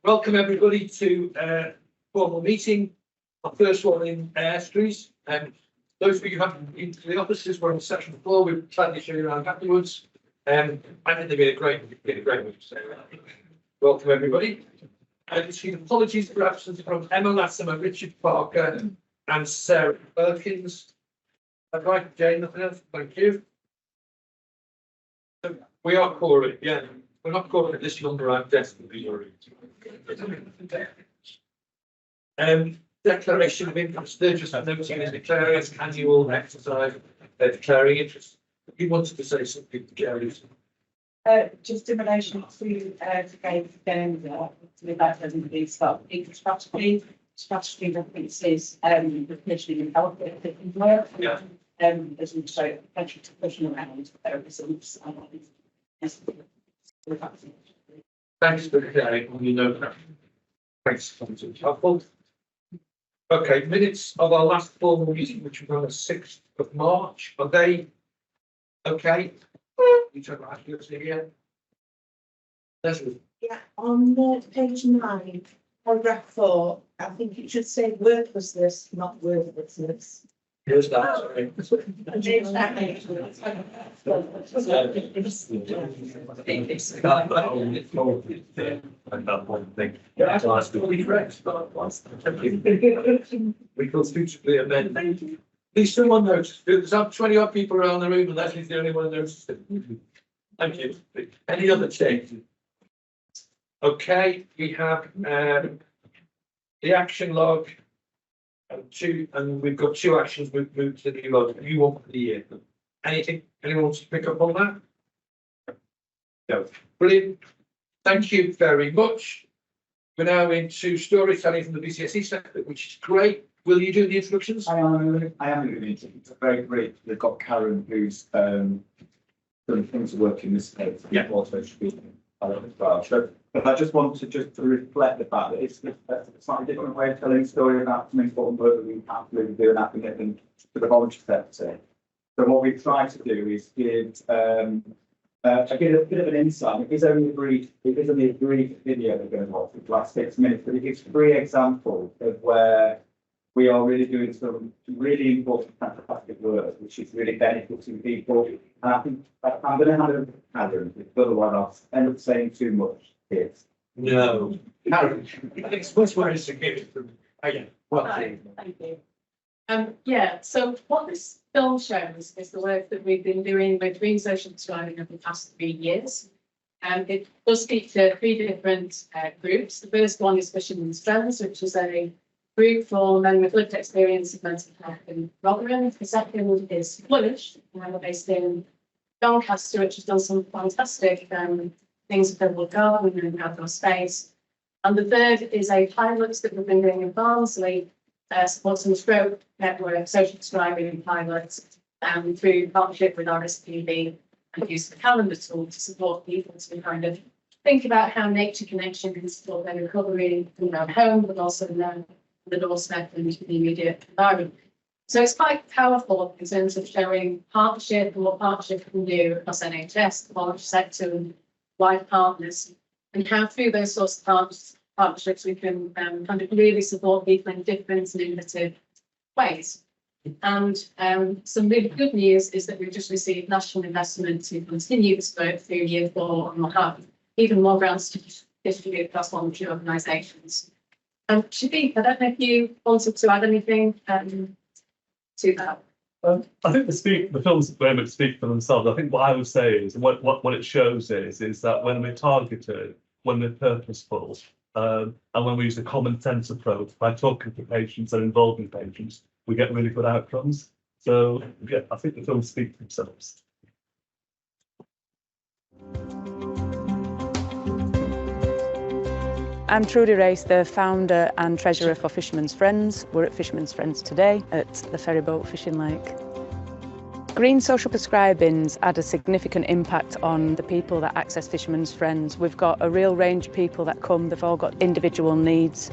Welcome everybody to formal meeting, our first one in Airstrees. Those of you who haven't been to the offices, we're on the second floor. We'll gladly show you around afterwards. I think they've been a great week. So welcome everybody. Apologies for absence from Emma Latimer, Richard Parker, and Sarah Perkins. That's right, Jane. Nothing else. Thank you. So we are calling, yeah. We're not calling it this number out desperately. Declaration of interest. They're just noting is declaring its annual exercise, declaring interest. He wanted to say something, Jerry. Just in relation to that doesn't really start strategy references the commissioning and health work. Yeah. There's also potential to pushing around results. Thanks for declaring. You know that. Thanks. Helpful. Okay, minutes of our last formal meeting, which was on the 6th of March. Are they okay? You talk about here. Leslie. Yeah, on page 9, paragraph 4, I think it should say worthlessness, not worthlessness. Here's that. Sorry. We can suitably amend. Please, someone noticed. There's 20 odd people around the room, and Leslie's the only one who noticed it. Thank you. Any other changes? Okay, we have the action log. And we've got 2 actions we've moved to the new log. You want for the year. Anything? Anyone wants to pick up on that? No. Brilliant. Thank you very much. We're now into storytelling from the BCSE sector, which is great. Will you do the introductions? I am doing the introductions. Very great. We've got Karen, who's doing things to work in this space. Yeah. Also speaking as well. So, but I just want to reflect the fact that it's a slightly different way of telling a story about some important work that we absolutely do and have commitment to the voluntary sector. So what we've tried to do is give a bit of an insight. It is only a brief video that goes off for the last 6 minutes, but it gives 3 examples of where we are really doing some really important fantastic work, which is really benefiting people. And I think I'm going to have a Karen, otherwise I'll end up saying too much. Yes. No. Karen, I think it's much more interesting to give it from. Okay. Well, Hi, thank you. Yeah, so what this film shows is the work that we've been doing with green social prescribing over the past 3 years. It does speak to 3 different groups. The first one is Fishermen's Friends, which is a group for men with lived experience of mental health in Rotherham. The second is Flourish, we're based in Doncaster, which has done some fantastic things with Purple Garden and outdoor space. And the third is a pilot that we've been doing in Barnsley, supporting the stroke network, social prescribing pilots, through partnership with RSPB and use the calendar tool to support people to kind of think about how nature connection can support their recovery from their home, but also in the doorstep and the immediate environment. So it's quite powerful in terms of showing partnership and what partnership can do across NHS, the voluntary sector and life partners, and how through those sorts of partnerships we can kind of really support people in different and innovative ways. And some really good news is that we've just received national investment to continue this work through year 4 and we'll have even more grants to distribute across voluntary organisations. Shafiq, I don't know if you wanted to add anything to that. I think the films very much speak for themselves. I think what I would say is what it shows is that when we're targeted, when we're purposeful, and when we use a common sense approach by talking to patients and involving patients, we get really good outcomes. So yeah, I think the films speak for themselves. I'm Trudy Race, the founder and treasurer for Fishermen's Friends. We're at Fishermen's Friends today at the ferryboat fishing lake. Green social prescribing's had a significant impact on the people that access Fishermen's Friends. We've got a real range of people that come, they've all got individual needs.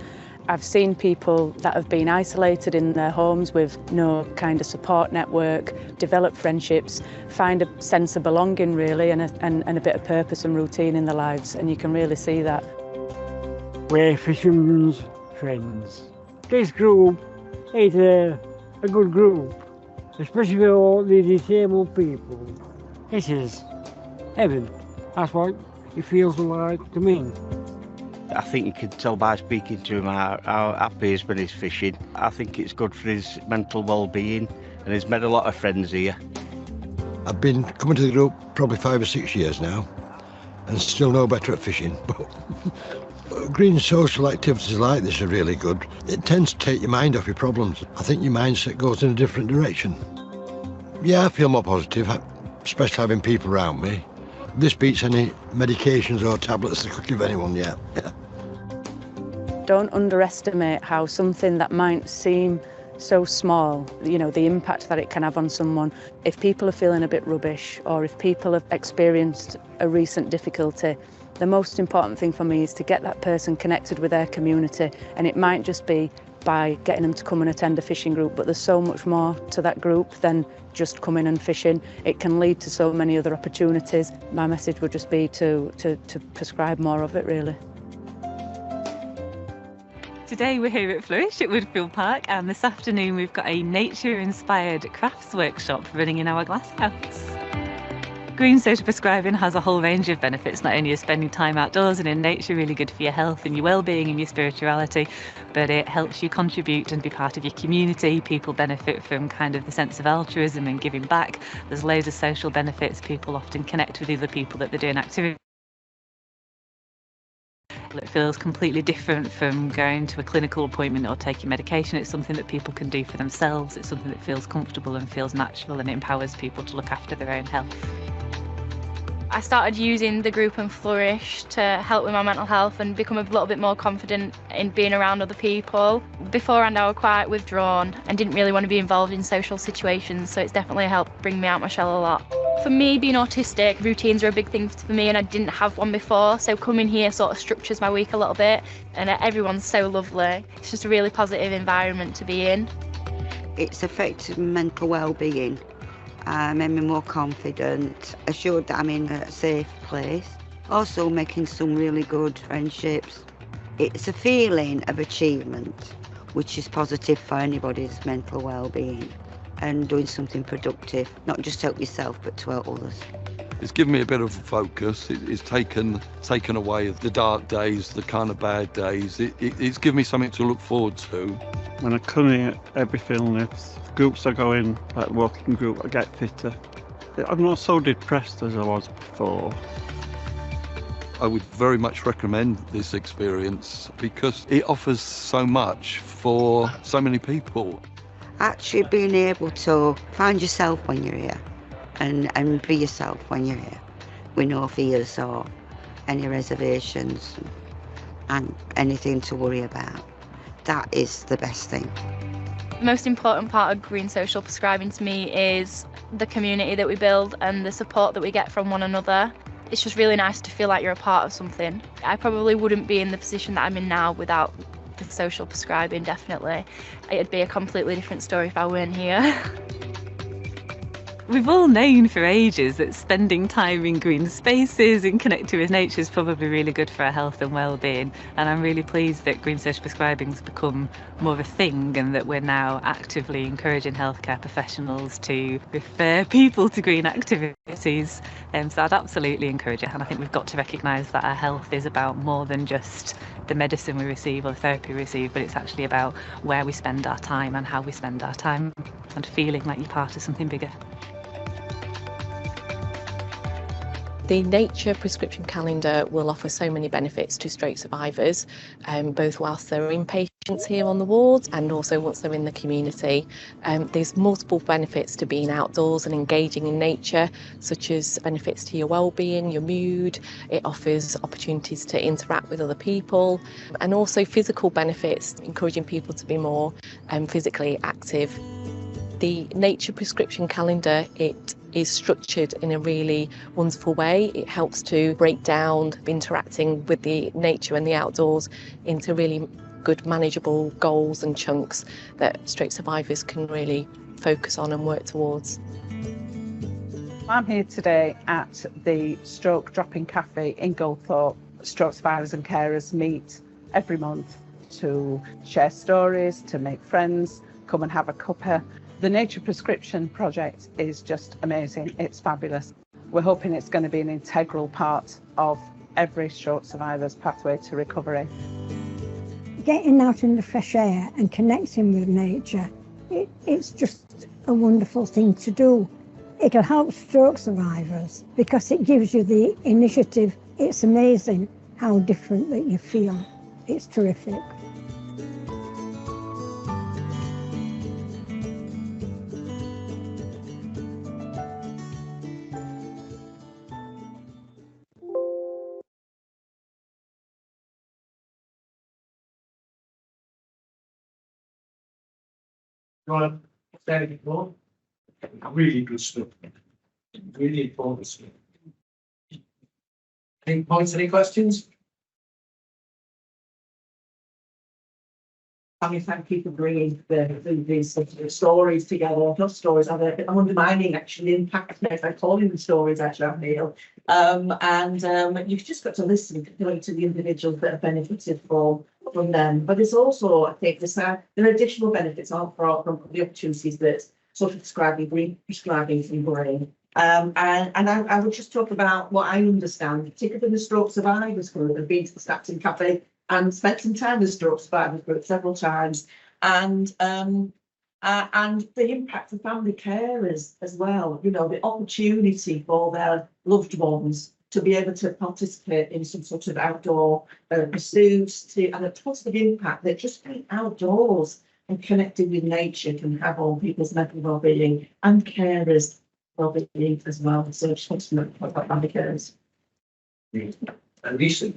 I've seen people that have been isolated in their homes with no kind of support network, develop friendships, find a sense of belonging really, and a bit of purpose and routine in their lives, and you can really see that. We're fishermen's friends. This group is a good group, especially for all the disabled people. This is heaven. That's what it feels like to me. I think you can tell by speaking to him how happy he is when he's fishing. I think it's good for his mental well-being, and he's made a lot of friends here. I've been coming to the group probably 5 or 6 years now, and still no better at fishing. But green social activities like this are really good. It tends to take your mind off your problems. I think your mindset goes in a different direction. Yeah, I feel more positive, especially having people around me. This beats any medications or tablets they could give anyone yet. Don't underestimate how something that might seem so small, you know, the impact that it can have on someone. If people are feeling a bit rubbish, or if people have experienced a recent difficulty, the most important thing for me is to get that person connected with their community, and it might just be by getting them to come and attend a fishing group, but there's so much more to that group than just coming and fishing. It can lead to so many other opportunities. My message would just be to prescribe more of it, really. Today we're here at Flourish at Woodfield Park, and this afternoon we've got a nature-inspired crafts workshop running in our glasshouse. Green social prescribing has a whole range of benefits. Not only is spending time outdoors and in nature really good for your health and your well-being and your spirituality, but it helps you contribute and be part of your community. People benefit from kind of the sense of altruism and giving back. There's loads of social benefits. People often connect with other people that they're doing activity. It feels completely different from going to a clinical appointment or taking medication. It's something that people can do for themselves. It's something that feels comfortable and feels natural, and it empowers people to look after their own health. I started using the group and Flourish to help with my mental health and become a little bit more confident in being around other people. Beforehand I was quite withdrawn and didn't really want to be involved in social situations, so it's definitely helped bring me out my shell a lot. For me, being autistic, routines are a big thing for me, and I didn't have one before, so coming here sort of structures my week a little bit, and everyone's so lovely. It's just a really positive environment to be in. It's affected mental well-being. Made me more confident, assured that I'm in a safe place. Also making some really good friendships. It's a feeling of achievement, which is positive for anybody's mental well-being, and doing something productive, not just help yourself but to help others. It's given me a bit of focus. It's taken away the dark days, the kind of bad days. It's given me something to look forward to. When I come here, everything lifts. Groups I go in, like walking group, I get fitter. I'm not so depressed as I was before. I would very much recommend this experience because it offers so much for so many people. Actually being able to find yourself when you're here and be yourself when you're here, with no fears or any reservations and anything to worry about. That is the best thing. The most important part of green social prescribing to me is the community that we build and the support that we get from one another. It's just really nice to feel like you're a part of something. I probably wouldn't be in the position that I'm in now without the social prescribing, definitely. It'd be a completely different story if I weren't here. We've all known for ages that spending time in green spaces and connecting with nature is probably really good for our health and well-being, and I'm really pleased that green social prescribing has become more of a thing and that we're now actively encouraging healthcare professionals to refer people to green activities. So I'd absolutely encourage it, and I think we've got to recognise that our health is about more than just the medicine we receive or the therapy we receive, but it's actually about where we spend our time and how we spend our time, and feeling like you're part of something bigger. The Nature prescription calendar will offer so many benefits to stroke survivors, both whilst they're inpatients here on the wards and also once they're in the community. There's multiple benefits to being outdoors and engaging in nature, such as benefits to your well-being, your mood. It offers opportunities to interact with other people, and also physical benefits, encouraging people to be more physically active. The Nature prescription calendar, it is structured in a really wonderful way. It helps to break down interacting with the nature and the outdoors into really good manageable goals and chunks that stroke survivors can really focus on and work towards. I'm here today at the Stroke Drop-In Cafe in Goldthorpe. Stroke survivors and carers meet every month to share stories, to make friends, come and have a cuppa. The Nature Prescription project is just amazing. It's fabulous. We're hoping it's going to be an integral part of every stroke survivor's pathway to recovery. Getting out in the fresh air and connecting with nature, it's just a wonderful thing to do. It'll help stroke survivors because it gives you the initiative. It's amazing how different that you feel. It's terrific. You want to say anything more? Really good stuff. Really important stuff. Any points, any questions? Thank you for bringing these sort of stories together. Not stories, I'm undermining actually the impact by calling them stories, actually, I feel. You've just got to listen to the individuals that have benefited from them. But there's also, I think, there are additional benefits from the opportunities that social prescribing can bring. I would just talk about what I understand, particularly in the stroke survivors group. I've been to the Stacton Cafe and spent some time with the stroke survivors group several times, and the impact of family carers as well. You know, the opportunity for their loved ones to be able to participate in some sort of outdoor pursuits, and a positive impact that just being outdoors and connecting with nature can have on people's mental well-being and carers' well-being as well. So I just want to know about family carers. And Lisa,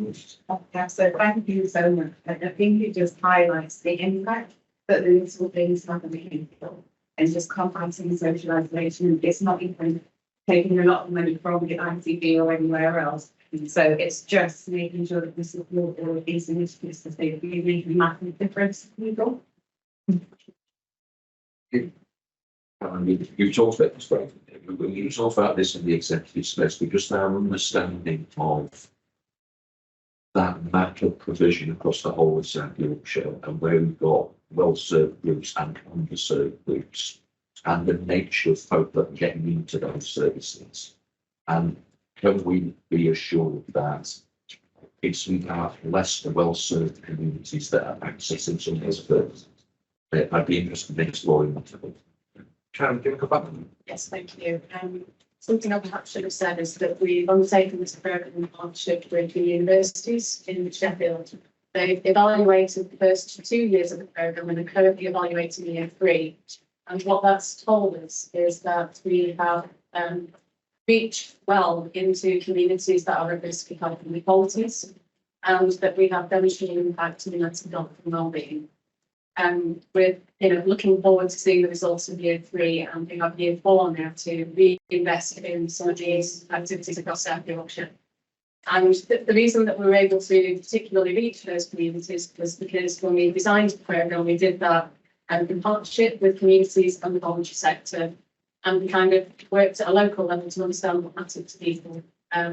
Yeah, so thank you so much. I think it just highlights the impact that the little things have on the people, and just combating social isolation. It's not even taking a lot of money from the ICB or anywhere else. So it's just making sure that we support all of these initiatives to say we make a massive difference to people. You've talked about this, right? You talked about this in the executive space, but just our understanding of that map of provision across the whole of South Yorkshire, and where we've got well-served groups and underserved groups, and the nature of folk that are getting into those services. And can we be assured that it's our less the well-served communities that are accessing some of those services? I'd be interested in exploring that. Karen, do you want to come back? Yes, thank you. Something I perhaps should have said is that we've undertaken this programme in partnership with the universities in Sheffield. They've evaluated the first 2 years of the programme and are currently evaluating year 3. And what that's told us is that we have reached well into communities that are at risk of health inequalities, and that we have demonstrated impact in mental health and well-being. We're looking forward to seeing the results of year 3, and we have year 4 now to reinvest in some of these activities across South Yorkshire. And the reason that we were able to particularly reach those communities was because when we designed the programme, we did that in partnership with communities and the voluntary sector, and we kind of worked at a local level to understand what mattered to people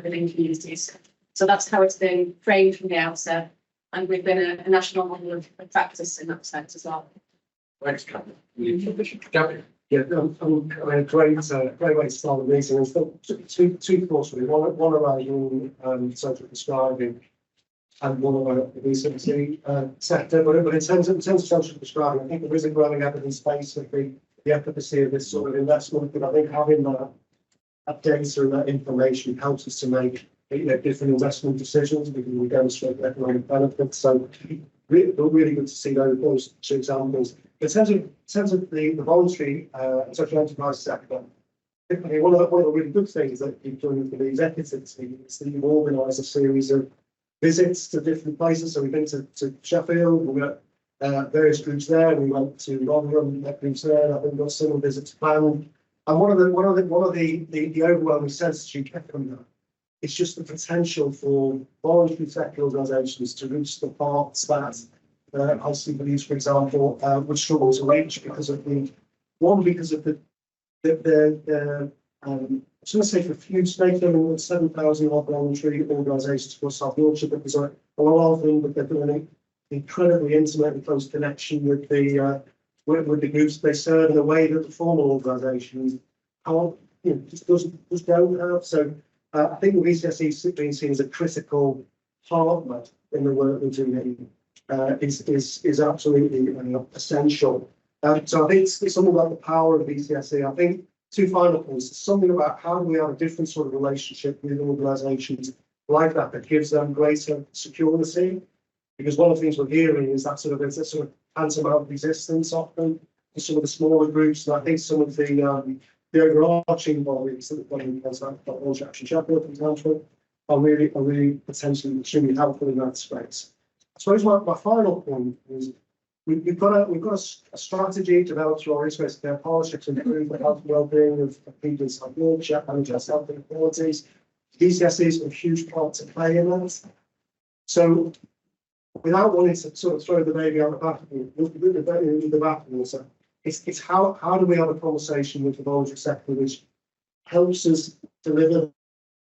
within communities. So that's how it's been framed from the outset. And we've been a national model of practice in that respect as well. Thanks, Karen. Gavin? Yeah, great way to start the meeting. There's two thoughts really. One around social prescribing and one about the obesity sector. But in terms of social prescribing, I think there is a growing evidence base of the efficacy of this sort of investment. But I think having that data and that information helps us to make different investment decisions because we demonstrate the economic benefits. So really good to see those two examples. In terms of the voluntary social enterprise sector, I think one of the really good things that you've done for the executive team is that you've organised a series of visits to different places. So we've been to Sheffield, we've got various groups there. We went to Rotherham, groups there. I think we've got similar visits planned. And one of the overwhelming senses you get from that, it's just the potential for voluntary sector organisations to reach the parts that ICBs, for example, would struggle to reach because of because of the I was going to say for few states, there were 7,000 odd voluntary organisations across South Yorkshire, but there's a lot of them, but they're doing an incredibly intimate and close connection with the groups they serve in a way that the formal organisations can't, just don't have. So I think the VCSE is being seen as a critical partner in the work we're doing is absolutely essential. So I think it's something about the power of VCSE. I think two final points. Something about how do we have a different sort of relationship with organisations like that gives them greater security. Because one of the things we're hearing is that there's a sort of tantamount resistance often to some of the smaller groups. And I think some of the overarching bodies that we've got in place, like Orange Action Shepherd, for example, are really potentially extremely helpful in that space. I suppose my final point is we've got a strategy developed through our integrated care partnerships to improve the health and well-being of people in South Yorkshire and NHS Health inequalities. VCSE is a huge part to play in that. So without wanting to sort of throw the baby out the bathroom, so it's how do we have a conversation with the voluntary sector which helps us deliver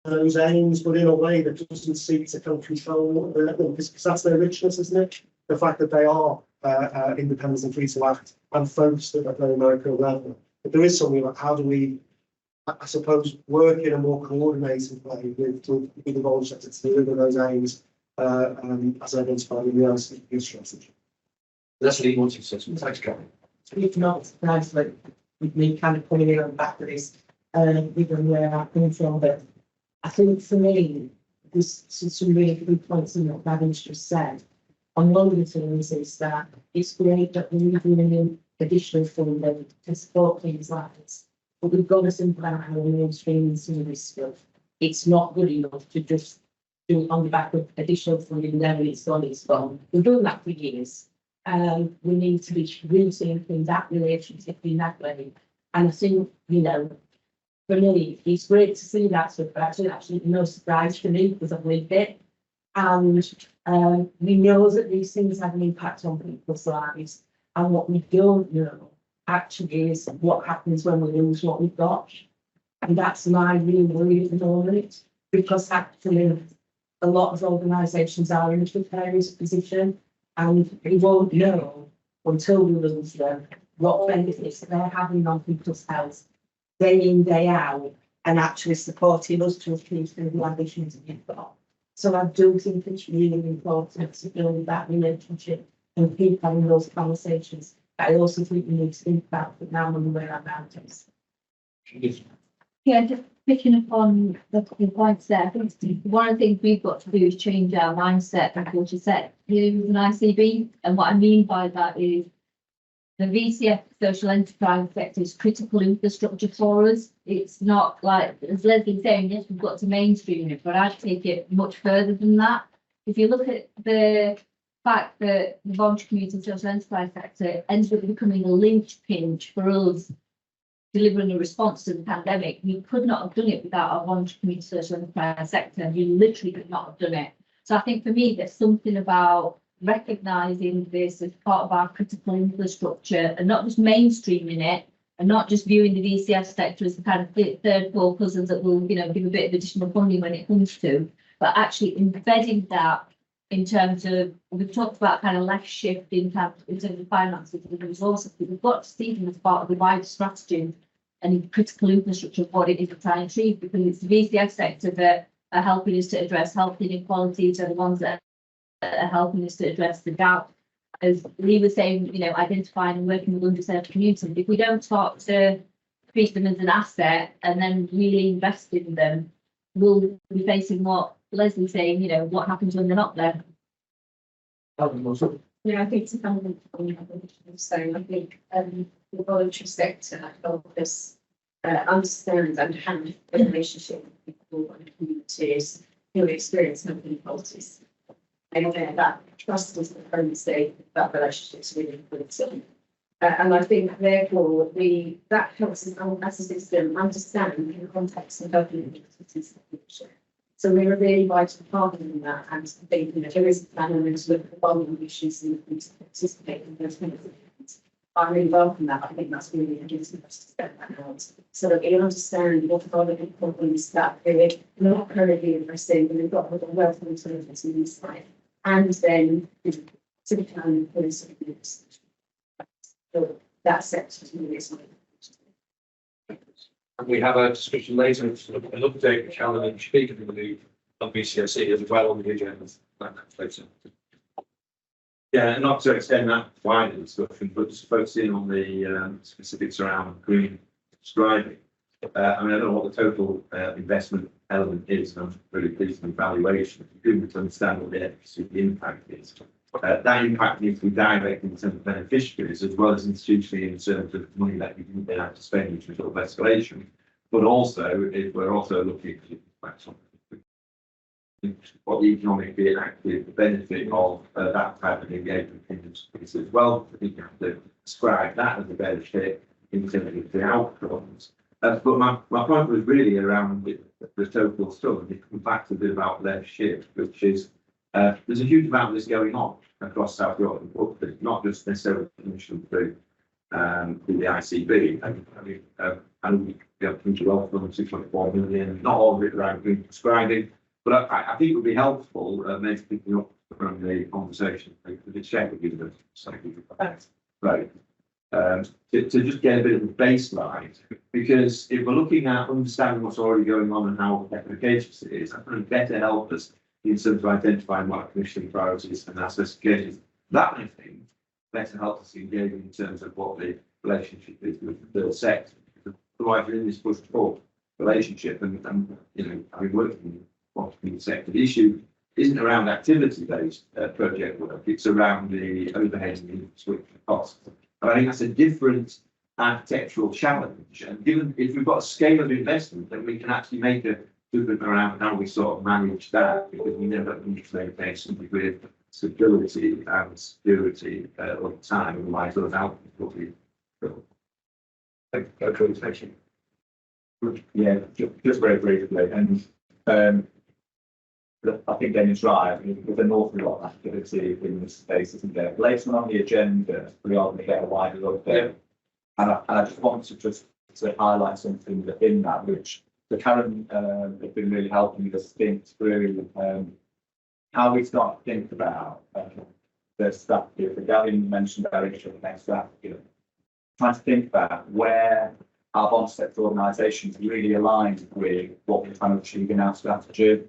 those aims, but in a way that doesn't seek to kind of control them, because that's their richness, isn't it? The fact that they are independent and free to act and focused at a very micro level. But there is something about how do we, I suppose, work in a more coordinated way with the voluntary sector to deliver those aims as identified in the ICB strategy. Leslie, wanting to say something. Thanks, Karen. If not, nicely, with me kind of coming in on the back of this, given where I come from, but I think for me, there's some really good points in what Gavin's just said. And one of the things is that it's great that we're doing additional funding to support things like this, but we've got to simplify how we mainstream some of this stuff. It's not good enough to just do it on the back of additional funding, then it's gone. We've done that for years. We need to be rethinking that relationship in that way. And I think, for me, it's great to see that stuff, but actually absolutely no surprise for me because I've lived it. And we know that these things have an impact on people's lives. And what we don't know actually is what happens when we lose what we've got. And that's my real worry at the moment, because actually a lot of organisations are in a precarious position and we won't know until we lose them what benefits they're having on people's health day in, day out, and actually supporting us to achieve the ambitions that we've got. So I do think it's really important to build that relationship and keep having those conversations. I also think we need to think about it now and where our boundaries. Yeah, just picking up on the points there, I think one of the things we've got to do is change our mindset and culture set here with an ICB. And what I mean by that is the VCF social enterprise sector is critical infrastructure for us. It's not like, as Leslie's saying, yes, we've got to mainstream it, but I'd take it much further than that. If you look at the fact that the voluntary community and social enterprise sector ends up becoming a linchpin for us delivering a response to the pandemic, we could not have done it without our voluntary community social enterprise sector. We literally could not have done it. So I think for me, there's something about recognising this as part of our critical infrastructure and not just mainstreaming it and not just viewing the VCF sector as the kind of third pole cousins that will, give a bit of additional funding when it comes to, but actually embedding that in terms of, we've talked about kind of left shift in terms of finances and the resources, but we've got to see them as part of the wider strategy and critical infrastructure of what it is we're trying to achieve, because it's the VCF sector that are helping us to address health inequalities, are the ones that are helping us to address the gap. As Lee was saying, identifying and working with underserved communities. If we don't start to treat them as an asset and then really invest in them, we'll be facing what Leslie's saying, what happens when they're not there. Yeah, I think to come on saying, I think the voluntary sector help us understand and have a relationship with people and communities who experience health inequalities. And that trust is the currency, that relationship is really important. And I think therefore that helps us as a system understand the context of health inequalities. So we're a really vital partner in that, and I think, you know, there is an element to look at the volume issues and participate in those kind of things. I really welcome that. I think that's really a gives us to step that out. So that we understand what are the problems that we're not currently addressing, and we've got a wealth of alternatives in this side. And then, you know, to the plan for this sort of news. So that sector to me is And we have a discussion later, an update, which Alan and speaking of the on BCSE as well on the agenda. That comes later. Yeah, and not to extend that wider discussion, but just focusing on the specifics around green prescribing. I mean, I don't know what the total investment element is, and I'm really pleased with the valuation. It's good to understand what the efficacy of the impact is. That impact needs to be direct in terms of beneficiaries, as well as institutionally in terms of money that you didn't have to spend, which was sort of escalation. But also, if we're also looking at what the economic active benefit of that type of engagement is as well. I think you have to describe that as a benefit in terms of the outcomes. But my point was really around the total stuff. It comes back to a bit about left shift, which is there's a huge amount of this going on across South Yorkshire, but not just necessarily through the ICB. I mean, we have to well from 6.4 million, not all of it around green prescribing. But I think it would be helpful, maybe picking up from the conversation, the check would be the right, to just get a bit of a baseline, because if we're looking at understanding what's already going on and how efficacious it is, that can better help us in terms of identifying what our commissioning priorities and our specifications. That, I think, better helps us engage in terms of what the relationship is with the third sector. Otherwise, we're in this push-pull relationship, and you know, I mean, working in the sector, the issue isn't around activity-based project work, it's around the overhead and infrastructure costs. And I think that's a different architectural challenge. And given if we've got a scale of investment, then we can actually make a judgment around how we sort of manage that, because we never need to maintain some degree of stability and security all the time, otherwise those outcomes will be built. Thank you. Yeah, just very briefly, and I think Dennis right. I mean, there's an awful lot of activity in this space, isn't there? Later on the agenda, we are going to get a wider update, and I just wanted to highlight something in that, which the Karen has been really helping us think through how we start to think about the strategy. Gavin mentioned our issue of the next strategy, trying to think about where our bond sector organisations really aligned with what we're trying to achieve in our strategy.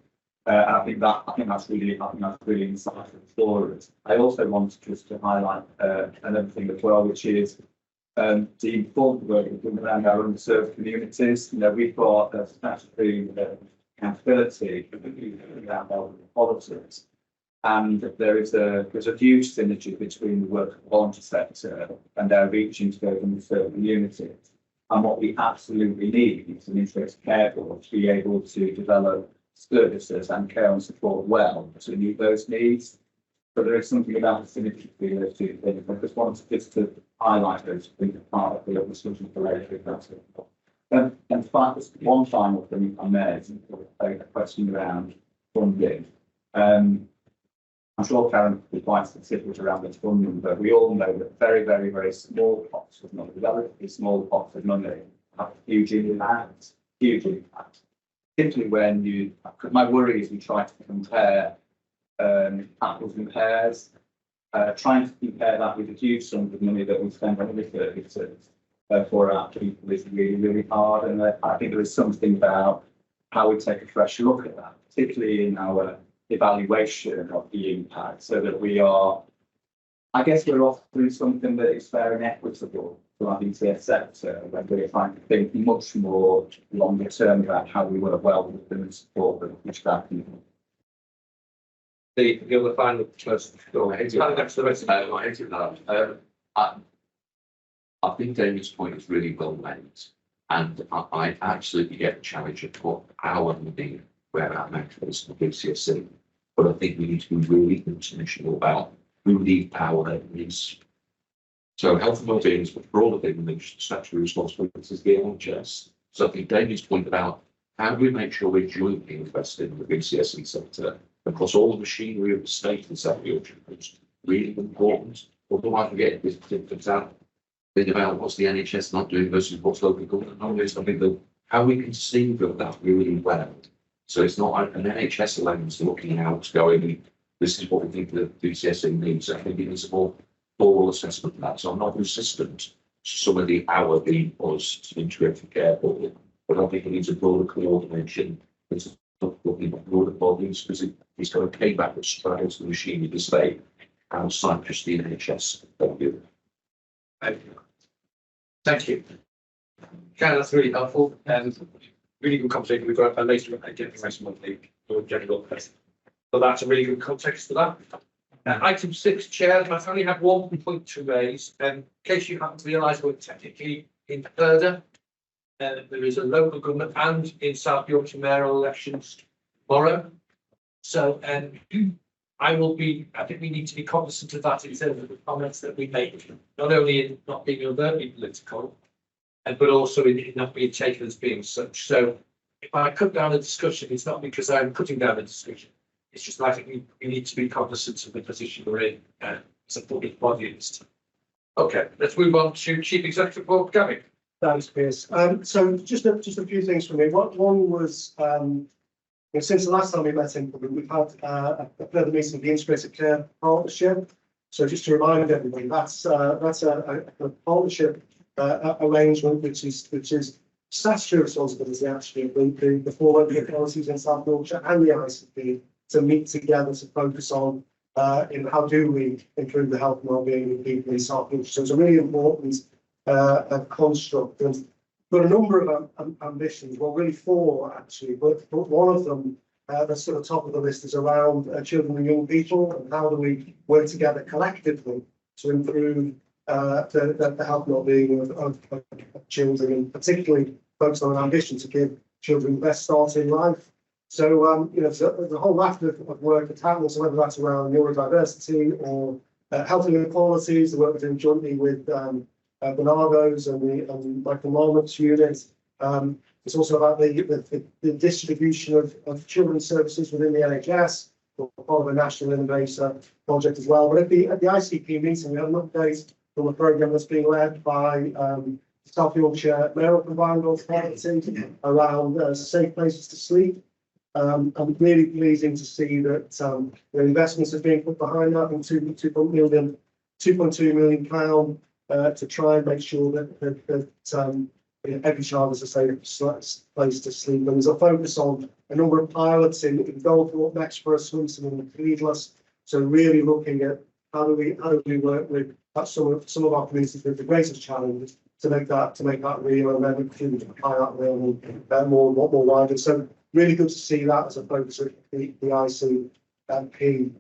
And I think that's really insightful for us. I also wanted just to highlight another thing as well, which is the important work we're doing around our underserved communities. You know, we've got a statutory accountability around our politics, and there's a huge synergy between the work of the voluntary sector and our reach into those underserved communities. And what we absolutely need is an integrated care board to be able to develop services and care and support well to meet those needs. But there is something about the synergy between those two things. I just wanted to highlight those things as part of the discussion for later, if that's it. And one final thing I made, a question around funding. I'm sure Karen will be quite specific around this funding, but we all know that very, very, very small pots of money, relatively small pots of money, have a huge impact, Particularly when my worry is we try to compare apples and pears, trying to compare that with a huge sum of money that we spend on other services for our people is really, really hard. And I think there is something about how we take a fresh look at that, particularly in our evaluation of the impact, so that we are, I guess we're offering something that is fair and equitable to our BTS sector, when we're trying to think much more longer term about how we work well with them and support them, which that people. The other final person, I think David's point is really well made, and I absolutely get the challenge of what our money, where our mentor is for BCSE. But I think we need to be really intentional about who the power is. So health and well-being is broader than the statutory responsibilities of the NHS. So I think David's point about how do we make sure we're jointly investing in the BCSE sector across all the machinery of the state in South Yorkshire? It's really important. Otherwise, we get this example thing about what's the NHS not doing versus what's local government not doing. I think that how we conceive of that really well. So it's not an NHS lens looking out, going, this is what we think the BCSE needs. I think it needs a more thorough assessment of that. So I'm not resistant to some of the our being us to integrated care, but I think it needs a broader coordination. It's looking at broader bodies because it's got a payback that straddles the machine of the state outside just the NHS. Thank you. Thank you. Karen, that's really helpful and really good conversation. We've got a later information on the general question. So that's a really good context for that. Item 6, Chair, I only have 1 point to raise. In case you haven't realised, we're technically in further. There is a local government and in South Yorkshire mayoral elections tomorrow. So I think we need to be cognizant of that in terms of the comments that we make, not only in not being overtly political, but also in not being taken as being such. So if I cut down the discussion, it's not because I'm cutting down the discussion. It's just I think we need to be cognizant of the position we're in as a public body. Okay, let's move on to Chief Executive Board, Gavin. Thanks, Piers. So just a few things from me. One was since the last time we met in public, we've had a further meeting of the Integrated Care Partnership. So just to remind everybody, that's a partnership arrangement which is statutory responsibility actually of the four local authorities in South Yorkshire and the ICB to meet together to focus on in how do we improve the health and well-being of people in South Yorkshire. So it's a really important construct. And got a number of ambitions, well, really 4 actually, but one of them that's sort of top of the list is around children and young people and how do we work together collectively to improve the health and well-being of children, and particularly focus on an ambition to give children the best start in life. So, there's a whole raft of work that's happening, so whether that's around neurodiversity or health inequalities, the work we're doing jointly with Bernardo's and the Michael Marmot's unit. It's also about the distribution of children's services within the NHS, part of a national innovator project as well. But at the ICP meeting, we had an update from a programme that's being led by South Yorkshire Mayoral Combined Authority around safe places to sleep. I'm really pleasing to see that the investments have been put behind that, and 2.2 million pound to try and make sure that every child has a safe place to sleep. And there's a focus on a number of pilots in Goldthorpe, Mexborough, Swinton, and Cleveland. So really looking at how do we work with some of our communities with the greatest challenges to make that real, and then continue to apply that real more widely. So really good to see that as a focus of the ICP.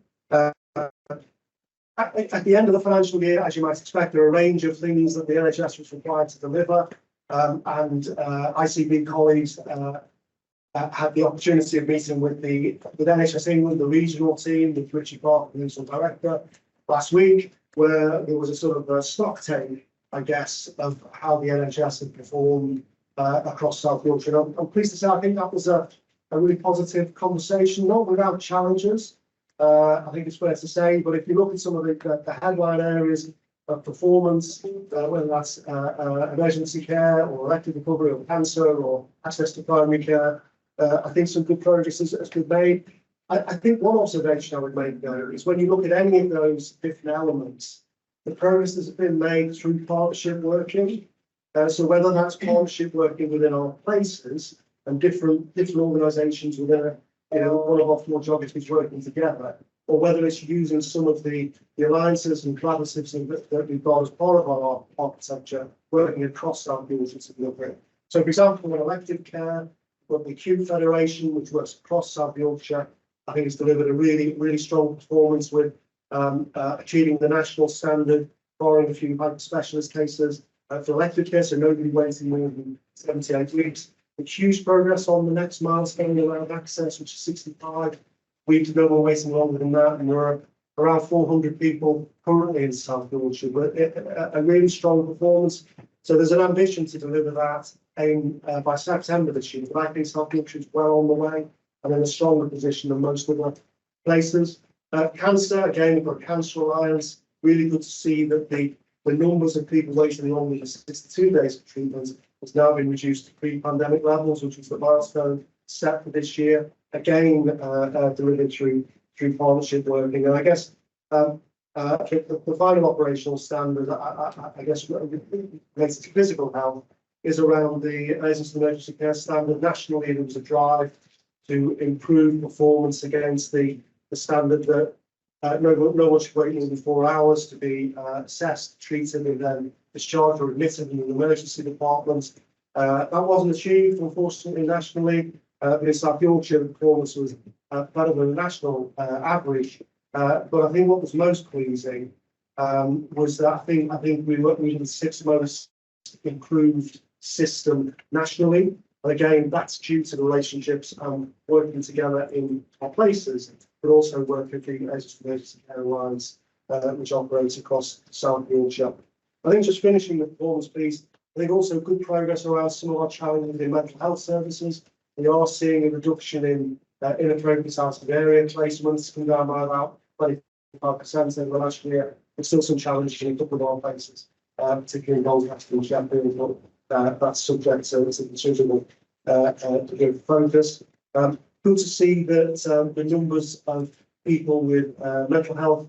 At the end of the financial year, as you might expect, there are a range of things that the NHS was required to deliver, and ICB colleagues had the opportunity of meeting with NHS England, the regional team, with Richie Parker, the regional director, last week, where there was a sort of a stock take, I guess, of how the NHS had performed across South Yorkshire. And I'm pleased to say I think that was a really positive conversation, not without challenges. I think it's fair to say, but if you look at some of the headline areas of performance, whether that's emergency care or elective recovery or cancer or access to primary care, I think some good progress has been made. I think one observation I would make though is when you look at any of those different elements, the progress has been made through partnership working. So whether that's partnership working within our places and different organisations within one of our 4 geographies working together, or whether it's using some of the alliances and collaboratives that we've got as part of our architecture, working across South Yorkshire to deliver it. So, for example, in elective care, we've got the Acute Federation, which works across South Yorkshire. I think it's delivered a really, really strong performance with achieving the national standard, barring a few specialist cases for elective care, so nobody waiting more than 78 weeks. Huge progress on the next milestone around access, which is 65 weeks. No more waiting longer than that, and we're around 400 people currently in South Yorkshire. But a really strong performance. So there's an ambition to deliver that aim by September this year, but I think South Yorkshire is well on the way and in a stronger position than most other places. Cancer, again, we've got Cancer Alliance. Really good to see that the numbers of people waiting longer than 62 days of treatment has now been reduced to pre-pandemic levels, which was the milestone set for this year. Again, delivered through partnership working. And I guess the final operational standard, I guess, related to physical health, is around the emergency care standard. Nationally, there was a drive to improve performance against the standard that no one should wait more than 4 hours to be assessed, treated, and then discharged or admitted in an emergency department. That wasn't achieved, unfortunately, nationally. But in South Yorkshire, the performance was better than the national average. But I think what was most pleasing was that I think we had the 6 most improved system nationally. And again, that's due to the relationships working together in our places, but also working with the Emergency Care Alliance, which operates across South Yorkshire. I think just finishing the performance piece, I think also good progress around some of our challenges in mental health services. We are seeing a reduction in inappropriate out of area placements, come down by about 25% over the last year. There's still some challenges in a couple of our places, particularly in Doncaster and Sheffield, but that's subject to considerable degree of focus. Good to see that the numbers of people with mental health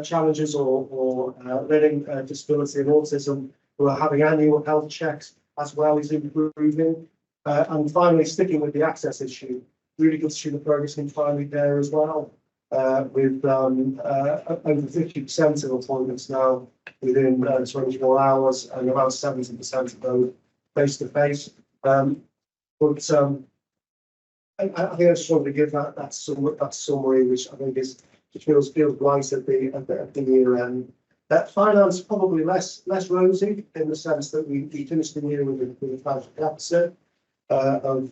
challenges or learning disability and autism who are having annual health checks as well is improving. And finally, sticking with the access issue, really good to see the progress in primary care as well, with over 50% of appointments now within 24 hours and around 70% of those face-to-face. But I think I just wanted to give that summary, which I think feels right at the year end. Finance probably less rosy in the sense that we finished the year with a financial deficit of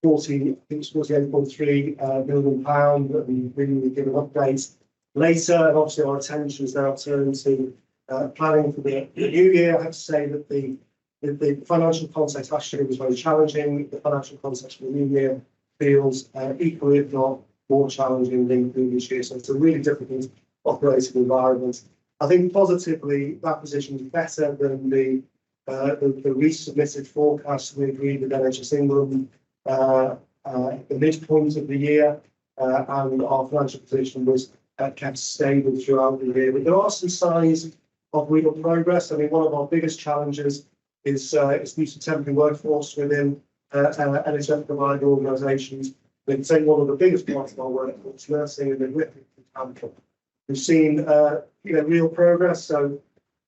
48.3 million pound, and we give an update later. And obviously, our attention is now turned to planning for the new year. I have to say that the financial context last year was very challenging. The financial context for the new year feels equally, if not more challenging than the previous year. So it's a really difficult operating environment. I think positively that position is better than the resubmitted forecast we agreed with NHS England at the midpoint of the year, and our financial position was kept stable throughout the year. But there are some signs of real progress. I mean, one of our biggest challenges is use of temporary workforce within NHS provider organisations. We can take one of the biggest parts of our workforce, nursing and midwifery, for example. We've seen real progress. So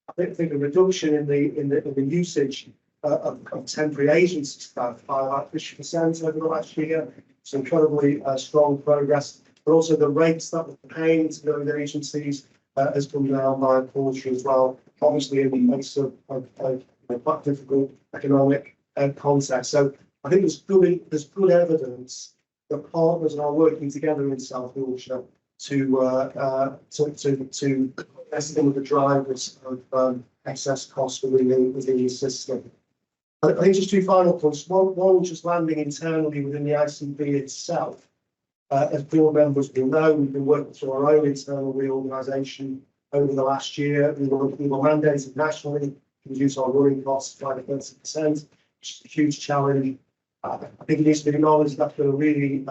I think a reduction in the usage of temporary agency staff by about 50% over the last year. It's incredibly strong progress. But also the rates that we're paying to those agencies has come down by a quarter as well. Obviously, in the face of quite difficult economic context. So I think there's good evidence that partners are working together in South Yorkshire to address some of the drivers of excess costs within the system. I think just 2 final points. One just landing internally within the ICB itself. As board members will know, we've been working through our own internal reorganisation over the last year. We were mandated nationally to reduce our running costs by 30%, which is a huge challenge. I think it needs to be acknowledged that's been a really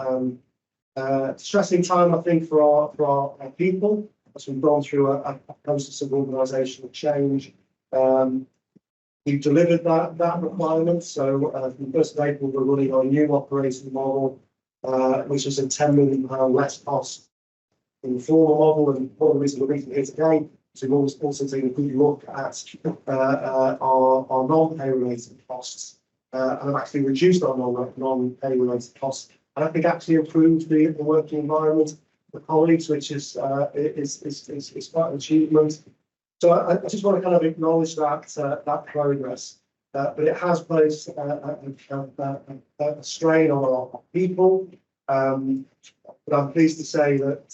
stressing time, I think, for our people, as we've gone through a process of organisational change. We've delivered that requirement. So from the 1st of April, we're running our new operating model, which is a £10 million less cost than the former model. And one of the reasons we're meeting here today is we've also taken a good look at our non-pay related costs, and have actually reduced our non-pay related costs, and I think actually improved the working environment for colleagues, which is quite an achievement. So I just want to kind of acknowledge that progress, but it has placed a strain on our people. But I'm pleased to say that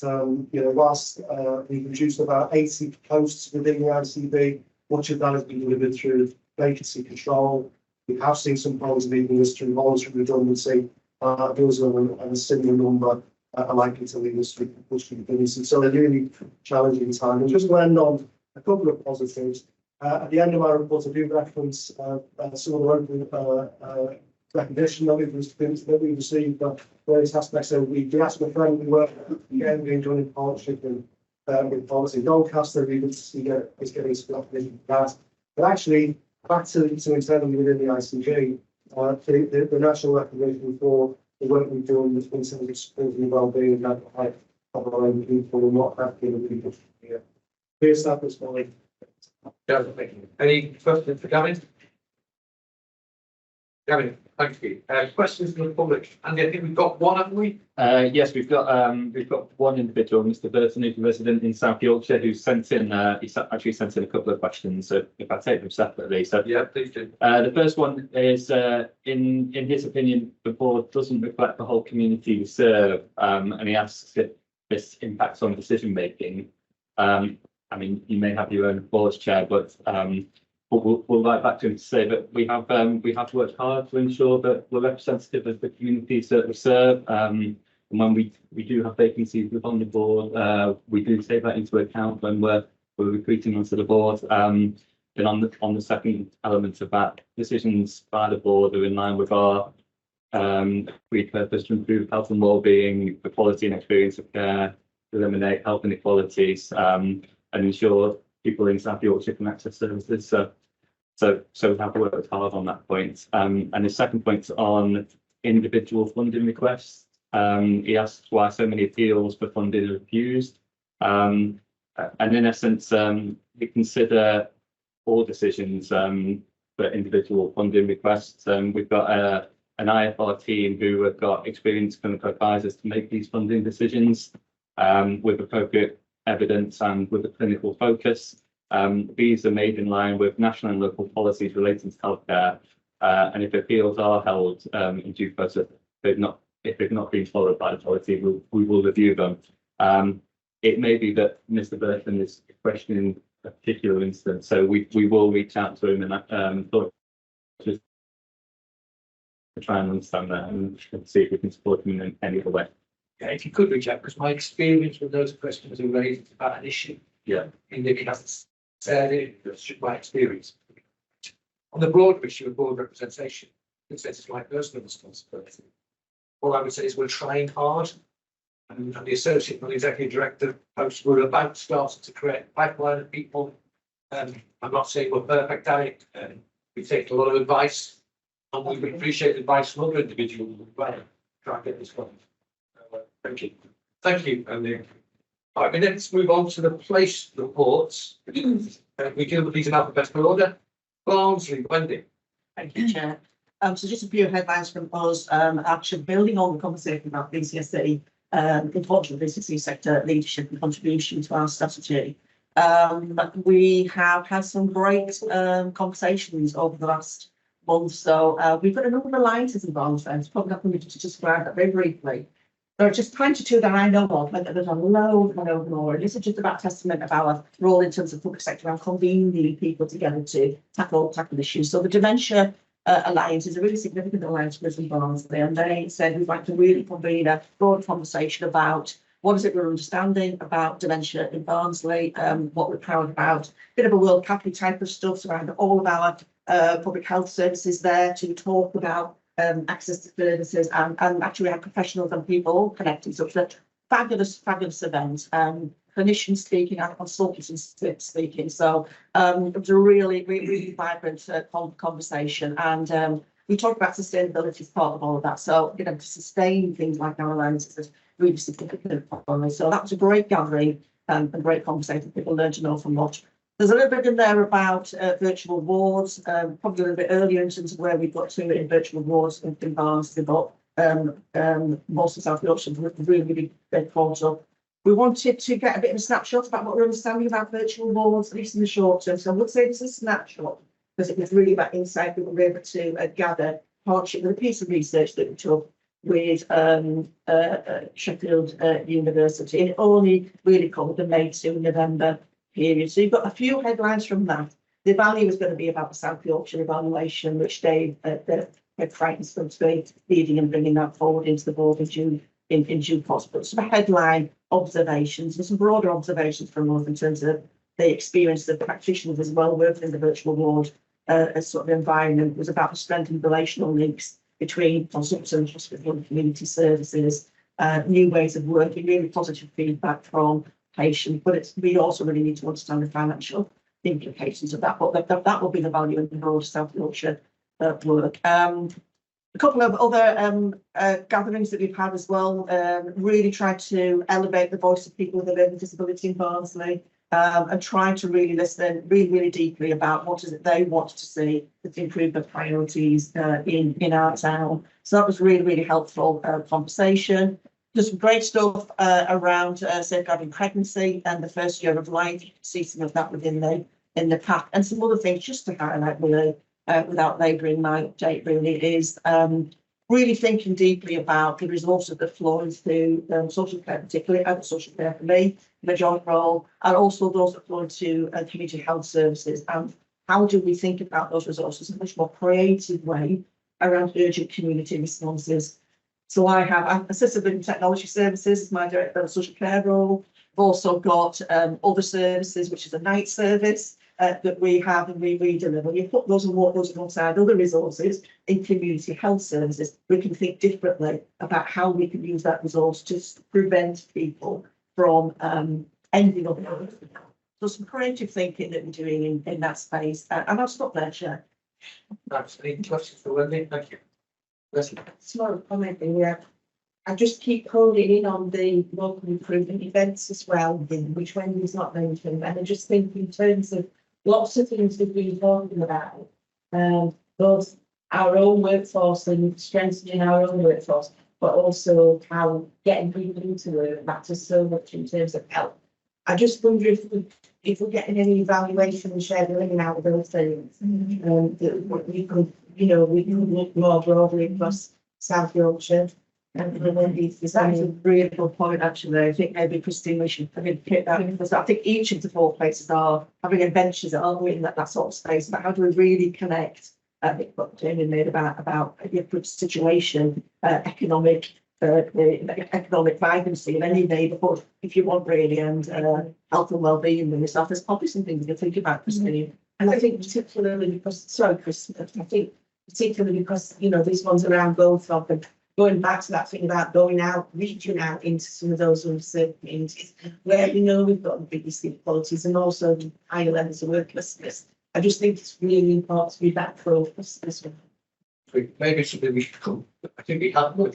whilst we've reduced about 80 posts within the ICB, much of that has been delivered through vacancy control. We have seen some problems leaving us through voluntary redundancy. Those and a similar number are likely to leave us through redundancy. So a really challenging time. And just to end on a couple of positives. At the end of our report, I do reference some of the local recognition that we've received for various aspects. So the asthma friendly work again being done in partnership with Policy Doncaster is getting some recognition for that. But actually, back to internally within the ICB, the national recognition for the work we've done in terms of supporting the well-being and mental health of our own people and not having people here. Here's that this morning. Any questions for Gavin? Gavin, thank you. Questions from the public? Andy, I think we've got one, haven't we? Yes, we've got one individual, Mr. Burton, who's a resident in South Yorkshire, who sent in. He actually sent in a couple of questions. So if I take them separately, so yeah, please do. The first one is, in his opinion, the board doesn't reflect the whole community we serve, and he asks if this impacts on decision making. I mean, you may have your own board chair, but we'll write back to him to say that we have worked hard to ensure that we're representative of the communities that we serve. And when we do have vacancies on the board, we do take that into account when we're recruiting onto the board. And on the second element of that, decisions by the board are in line with our agreed purpose to improve health and wellbeing, the quality and experience of care, eliminate health inequalities, and ensure people in South Yorkshire can access services. So we have worked hard on that point. And the second point on individual funding requests. He asks why so many appeals for funding are refused. And in essence, we consider all decisions for individual funding requests. We've got an IFR team who have got experienced clinical advisors to make these funding decisions with appropriate evidence and with a clinical focus. These are made in line with national and local policies relating to healthcare, and if appeals are held in due process, if they've not been followed by the policy, we will review them. It may be that Mr. Burton is questioning a particular instance, so we will reach out to him and just try and understand that and see if we can support him in any other way. Yeah, if you could reach out, because my experience with those questions are raised about an issue. Yeah. In that it hasn't said it, that's just my experience. On the broader issue of board representation, it's my personal responsibility. All I would say is we're trying hard, and the associate non-executive director posts we're about starting to create a pipeline of people. I'm not saying we're perfect at it. We take a lot of advice, and we appreciate advice from other individuals as well. Try and get this going. Thank you. Thank you, Andy. All right, let's move on to the place reports. We deal with these in alphabetical order. Barnsley, Wendy. Thank you, Chair. So just a few headlines from us, actually building on the conversation about BCSE, importance of the BCSE sector leadership and contribution to our strategy. We have had some great conversations over the last month. So we've got a number of alliances in Barnsley. It's probably not permitted to describe that very briefly. There are just 22 that I know of, but there's a load and more. This is just about testament of our role in terms of public sector and convening people together to tackle issues. So the Dementia Alliance is a really significant alliance for us in Barnsley, and they said we'd like to really convene a broad conversation about what is it we're understanding about dementia in Barnsley, what we're proud about, a bit of a World Catholic type of stuff around all of our public health services there to talk about access to services, and actually we have professionals and people connecting. So it's a fabulous event. Clinicians speaking and consultants speaking. So it was a really vibrant conversation. And we talked about sustainability as part of all of that. So to sustain things like our alliances is really significant for me. So that was a great gathering and great conversation. People learned an awful lot. There's a little bit in there about virtual wards, probably a little bit earlier in terms of where we've got to in virtual wards in Barnsley, but most of South Yorkshire really big portal. We wanted to get a bit of a snapshot about what we're understanding about virtual wards, at least in the short term. So I would say this is a snapshot because it was really about insight that we were able to gather, partnership with a piece of research that we took with Sheffield University. And it only really covered the May to November period. So you've got a few headlines from that. The value is going to be about the South Yorkshire evaluation, which Dave Crichton's going to be leading and bringing that forward into the board in due course. But some headline observations and some broader observations from us in terms of the experience of practitioners as well working in the virtual ward as sort of environment was about the strengthened relational links between consultant, hospital and community services, new ways of working, really positive feedback from patients, but we also really need to understand the financial implications of that, but that will be the value in the broader South Yorkshire work. A couple of other gatherings that we've had as well, really tried to elevate the voice of people with a learning disability in Barnsley, and trying to really listen really deeply about what is it they want to see to improve the priorities in our town. So that was really helpful conversation. There's some great stuff around safeguarding pregnancy and the first year of life. You can see some of that within the pack, and some other things just to highlight really, without labouring my update really is really thinking deeply about the resources that flow into social care, particularly adult social care for me, the joint role, and also those that flow into community health services. And how do we think about those resources in a much more creative way around urgent community responses? So I'm assisted living technology services as my director of social care role. I've also got other services, which is a night service that we have and we deliver. You put those and walk those alongside other resources in community health services. We can think differently about how we can use that resource to prevent people from ending up in hospital. So some creative thinking that we're doing in that space. And I'll stop there, Chair. Thanks. Any questions for Wendy? Thank you. Leslie. Small comment there. I just keep holding in on the local improvement events as well, which Wendy's not mentioned. And I just think in terms of lots of things we've been talking about, both our own workforce and strengthening our own workforce, but also how getting people into work matters so much in terms of health. I just wonder if we're getting any evaluation and sharing out of those things. That we could, we can look more broadly across South Yorkshire. And that's a really good point, actually. I think maybe Christine, we should pick that, because I think each of the 4 places are having adventures, aren't we, in that sort of space. But how do we really connect? I think what Jamie made about a different situation, economic vibrancy in any neighbourhood, if you want, really, and health and well-being and stuff. There's probably something to think about, Christine. And I think particularly because, sorry, Chris, I think particularly because these ones around Goldthorpe and going back to that thing about going out, reaching out into some of those uncertain communities where we've got the biggest inequalities and also the higher levels of worklessness. I just think it's really important to be that focused this one. Maybe something we should come. I think we have done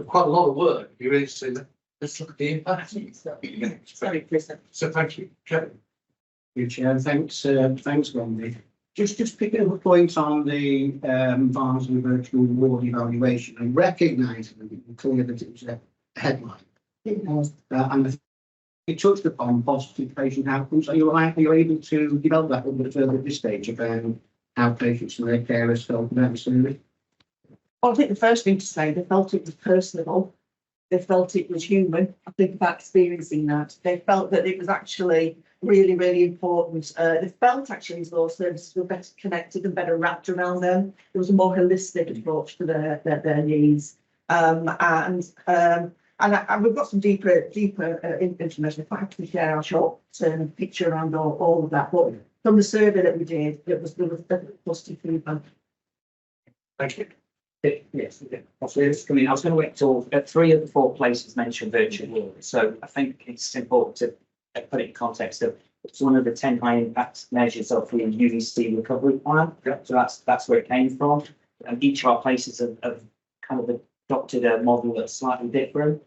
quite a lot of work. You really say that. Let's look at the impact. Sorry, Chris. So thank you, Kevin. Good Chair. Thanks, Wendy. Just picking up a point on the Barnsley virtual ward evaluation and recognising and clear that it was a headline. And it touched upon positive patient outcomes. Are you able to develop that a little bit further at this stage about how patients and their carers felt about the service? Well, I think the first thing to say, they felt it was personable. They felt it was human. I think about experiencing that. They felt that it was actually really important. They felt actually as though services were better connected and better wrapped around them. There was a more holistic approach to their needs. And we've got some deeper information. If I have to share our short-term picture around all of that. But from the survey that we did, there was positive feedback. Thank you. Yes, I was going to wait till 3 of the 4 places mentioned virtual ward. So I think it's important to put it in context of it's one of the 10 high impact measures of the UVC recovery plan. So that's where it came from. And each of our places have kind of adopted a model that's slightly different.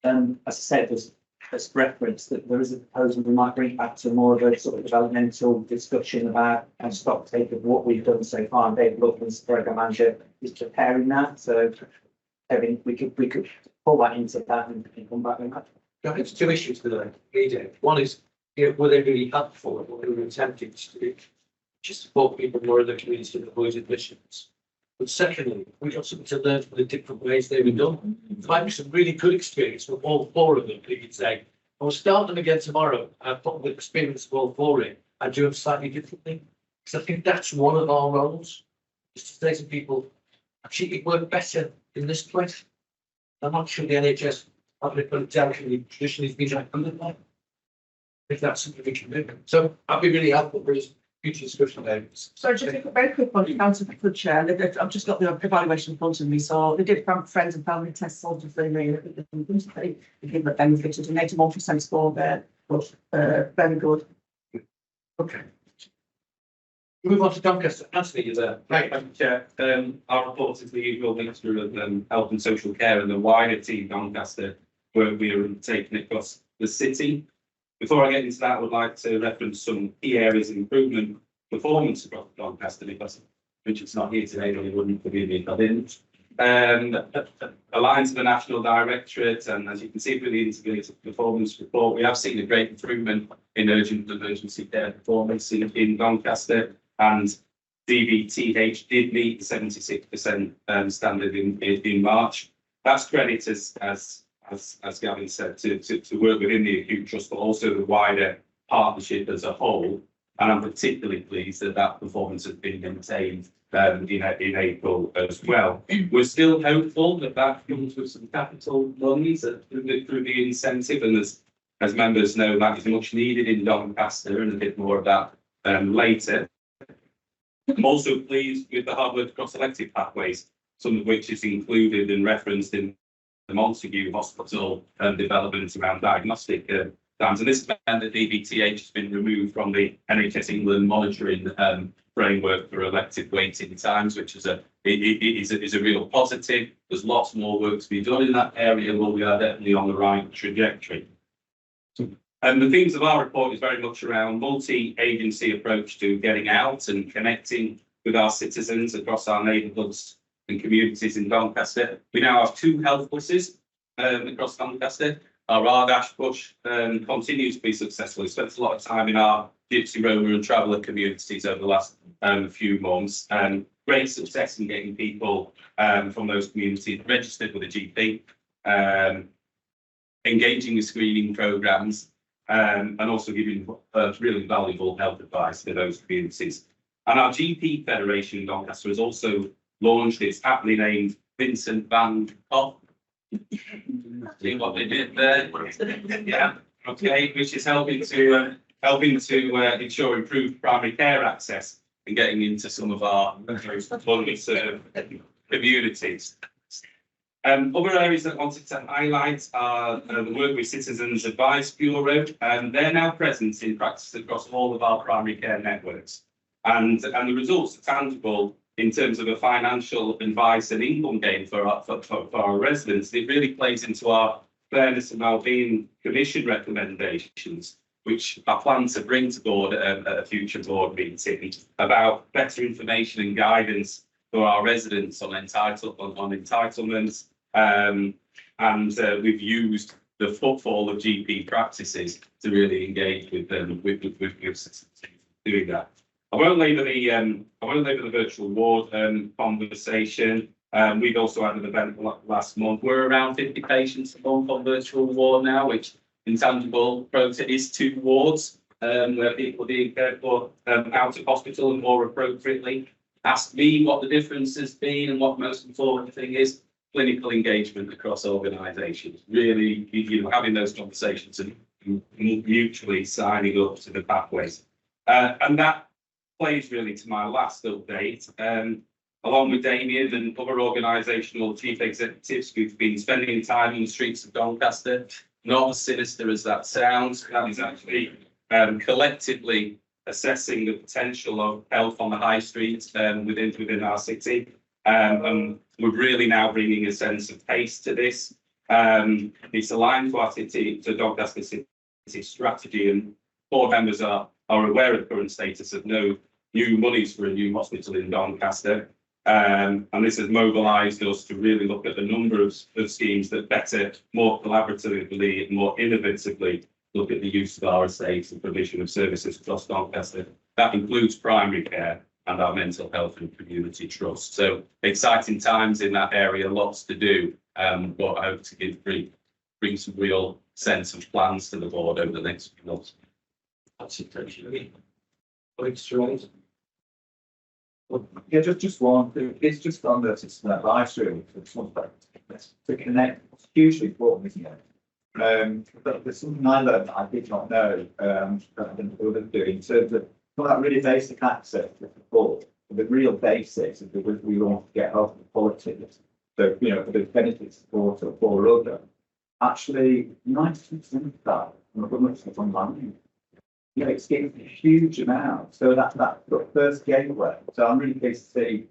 As I said, there's reference that there is a proposal we might bring back to more of a sort of developmental discussion about a stock take of what we've done so far. And David Luckman's program manager is preparing that. So Kevin, we could pull that into that and come back with that. There's 2 issues today. One is, were they really helpful at what they were attempting to do? Just support people more in the community and avoid admissions. But secondly, we got something to learn from the different ways they were done. There might be some really good experience with all 4 of them. You could say, I will start them again tomorrow. I've got the experience of all 4 in. I do them slightly differently. Because I think that's one of our roles, is to say to people, actually, it worked better in this place. I'm not sure the NHS, traditionally has been recommended by. If that's something we can do. So I'd be really helpful for his future discussion there. So just a very quick one, Councillor Could Chair. I've just got the evaluation in front of me. So they did friends and family tests on the they give the benefit and 81% score there, but very good. Okay. Move on to Doncaster. Anthony, you're there. Right, Madam Chair. Our report is the usual mixture of health and social care and the wider team Doncaster work we are undertaking across the city. Before I get into that, I would like to reference some key areas of improvement performance across Doncaster, because Richard's not here today, but he wouldn't forgive me if I didn't. Aligned to the National Directorate, and as you can see through the integrated performance report, we have seen a great improvement in urgent and emergency care performance in Doncaster, and DVTH did meet the 76% standard in March. That's credit, as Gavin said, to work within the acute trust, but also the wider partnership as a whole. And I'm particularly pleased that that performance has been maintained in April as well. We're still hopeful that that comes with some capital monies through the incentive, and as members know, that is much needed in Doncaster, and a bit more of that later. I'm also pleased with the hard work across elective pathways, some of which is included and referenced in the Montague Hospital development around diagnostic times. And this meant that DVTH has been removed from the NHS England monitoring framework for elective waiting times, which is a real positive. There's lots more work to be done in that area, but we are definitely on the right trajectory. And the themes of our report is very much around multi-agency approach to getting out and connecting with our citizens across our neighbourhoods and communities in Doncaster. We now have 2 health buses across Doncaster. Our Ardash push continues to be successful. We spent a lot of time in our Gypsy, Roma and Traveller communities over the last few months. Great success in getting people from those communities registered with a GP, engaging with screening programmes, and also giving really valuable health advice to those communities. And our GP Federation in Doncaster has also launched its aptly named Vincent Van Gogh. See what they did there? Yeah, okay, which is helping to ensure improved primary care access and getting into some of our most underserved communities. Other areas that I wanted to highlight are the work with Citizens Advice Bureau, and they're now present in practice across all of our primary care networks. And the results are tangible in terms of a financial advice and income gain for our residents. It really plays into our fairness and wellbeing commission recommendations, which I plan to bring to board at a future board meeting, about better information and guidance for our residents on entitlements. We've used the footfall of GP practices to really engage with them with doing that. I won't labour the virtual ward conversation. We've also had an event last month. We're around 50 patients a month on virtual ward now, which in tangible progress is 2 wards where people are being cared for out of hospital and more appropriately. Ask me what the difference has been, and what the most important thing is: clinical engagement across organisations. Really, having those conversations and mutually signing up to the pathways. And that plays really to my last update. Along with Damien and other organisational chief executives, we've been spending time in the streets of Doncaster. Not as sinister as that sounds. That is actually collectively assessing the potential of health on the high street within our city. And we're really now bringing a sense of pace to this. It's aligned to our city, to Doncaster City strategy, and board members are aware of the current status of no new monies for a new hospital in Doncaster. And this has mobilised us to really look at a number of schemes that better, more collaboratively, more innovatively look at the use of our estates and provision of services across Doncaster. That includes primary care and our mental health and community trust. So exciting times in that area, lots to do, but I hope to bring some real sense of plans to the board over the next few months. That's it, thank you. Thanks, Rose. Yeah, just one. It's just on the system that live stream. To connect, it's hugely important, isn't it? But there's something I learned that I did not know. That I didn't know what to do in terms of not that really basic access to support, but the real basics of the we want to get health quality. So for the benefits support or other. Actually, 90% of that from the government is online. It's getting a huge amount. So that first gateway. So I'm really pleased to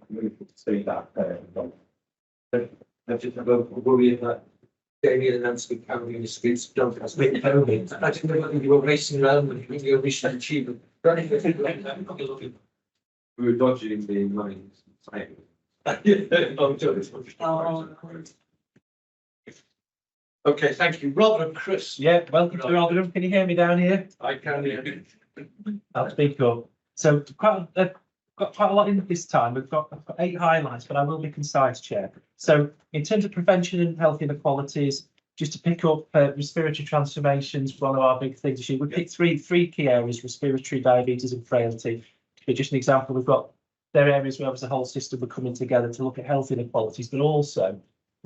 see that. I just have a worry that Damien and Nancy carrying the streets don't have to home. I didn't know whether you were racing around with your mission achievement. We were dodging the money. Okay, thank you. Robert and Chris. Yeah, welcome to Rotherham. Can you hear me down here? I can hear you. I'll speak up. So got quite a lot in this time. I've got 8 highlights, but I will be concise, Chair. So in terms of prevention and health inequalities, just to pick up respiratory transformations, one of our big things. We picked three key areas: respiratory, diabetes, and frailty. But just an example, we've got there are areas where as a whole system we're coming together to look at health inequalities, but also at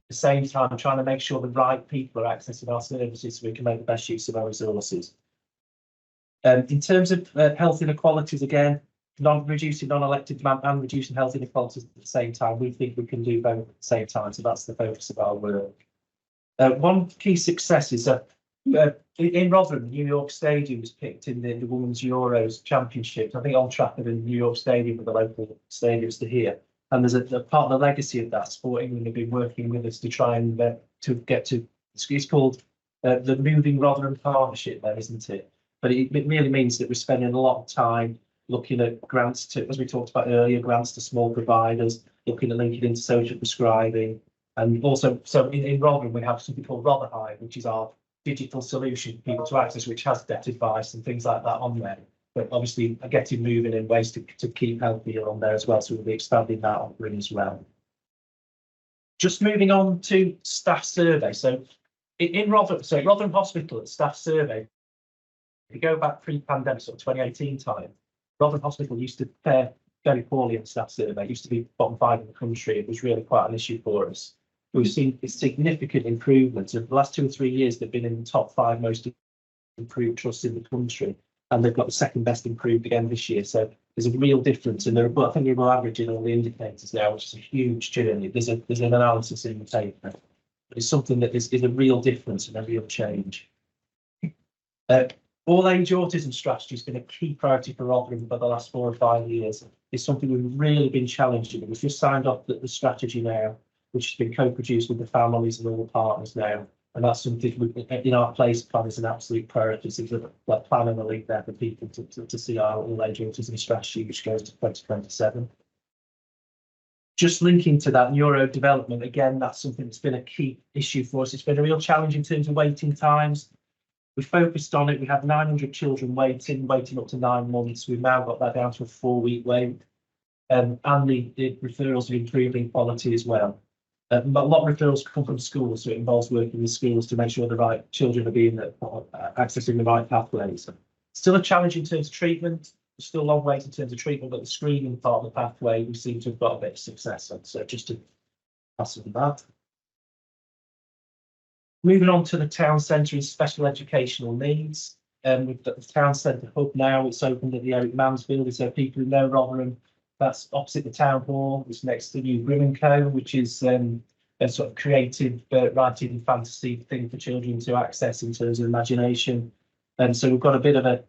the same time trying to make sure the right people are accessing our services so we can make the best use of our resources. In terms of health inequalities, again, reducing non-elected demand and reducing health inequalities at the same time. We think we can do both at the same time, so that's the focus of our work. One key success is in Rotherham, New York Stadium was picked in the Women's Euros Championships. I think on track with the New York Stadium with the local stadiums to here. And there's a part of the legacy of that. Sport England have been working with us to try and to get to. It's called the Moving Rotherham Partnership, there, isn't it? But it really means that we're spending a lot of time looking at grants to, as we talked about earlier, grants to small providers, looking at linking into social prescribing, and also so in Rotherham we have something called Rotherhive, which is our digital solution for people to access, which has debt advice and things like that on there. But obviously getting moving in ways to keep healthier on there as well. So we'll be expanding that offering as well. Just moving on to staff survey. So in Rotherham, so Rotherham Hospital staff survey, if you go back pre-pandemic, sort of 2018 time, Rotherham Hospital used to fare very poorly on staff survey. It used to be bottom 5 in the country. It was really quite an issue for us. We've seen significant improvements. In the last 2 or 3 years, they've been in the top 5 most improved trusts in the country, and they've got the second best improved again this year. So there's a real difference, and I think they're above average in all the indicators now, which is a huge journey. There's an analysis in the paper, but it's something that is a real difference and a real change. All age autism strategy has been a key priority for Rotherham for the last 4 or 5 years. It's something we've really been challenging. We've just signed off the strategy now, which has been co-produced with the families and all the partners now. And that's something in our place plan is an absolute priority. So there's a plan and a link there for people to see our all age autism strategy, which goes to 2027. Just linking to that neurodevelopment, again, that's something that's been a key issue for us. It's been a real challenge in terms of waiting times. We focused on it. We had 900 children waiting up to 9 months. We've now got that down to a 4-week wait. And the referrals are improving quality as well. But a lot of referrals come from schools, so it involves working with schools to make sure the right children are being accessing the right pathways. Still a challenge in terms of treatment. There's still a long way in terms of treatment, but the screening part of the pathway we seem to have got a bit of success on. So just to pass on that. Moving on to the town centre and special educational needs. We've got the town centre hub now. It's opened at the Eric Mansfield. So people who know Rotherham, that's opposite the town hall. It's next to New Grimm & Co, which is a sort of creative writing fantasy thing for children to access in terms of imagination. And so we've got a bit of a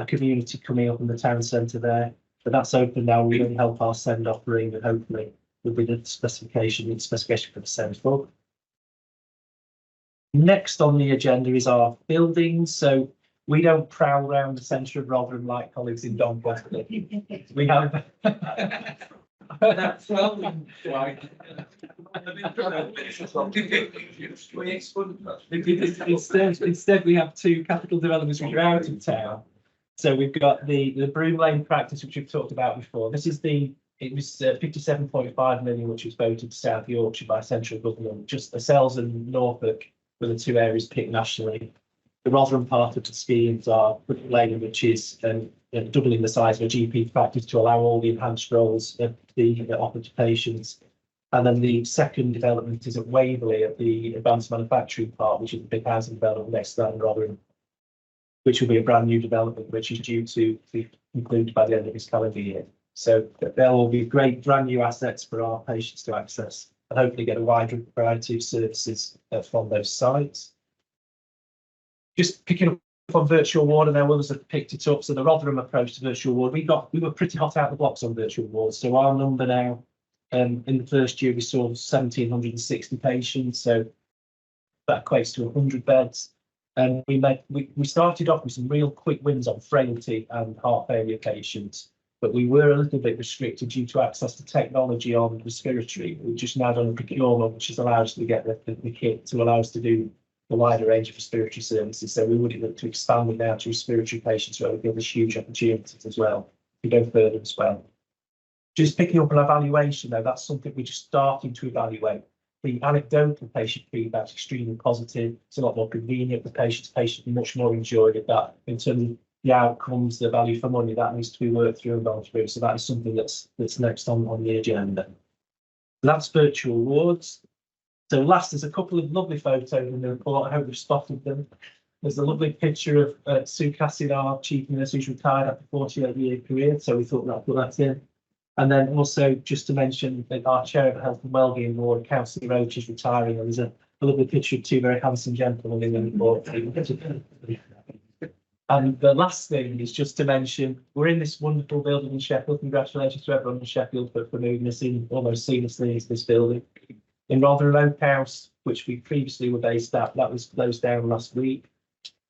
community coming up in the town centre there. But that's open now. We really help our send offering, and hopefully will be the specification for the send hub. Next on the agenda is our buildings. So we don't prowl around the centre of Rotherham like colleagues in Doncaster. We have. That's right. Instead, we have 2 capital developments which are out of town. So we've got the Broom Lane practice, which we've talked about before. This is it was 57.5 million, which was voted to South Yorkshire by central government. Just the Sells and Norfolk were the 2 areas picked nationally. The Rotherham part of the schemes are Lane, which is doubling the size of a GP practice to allow all the enhanced roles of the offered to patients. And then the second development is at Waverley at the advanced manufacturing part, which is the big housing development next to that in Rotherham, which will be a brand new development, which is due to be concluded by the end of this calendar year. So there will be great brand new assets for our patients to access and hopefully get a wider variety of services from those sites. Just picking up on virtual ward, and then others have picked it up. So the Rotherham approach to virtual ward, we were pretty hot out of the blocks on virtual wards. So our number now, in the first year, we saw 1,760 patients. So that equates to 100 beds. And we started off with some real quick wins on frailty and heart failure patients, but we were a little bit restricted due to access to technology on respiratory. We've just now done a procurement, which has allowed us to get the kit to allow us to do a wider range of respiratory services. So we would look to expand it now to respiratory patients, where we give us huge opportunities as well to go further as well. Just picking up on evaluation, though, that's something we're just starting to evaluate. The anecdotal patient feedback is extremely positive. It's a lot more convenient for patients. Patients much more enjoyed it. That in terms of the outcomes, the value for money, that needs to be worked through and gone through. So that is something that's next on the agenda. That's virtual wards. So last, there's a couple of lovely photos in the report. I hope you've spotted them. There's a lovely picture of Sue Cassidy, our chief nurse, who's retired after 48-year career. So we thought that put that in. And then also just to mention that our chair of the Health and Wellbeing Board, Councillor Roach, is retiring. And there's a lovely picture of two very handsome gentlemen in the report. And the last thing is just to mention, we're in this wonderful building in Sheffield. Congratulations to everyone in Sheffield for moving us in almost seamlessly into this building. In Rotherham Oak House, which we previously were based at, that was closed down last week.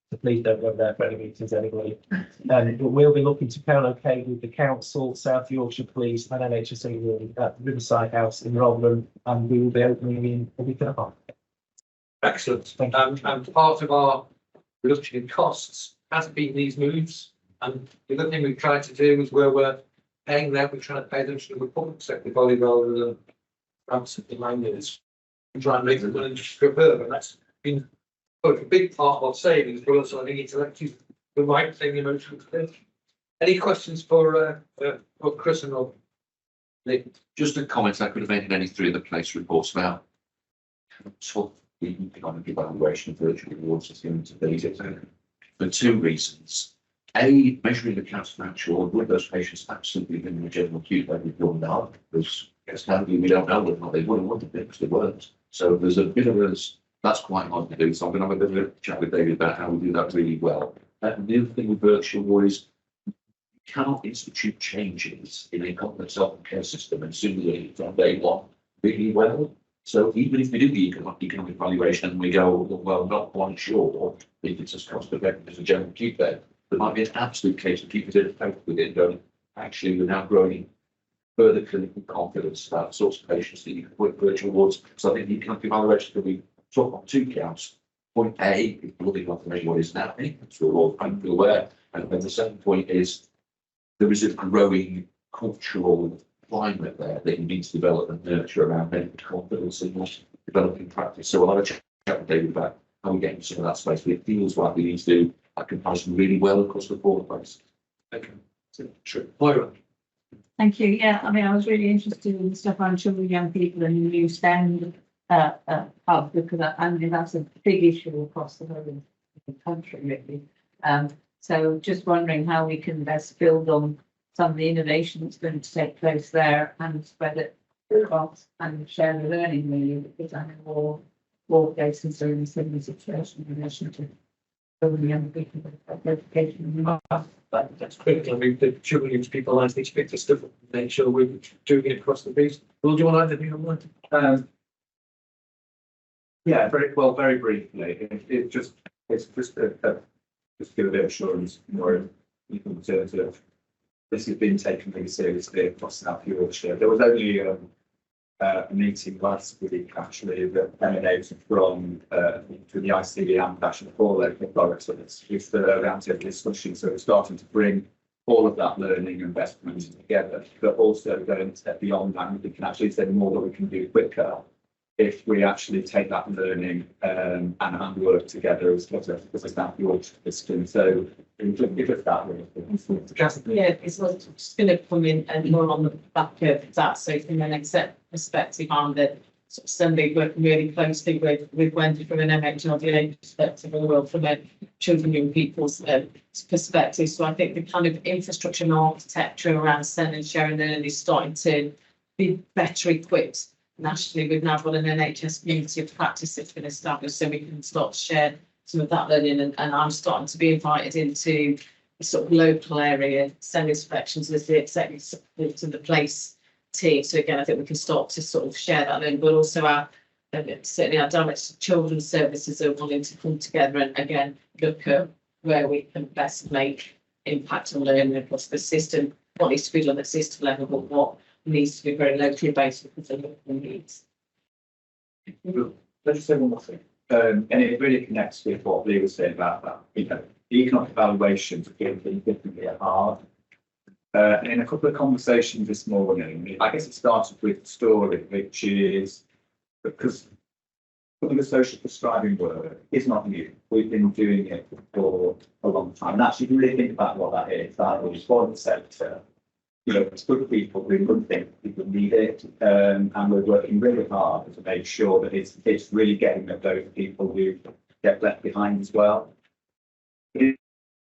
So please don't go there for any meetings, anybody. But we'll be looking to co-locate with the council, South Yorkshire Police, and NHS South Yorkshire at Riverside House in Rotherham, and we will be opening in a week and a half. Excellent. And part of our reduction in costs has been these moves. And the other thing we've tried to do is where we're paying them, we're trying to pay them to the public sector body rather than absolutely minded. We try and make them willing to strip over, and that's been both a big part of our savings, but also I think it's actually the right thing emotionally. Any questions for Chris and Rob? Just a comment I could have made in any three of the police reports about how tough the economic evaluation of virtual wards is going to be for two reasons. A, measuring the counterfactual, would those patients absolutely been in the general queue that we've done now? Because sadly, we don't know whether or not they would have wanted it, because they weren't. So there's a bit of us, that's quite hard to do. So I'm going to have a bit of a chat with David about how we do that really well. And the other thing with virtual ward is you cannot institute changes in a complex health care system and simulate from day one really well. So even if we do the economic evaluation and we go, well, not quite sure if it's as cost effective as a general acute bed, there might be an absolute case of keeping it with it, going, actually, we're now growing further clinical confidence about the sorts of patients that you can put virtual wards. So I think the economic evaluation can be took on two counts. Point A, if you're looking at what is now, so we're all painfully aware. And then the second point is there is a growing cultural climate there that you need to develop and nurture around medical confidence and developing practice. So I'll have a chat with David about how we get into some of that space, but it feels like we need to do that comparison really well across the board place. Okay. True. Moira. Thank you. Yeah, I mean, I was really interested in the stuff on children, young people and the new STEM hub, because I mean, that's a big issue across the whole country, really. So just wondering how we can best build on some of the innovation that's going to take place there and spread it across and share the learning, really, because I know more places are in a similar situation in relation to children, young people with education. But that's critical. I mean, the children people like to expect us to make sure we're doing it across the piece. Will, do you want to add anything on that? Yeah, very briefly. It's just to give a bit of assurance more in terms of this has been taken really seriously across South Yorkshire. There was only a meeting last week actually that emanated from the ICB and National Four local authorities with the roundtable discussion. So we're starting to bring all of that learning and best practices together, but also going a step beyond that. We can actually say more that we can do quicker if we actually take that learning and work together as a South Yorkshire system. So give us that way. Yeah, it's not just going to come in and more on the back of that. So from an exec perspective, I'm the sort of Sunday working really closely with Wendy from an MHRDA perspective, and well from a children, young people's perspective. So I think the kind of infrastructure and architecture around SEN and sharing learning is starting to be better equipped nationally. We've now got an NHS community of practice that's been established, so we can start to share some of that learning. And I'm starting to be invited into the sort of local area SEN inspections as the executive to the place team. So again, I think we can start to sort of share that learning, but also our certainly our direct children's services are wanting to come together and again look at where we can best make impact on learning across the system. What needs to be done at system level, but what needs to be very locally based because of local needs. Let's just say one more thing. And it really connects with what Lee was saying about that. The economic evaluations of getting differently are hard. And in a couple of conversations this morning, I guess it started with the story, which is because the social prescribing work is not new. We've been doing it for a long time. And actually, if you really think about what that is for the sector. It's good people who good things, people need it, and we're working really hard to make sure that it's really getting at those people who get left behind as well. It's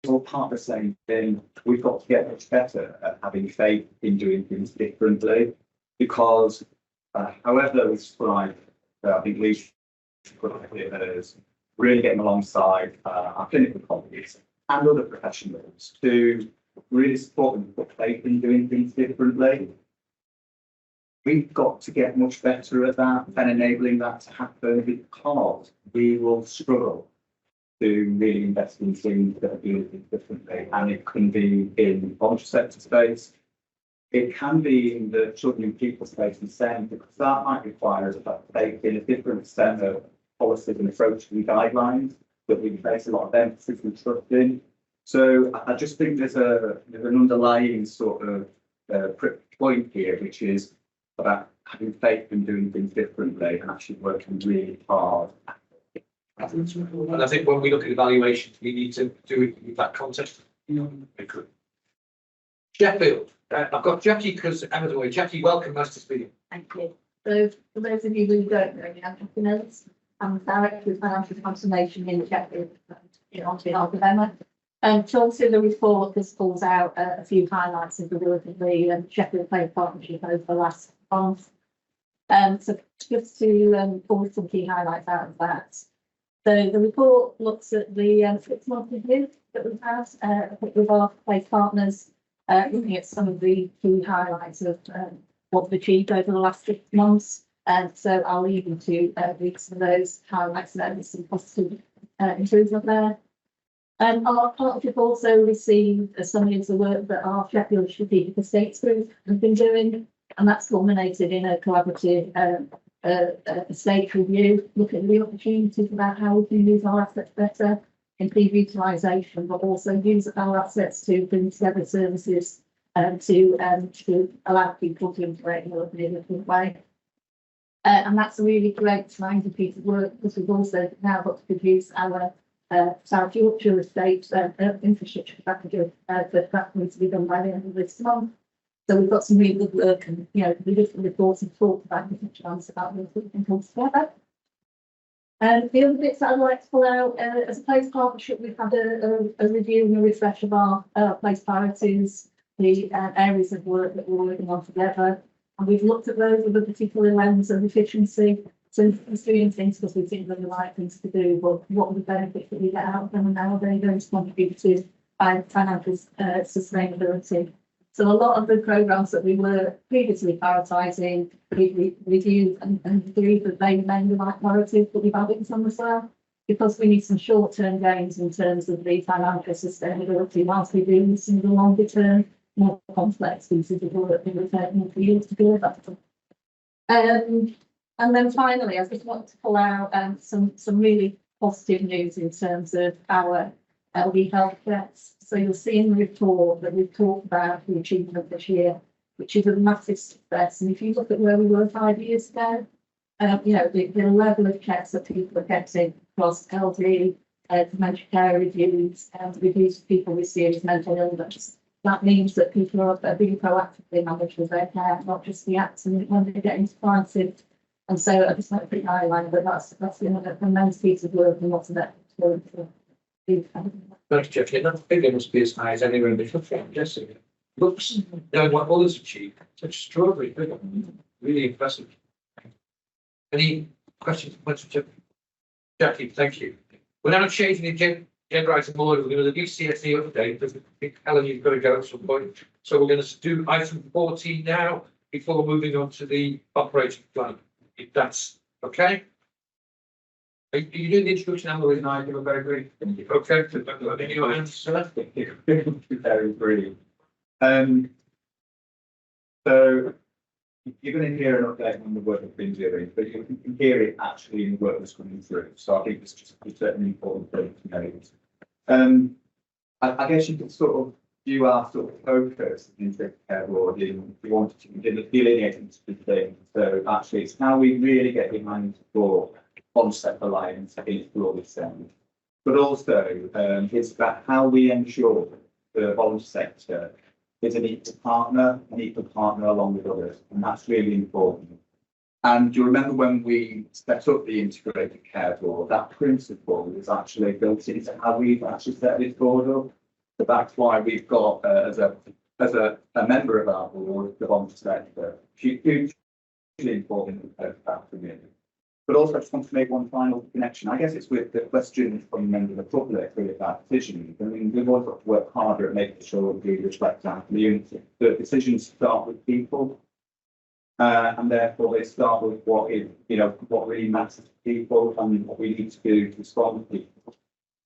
all part of the same thing. We've got to get much better at having faith in doing things differently, because however we strive, I think we should put it as really getting alongside our clinical colleagues and other professionals to really support them, put faith in doing things differently. We've got to get much better at that and enabling that to happen, because we will struggle to really invest in things that are doing things differently. And it can be in the voluntary sector space, it can be in the children and people space and SEN, because that might require us to take in a different set of policies and approaches and guidelines that we place a lot of emphasis and trust in. So I just think there's an underlying sort of point here, which is about having faith in doing things differently and actually working really hard. And I think when we look at evaluations, we need to do it with that context. Sheffield, I've got Jackie because Emma's away. Jackie, welcome, nice to speak to you. Thank you. So for those of you who don't know me, I'm Jackie Mills. I'm Director of Financial Transformation in Sheffield on behalf of Emma. Talks in the report, this pulls out a few highlights of the work of the Sheffield Play Partnership over the last month. So just to pull some key highlights out of that. So the report looks at the 6-month review that we've had with our play partners, looking at some of the key highlights of what we've achieved over the last 6 months. So I'll leave you to read some of those highlights there. There's some positive improvement there. Our partnership also received a summary of the work that our Sheffield Strategic Estates Group have been doing, and that's culminated in a collaborative estate review, looking at the opportunities about how we can use our assets better, improve utilisation, but also use our assets to bring together services to allow people to interact in a different way. And that's a really great minded piece of work, because we've also now got to produce our South Yorkshire Estate infrastructure strategy that needs to be done by the end of this month. So we've got some really good work, and the different reports have talked about different chance about those things come together. The other bits that I'd like to pull out, as a place partnership, we've had a review and a refresh of our place priorities, the areas of work that we're working on together, and we've looked at those with a particular lens of efficiency. So it's doing things because we think they're the right things to do, but what are the benefits that we get out of them, and how are they going to contribute to financial sustainability? So a lot of the programmes that we were previously prioritising, we reviewed and believe that they remain the right priorities, but we've added some as well, because we need some short-term gains in terms of the financial sustainability, whilst we do some of the longer-term, more complex pieces of work that will take more years to deliver. And then finally, I just want to pull out some really positive news in terms of our LD health threats. So you'll see in the report that we've talked about the achievement this year, which is a massive success. And if you look at where we were 5 years ago, you know, the level of checks that people are getting across LD, dementia care reviews, and reviews of people with serious mental illness. That means that people are being proactively managed with their care, not just the accident when they get into crisis. And so I just like to highlight that that's an immense piece of work and lots of that to do. Thanks, Jackie. And that figure must be as high as anywhere in the country, I'm guessing. Looks, knowing what others achieve, it's extraordinary figure. Really impressive. Any questions? Jackie, thank you. We're now changing the agenda item order. We're going to do the GCSE update, because I think Helen, you've got to go at some point. So we're going to do item 14 now before moving on to the operating plan, if that's okay. Are you doing the introduction, Emily, and I give a very brief? Okay, in your hands, sir. Very brief. So you're going to hear an update on the work we've been doing, but you can hear it actually in the work that's coming through. So I think it's just a certain important thing to note. I guess you could sort of view our sort of focus in the care board in, if you wanted to delineate into the things. So actually it's how we really get behind for concept alliance in its broadest sense. But also it's about how we ensure the voluntary sector is an equal partner along with others, and that's really important. And you remember when we set up the integrated care board, that principle was actually built into how we've actually set this board up. So that's why we've got as a member of our board, the voluntary sector, hugely important that for me. But also, I just want to make one final connection. I guess it's with the question from members of the public really about decisions. I mean, we've always got to work harder at making sure we reflect our community. The decisions start with people, and therefore they start with what really matters to people and what we need to do to respond to people.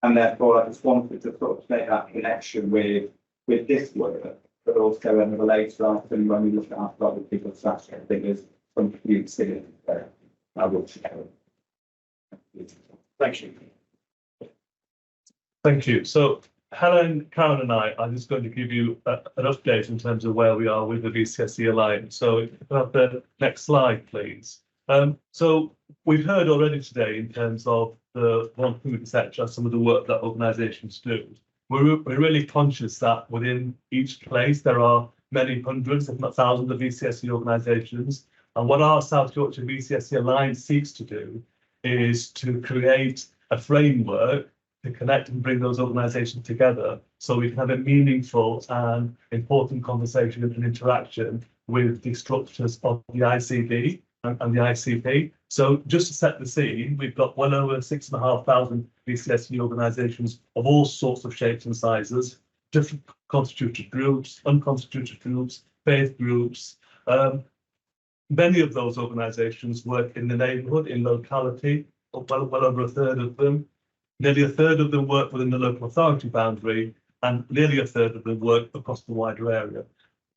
And therefore, I just wanted to sort of make that connection with this work, but also in the later item when we look at our start with people strategy. I think there's some huge things there. I will share. Thank you. Thank you. So Helen, Karen and I are just going to give you an update in terms of where we are with the VCSE Alliance. So if you have the next slide, please. So we've heard already today in terms of the one community sector, some of the work that organisations do. We're really conscious that within each place there are many hundreds, if not thousands, of VCSE organisations. And what our South Yorkshire VCSE Alliance seeks to do is to create a framework to connect and bring those organisations together so we can have a meaningful and important conversation and interaction with the structures of the ICB and the ICP. So just to set the scene, we've got well over 6,500 VCSE organisations of all sorts of shapes and sizes, different constituted groups, unconstituted groups, faith groups. Many of those organisations work in the neighbourhood, in locality, well over a third of them. Nearly a third of them work within the local authority boundary, and nearly a third of them work across the wider area.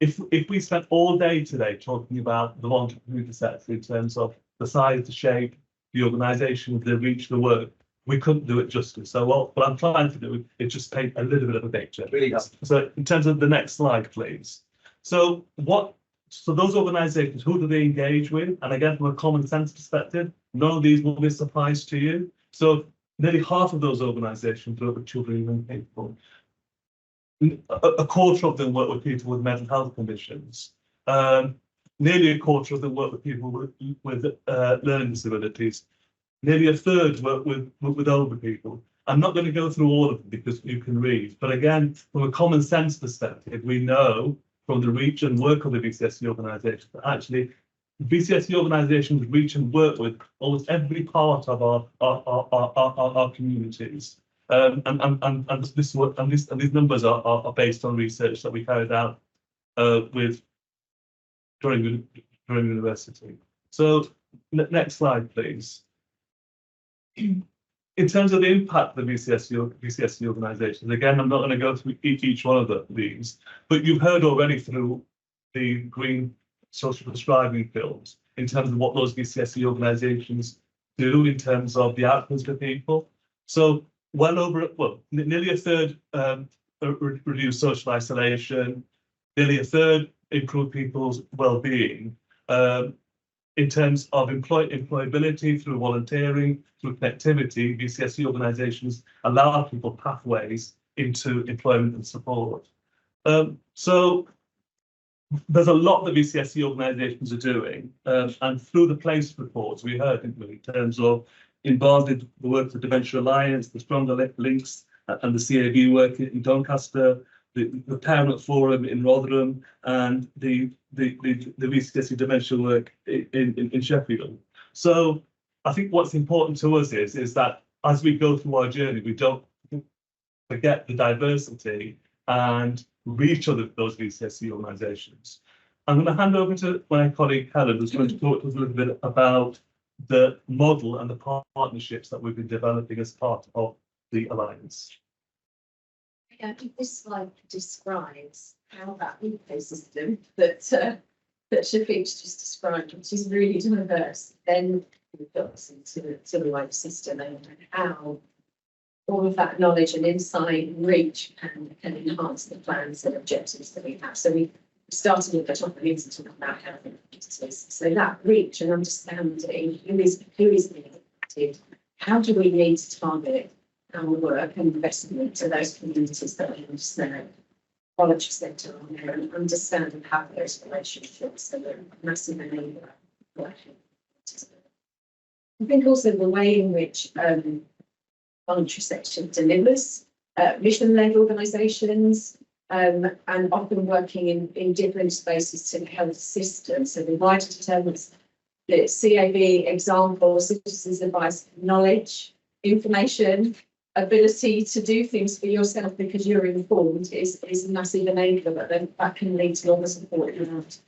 If we spent all day today talking about the voluntary community sector in terms of the size, the shape, the organisation, the reach, the work, we couldn't do it justice. So what I'm trying to do is just paint a little bit of a picture. Really. So in terms of the next slide, please. So those organisations, who do they engage with? And again, from a common sense perspective, none of these will be a surprise to you. So nearly half of those organisations work with children and young people. A quarter of them work with people with mental health conditions. Nearly a quarter of them work with people with learning disabilities. Nearly a third work with older people. I'm not going to go through all of them because you can read. But again, from a common sense perspective, we know from the reach and work of the VCSE organisations that actually VCSE organisations reach and work with almost every part of our communities. And this work and these numbers are based on research that we carried out during university. So next slide, please. In terms of the impact of the VCSE organisations, again, I'm not going to go through each one of these, but you've heard already through the green social prescribing films in terms of what those VCSE organisations do in terms of the outcomes for people. So nearly a third reduce social isolation, nearly a third improve people's well-being. in terms of employability through volunteering, through connectivity, VCSE organisations allow people pathways into employment and support. So there's a lot that VCSE organisations are doing, and through the place reports we heard, didn't we, in terms of in Barnsley, the work of the Dementia Alliance, the Stronger Links, and the CAB work in Doncaster, the Parent Forum in Rotherham, and the VCSE dementia work in Sheffield. So I think what's important to us is that as we go through our journey, we don't forget the diversity and reach of those VCSE organisations. I'm going to hand over to my colleague Helen, who's going to talk to us a little bit about the model and the partnerships that we've been developing as part of the Alliance. Yeah, this slide describes how that ecosystem that Shafiq's just described, which is really diverse, then builds into the wider system, and how all of that knowledge and insight and reach can enhance the plans and objectives that we have. So we started at the top of the to talk about health and practices. So that reach and understanding who is being impacted, how do we need to target our work and investment to those communities that we understand, voluntary sector on there, and understand and have those relationships that are massive enabler. I think also the way in which voluntary sector delivers, mission-led organisations, and often working in different spaces to the health system. So the wider determinants, the CAB example, citizens' advice, knowledge, information, ability to do things for yourself because you're informed is a massive enabler, but then that can lead to other support around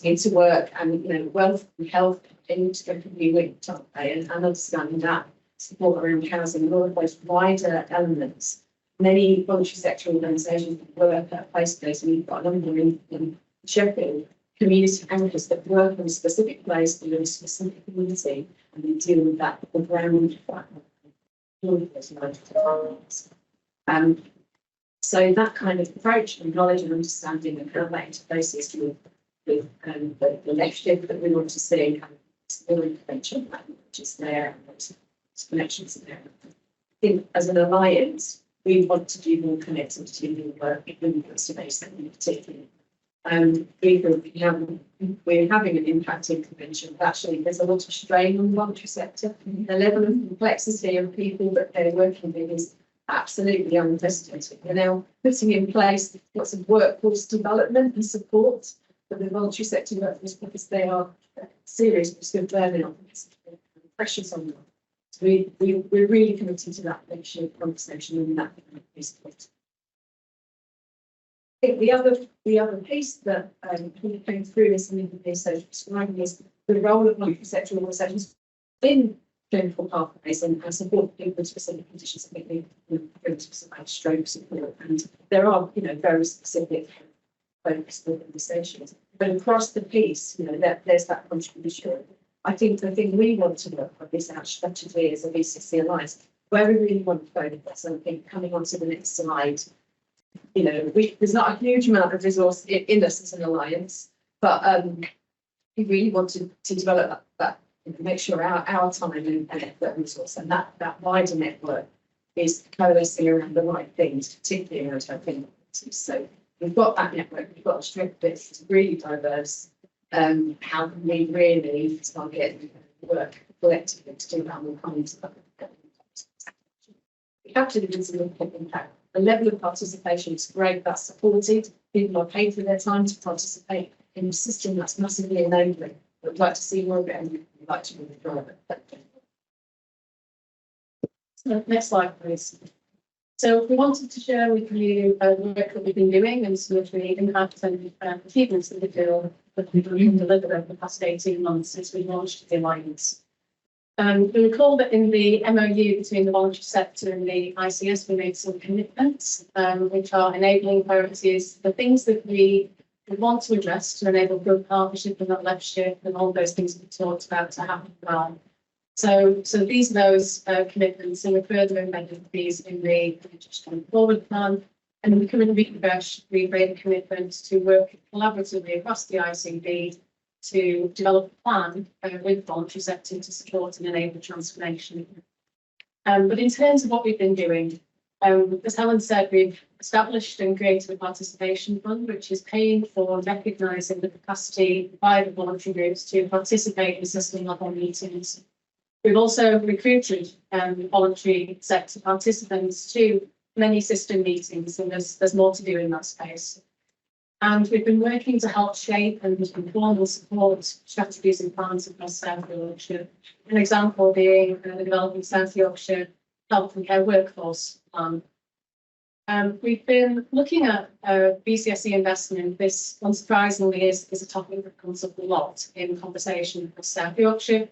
into work, and wealth and health inextricably linked, aren't they? And understanding that support around housing and all of those wider elements. Many voluntary sector organisations work at place-based, and we've got a number in Sheffield, community anchors that work in a specific place in a specific community, and they deal with that the ground. So that kind of approach and knowledge and understanding and how that interfaces with the initiative that we want to see, the intervention which is there, and those connections are there. I think as an alliance, we want to do more connectivity work in the space in particular. We're having an impact intervention, but actually there's a lot of strain on the voluntary sector. The level of complexity of people that they're working with is absolutely unprecedented. We're now putting in place lots of workforce development and support for the voluntary sector workforce because they are serious risk of burnout, pressures on them. So we're really committed to that leadership conversation and that piece of it. I think the other piece that came through is something that so describing is the role of voluntary sector organisations in clinical pathways and support people with specific conditions. I think we specified stroke support, and there are very specific focused organisations. But across the piece, there's that contribution. I think the thing we want to work on is our strategy as a VCC Alliance, where we really want to focus. I think coming on to the next slide, there's not a huge amount of resource in us as an alliance, but we really want to develop that make sure our time and effort and resource and that wider network is coalescing around the right things, particularly around helping. So we've got that network, we've got a strength that's really diverse. How can we really target work collectively to do that more kinds of we have to do significant impact. The level of participation is great, that's supported. People are paid for their time to participate in a system that's massively enabling. We'd like to see more of it and we'd like to really drive it. So next slide, please. So we wanted to share with you the work that we've been doing and some of the impact and achievements that we feel that we've delivered over the past 18 months since we launched the Alliance. We recall that in the MOU between the voluntary sector and the ICS, we made some commitments, which are enabling priorities, the things that we want to address to enable good partnership and not leadership and all those things we talked about to happen well. So these are those commitments, and we're further embedded these in the NHS Forward Plan. And we currently refresh, we've made a commitment to work collaboratively across the ICB to develop a plan with voluntary sector to support and enable transformation. But in terms of what we've been doing, as Helen said, we've established and created a participation fund, which is paying for recognising the capacity by the voluntary groups to participate in system level meetings. We've also recruited voluntary sector participants to many system meetings, and there's more to do in that space. And we've been working to help shape and inform and support strategies and plans across South Yorkshire. An example being the development South Yorkshire Health and Care Workforce Plan. We've been looking at BCSE investment. This, unsurprisingly, is a topic that comes up a lot in conversation across South Yorkshire.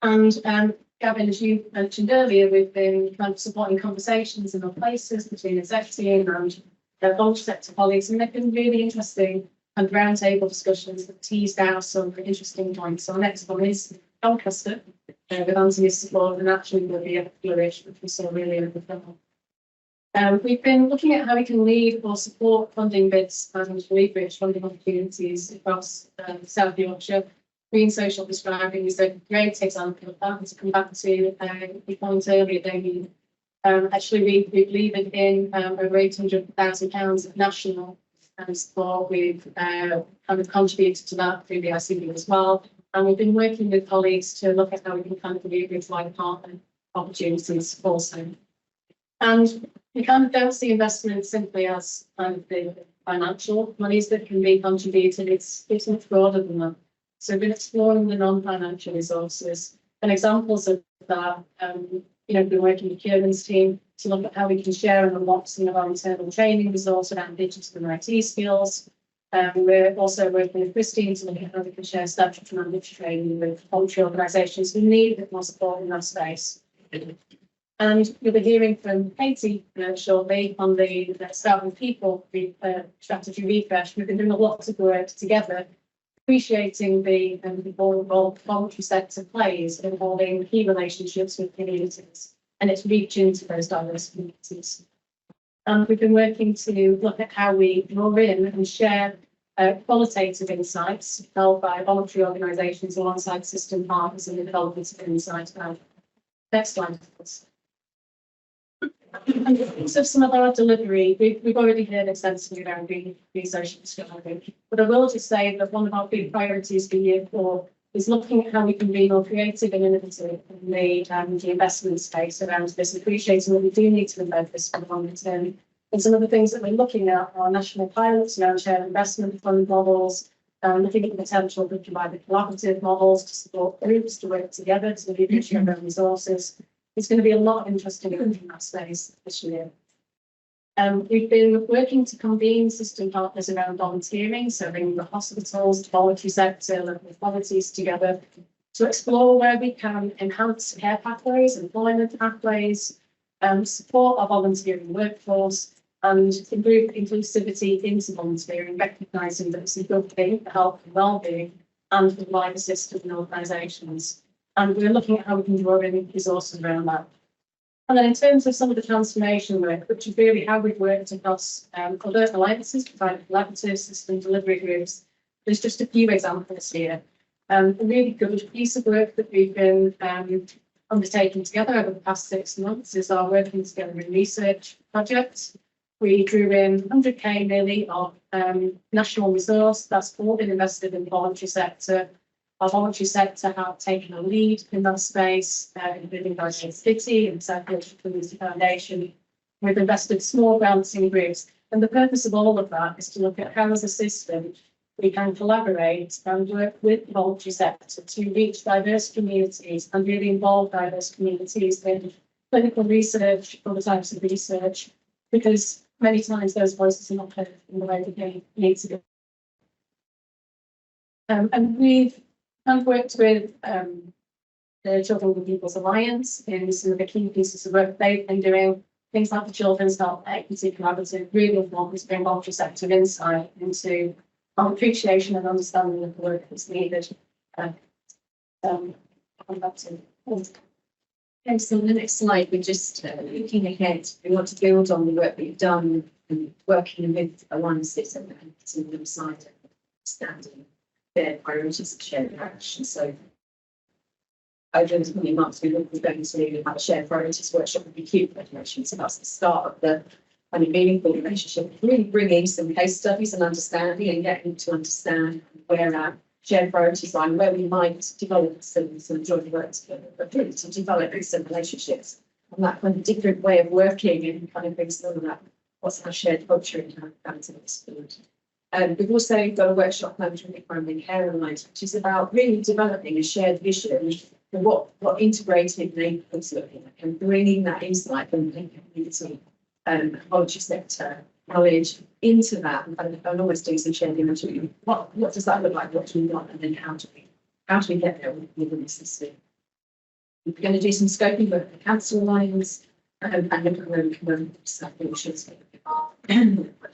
And Gavin, as you mentioned earlier, we've been kind of supporting conversations in other places between executive and voluntary sector colleagues, and they've been really interesting and roundtable discussions that teased out some interesting points. So our next one is Doncaster, with Anthony's support, and actually will be a flourish, which we saw really over the film. We've been looking at how we can lead or support funding bids and leverage funding opportunities across South Yorkshire. Green social prescribing is a great example of that. And to come back to the point earlier, Damien, actually we've levered in over £800,000 of national support. We've kind of contributed to that through the ICB as well. And we've been working with colleagues to look at how we can kind of leverage like partner opportunities also. And we kind of don't see investment simply as kind of the financial monies that can be contributed. It's much broader than that. So we've been exploring the non-financial resources and examples of that. We've been working with Kieran's team to look at how we can share and unlock some of our internal training resources around digital and IT skills. We're also working with Christine to look at how we can share statutory and mandatory training with voluntary organisations who need a bit more support in that space. And you'll be hearing from Katie shortly on the Staff and People strategy refresh. We've been doing a lot of work together, appreciating the role voluntary sector plays in holding key relationships with communities and its reach into those diverse communities. And we've been working to look at how we draw in and share qualitative insights held by voluntary organisations alongside system partners in the development of insights. Next slide, please. In terms of some of our delivery, we've already heard extensively around green social prescribing, but I will just say that one of our big priorities for year 4 is looking at how we can be more creative and innovative in the investment space around this, appreciating that we do need to embed this for the longer term. And some of the things that we're looking at are national pilots around shared investment fund models, looking at the potential to provide the collaborative models to support groups to work together to leverage their own resources. There's going to be a lot of interesting in that space this year. We've been working to convene system partners around volunteering, so bringing the hospitals, the voluntary sector, local authorities together to explore where we can enhance care pathways, employment pathways, support our volunteering workforce, and improve inclusivity into volunteering, recognising that it's a good thing for health and well-being and for the wider system and organisations. And we're looking at how we can draw in resources around that. And then in terms of some of the transformation work, which is really how we've worked across other alliances, provided collaborative system delivery groups, there's just a few examples here. A really good piece of work that we've been undertaking together over the past 6 months is our working together in research projects. We drew in 100k nearly of national resource that's all been invested in the voluntary sector. Our voluntary sector have taken a lead in that space, including by City and South Yorkshire Community Foundation. We've invested small grants in groups, and the purpose of all of that is to look at how, as a system, we can collaborate and work with the voluntary sector to reach diverse communities and really involve diverse communities in clinical research, other types of research, because many times those voices are not heard in the way that they need to be. And we've I've worked with the Children with People's Alliance in some of the key pieces of work they've been doing. Things like the Children's Health Equity Collaborative really important to bring voluntary sector insight into our appreciation and understanding of the work that's needed. Okay, so on the next slide, we're just looking ahead. We want to build on the work we've done and working with alliances and some of them side standing. shared priorities and shared action. So over the coming months, we're going to have a shared priorities workshop with the acute population. So that's the start of the kind of meaningful relationship, really bringing some case studies and understanding and getting to understand where our shared priorities lie and where we might develop some joint work together, but really to develop some relationships and that kind of different way of working and kind of brings some of that, what's our shared culture in our families. We've also got a workshop management with primary care alliance, which is about really developing a shared vision for what integrated neighbourhoods look like and bringing that insight from the community voluntary sector knowledge into that and almost doing some shared imagery. What does that look like? What do we want? And then how do we get there within the system? We're going to do some scoping work for council lines and look at where we can South Yorkshire.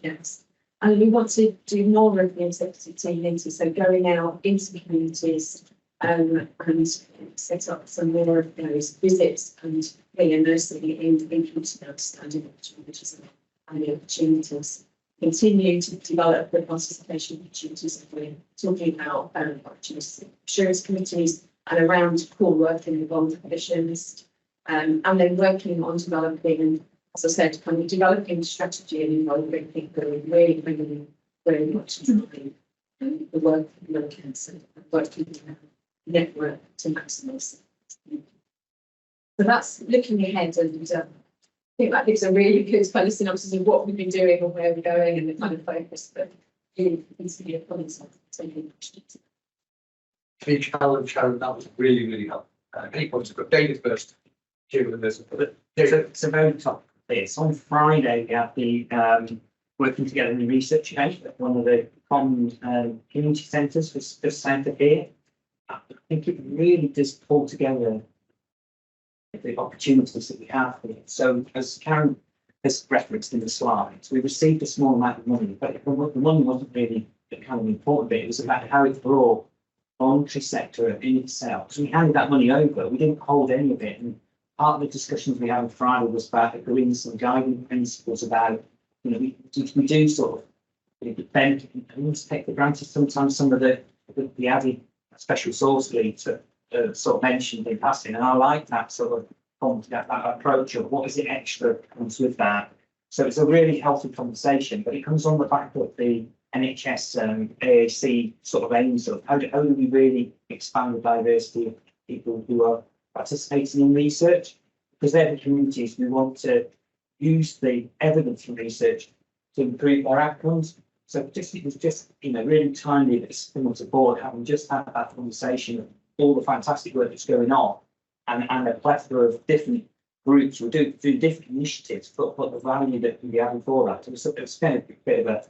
Yes. And we want to do more of the executive team meetings, so going out into the communities and set up some more of those visits and immersing in community understanding opportunities and the opportunities. Continue to develop the participation opportunities that we're talking about, opportunities, assurance committees and around core work in the bond conditions, and then working on developing, as I said, kind of developing strategy and involving people and really bringing very much to the work of the locals and working in a network to maximise. So that's looking ahead, and I think that gives a really good kind of synopsis of what we've been doing and where we're going and the kind of focus that really needs to be upon us. Sharon, that was really, really helpful. Any points of David first? So very top of this. On Friday, we have the working together in the research house at one of the common community centres for centre here. I think it really does pull together the opportunities that we have here. So as Karen has referenced in the slides, we received a small amount of money, but the money wasn't really the kind of important bit. It was about how it brought the voluntary sector in itself. Because we handed that money over, we didn't hold any of it. And part of the discussions we had on Friday was about agreeing some guiding principles about, you know, we do sort of defend and take for granted sometimes some of the added special source leads that sort of mentioned in passing, and I like that sort of that approach of what is it extra that comes with that. So it's a really healthy conversation, but it comes on the back of the NHS AAC sort of aims of how do we really expand the diversity of people who are participating in research, because they're the communities we want to use the evidence from research to improve our outcomes. So it was just really timely that similar to board having just had that conversation of all the fantastic work that's going on and a plethora of different groups who do different initiatives, but the value that can be added for that. So it's kind of a bit of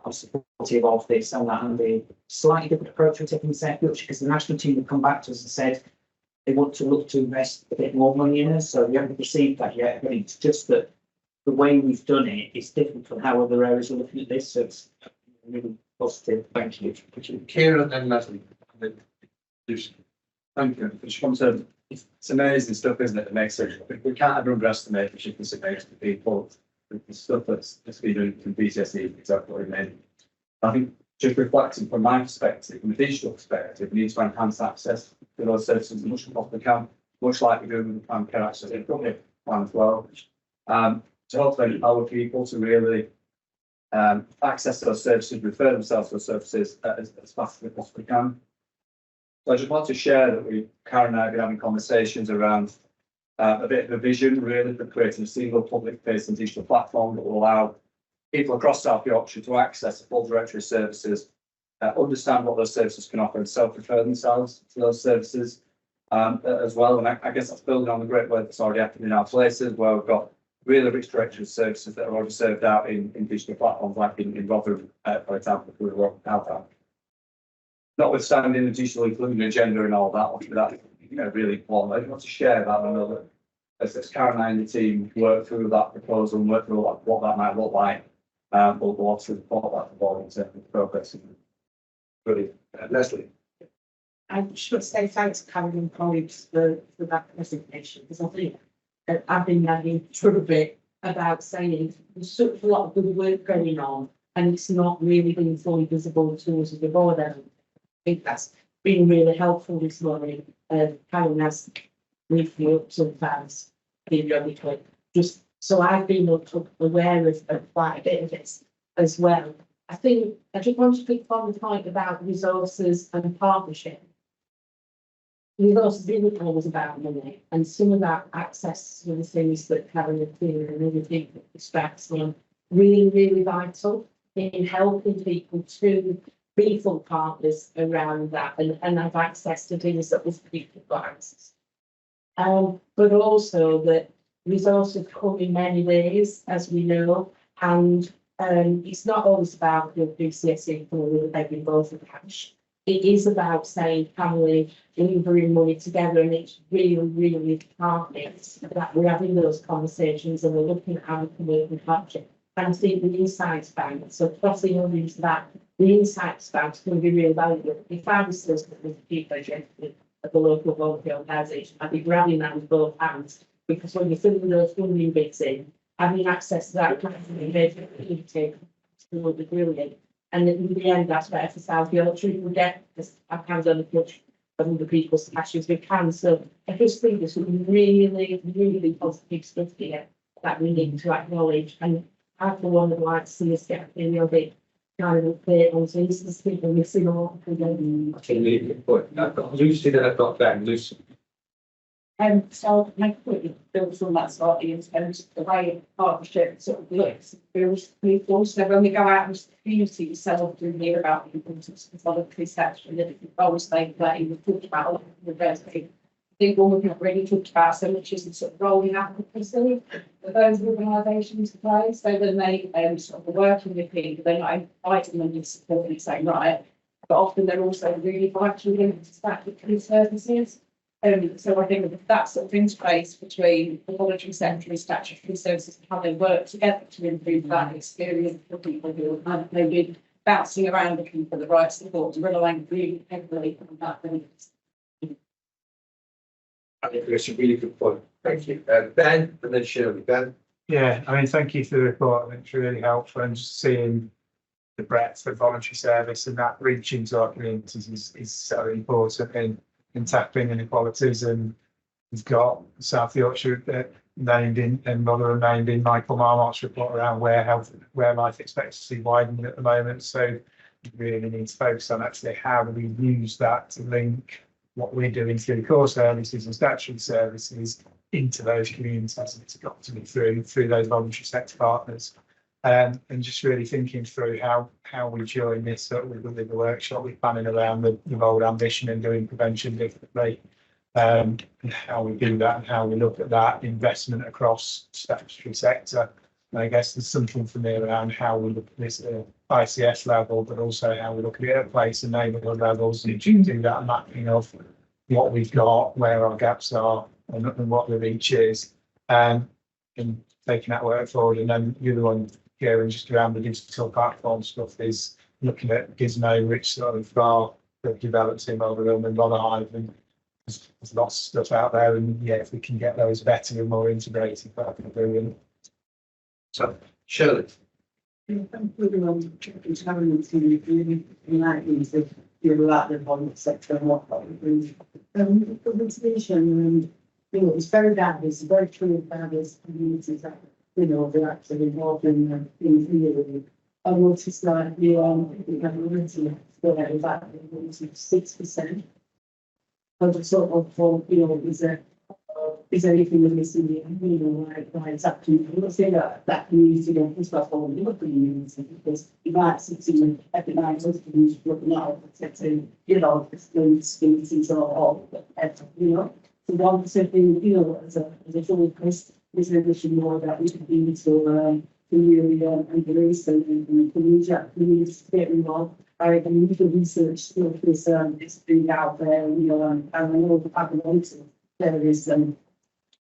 a supportive of this and that, and the slightly different approach we're taking in South Yorkshire, because the national team have come back to us and said they want to look to invest a bit more money in us. So we haven't received that yet, but it's just that the way we've done it is different from how other areas are looking at this. So it's really positive. Thank you. Kieran and Leslie. Thank you. It's amazing stuff, isn't it? That makes sense. We can't ever underestimate the shifting surveillance to people. The stuff that's been done from BCSE, exactly what I mean. I think just reflecting from my perspective, from a digital perspective, we need to enhance access to those services as much as possibly can, much like we do with the planned care access in plan as well. To hopefully empower people to really access those services, refer themselves to those services as fast as we possibly can. So I just want to share that Karen and I have been having conversations around a bit of a vision really for creating a single public facing digital platform that will allow people across South Yorkshire to access the full directory of services, understand what those services can offer and self-refer themselves to those services as well. And I guess that's building on the great work that's already happening in our places where we've got really rich directory of services that are already served out in digital platforms like in Rotherham, for example, through the Rotherham Health. Notwithstanding the digital inclusion agenda and all that, really important. I just want to share that and know that as Karen and the team work through that proposal and work through what that might look like, we'll go on to report that to the board in terms of progress. Brilliant. Leslie. I should say thanks, Karen and colleagues, for that presentation, because I think I've been nagging for a bit about saying there's such a lot of good work going on, and it's not really being fully visible to us as the board. think that's been really helpful this morning. Karen has briefed me up sometimes periodically, just so I've been aware of quite a bit of this as well. I think I just want to pick on the point about resources and partnership. Resources isn't always about money, and some of that access to the things that Karen and Tina and everything that distracts them really, really vital in helping people to be full partners around that and have access to things that other people got access. But also that resources come in many ways, as we know, and it's not always about the CSE for begging both of cash. It is about saying, can we bring money together, and it's really, really targets that we're having those conversations and we're looking at how we can work with budget. And I think the Insights Bank, so crossing over into that, the Insights Bank is going to be really valuable. If I was still with the people at the local volunteer organisation, I'd be grabbing that with both hands, because when you're filling those funding bits in, having access to that take will be brilliant. And in the end, that's better for South Yorkshire. We get our hands on the touch of other people's cash as we can. So I just think there's some really, really positive stuff here that we need to acknowledge. And I, for one, would like to see us get a little bit kind of update on things. There's people missing all. I think really good point. I've got Lucy, then I've got Ben. Lucy. So my point builds on that sort of in terms of the way partnership sort of looks. There's people, so when we go out into the community, so often hear about the importance of voluntary section, that if you always like that you talked about a lot of the rest. I think one we've not really talked about so much is the sort of rolling out the facility that those organisations play. So when they sort of working with people, they're not inviting them to support and saying, right, but often they're also really vital in statutory services. So I think that that sort of interface between the voluntary sector and statutory services and how they work together to improve that experience for people who are kind of maybe bouncing around looking for the right support and relying really heavily on that. I think that's a really good point. Thank you. Ben, and then Shirley. Ben. Yeah, I mean, thank you for the report. I think it's really helpful, and just seeing the breadth of voluntary service and that reaching to our communities is so important in tackling inequalities. And we've got South Yorkshire named in, and Rotherham named in Michael Marmot's report around where life expectancy widening at the moment. So we really need to focus on actually how do we use that to link what we're doing through core services and statutory services into those communities. And it's got to be through those voluntary sector partners. And just really thinking through how we join this up with the workshop, we're planning around the bold ambition and doing prevention differently, and how we do that and how we look at that investment across statutory sector. And I guess there's something for me around how we look at this at ICS level, but also how we look at it at place and neighbourhood levels, and do that mapping of what we've got, where our gaps are, and what the reach is, and taking that work forward. And then the other one here, and just around the digital platform stuff, is looking at Gizmo, which sort of are developed in Rotherham and Rotherhithe, and there's lots of stuff out there. And yeah, if we can get those better and more integrated, that'd be brilliant. So, Shirley. Thank you, It's having to really enlighten to deal about the voluntary sector and what that brings. The presentation, it's very bad. It's very true about this communities that they're actually involved in the I noticed that we have a little where about 6%. But the sort of is there anything that is in the like exactly? I'm not saying that community don't stuff on the community, because you might see every night those communities looking out saying, those communities are all So one thing, as a full Chris, is there wishing more that we could be to really embrace and community get involved. I mean, the research still is being out there, and I know there is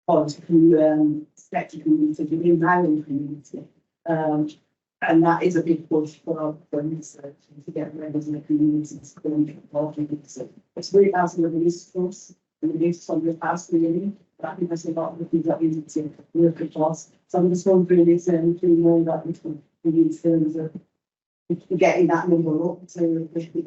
political sector community within my own community. And that is a big push for research to get members of the community to go and get involved in research. It's really asking the resource and the use of the past really. But I think there's a lot of the things that we need to work across. So I'm just wondering if there's anything more that we can use in terms of getting that number up to 50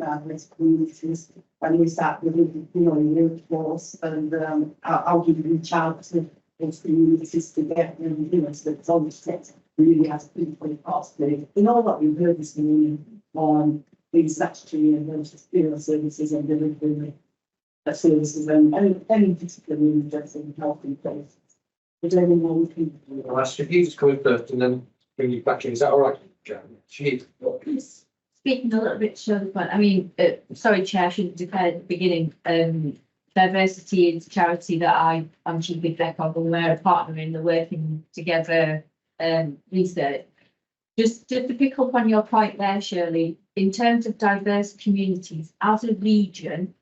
communities when we start with, you know, workforce, and I'll give you a chance to those communities to get them, you know, so it's always set really has people cost. But in all that we've heard this morning on the statutory and those services and delivery services and any particular needs in healthy places. But anyone can do I'll ask you to come in first and then bring you back in. Is that all right, Jan? Speaking a little bit to the point, I mean, sorry, Chair, I should have declared at the beginning, diversity is a charity that I'm chief exec of, and we're a partner in the working together research. Just to pick up on your point there, Shirley, in terms of diverse communities, as a region,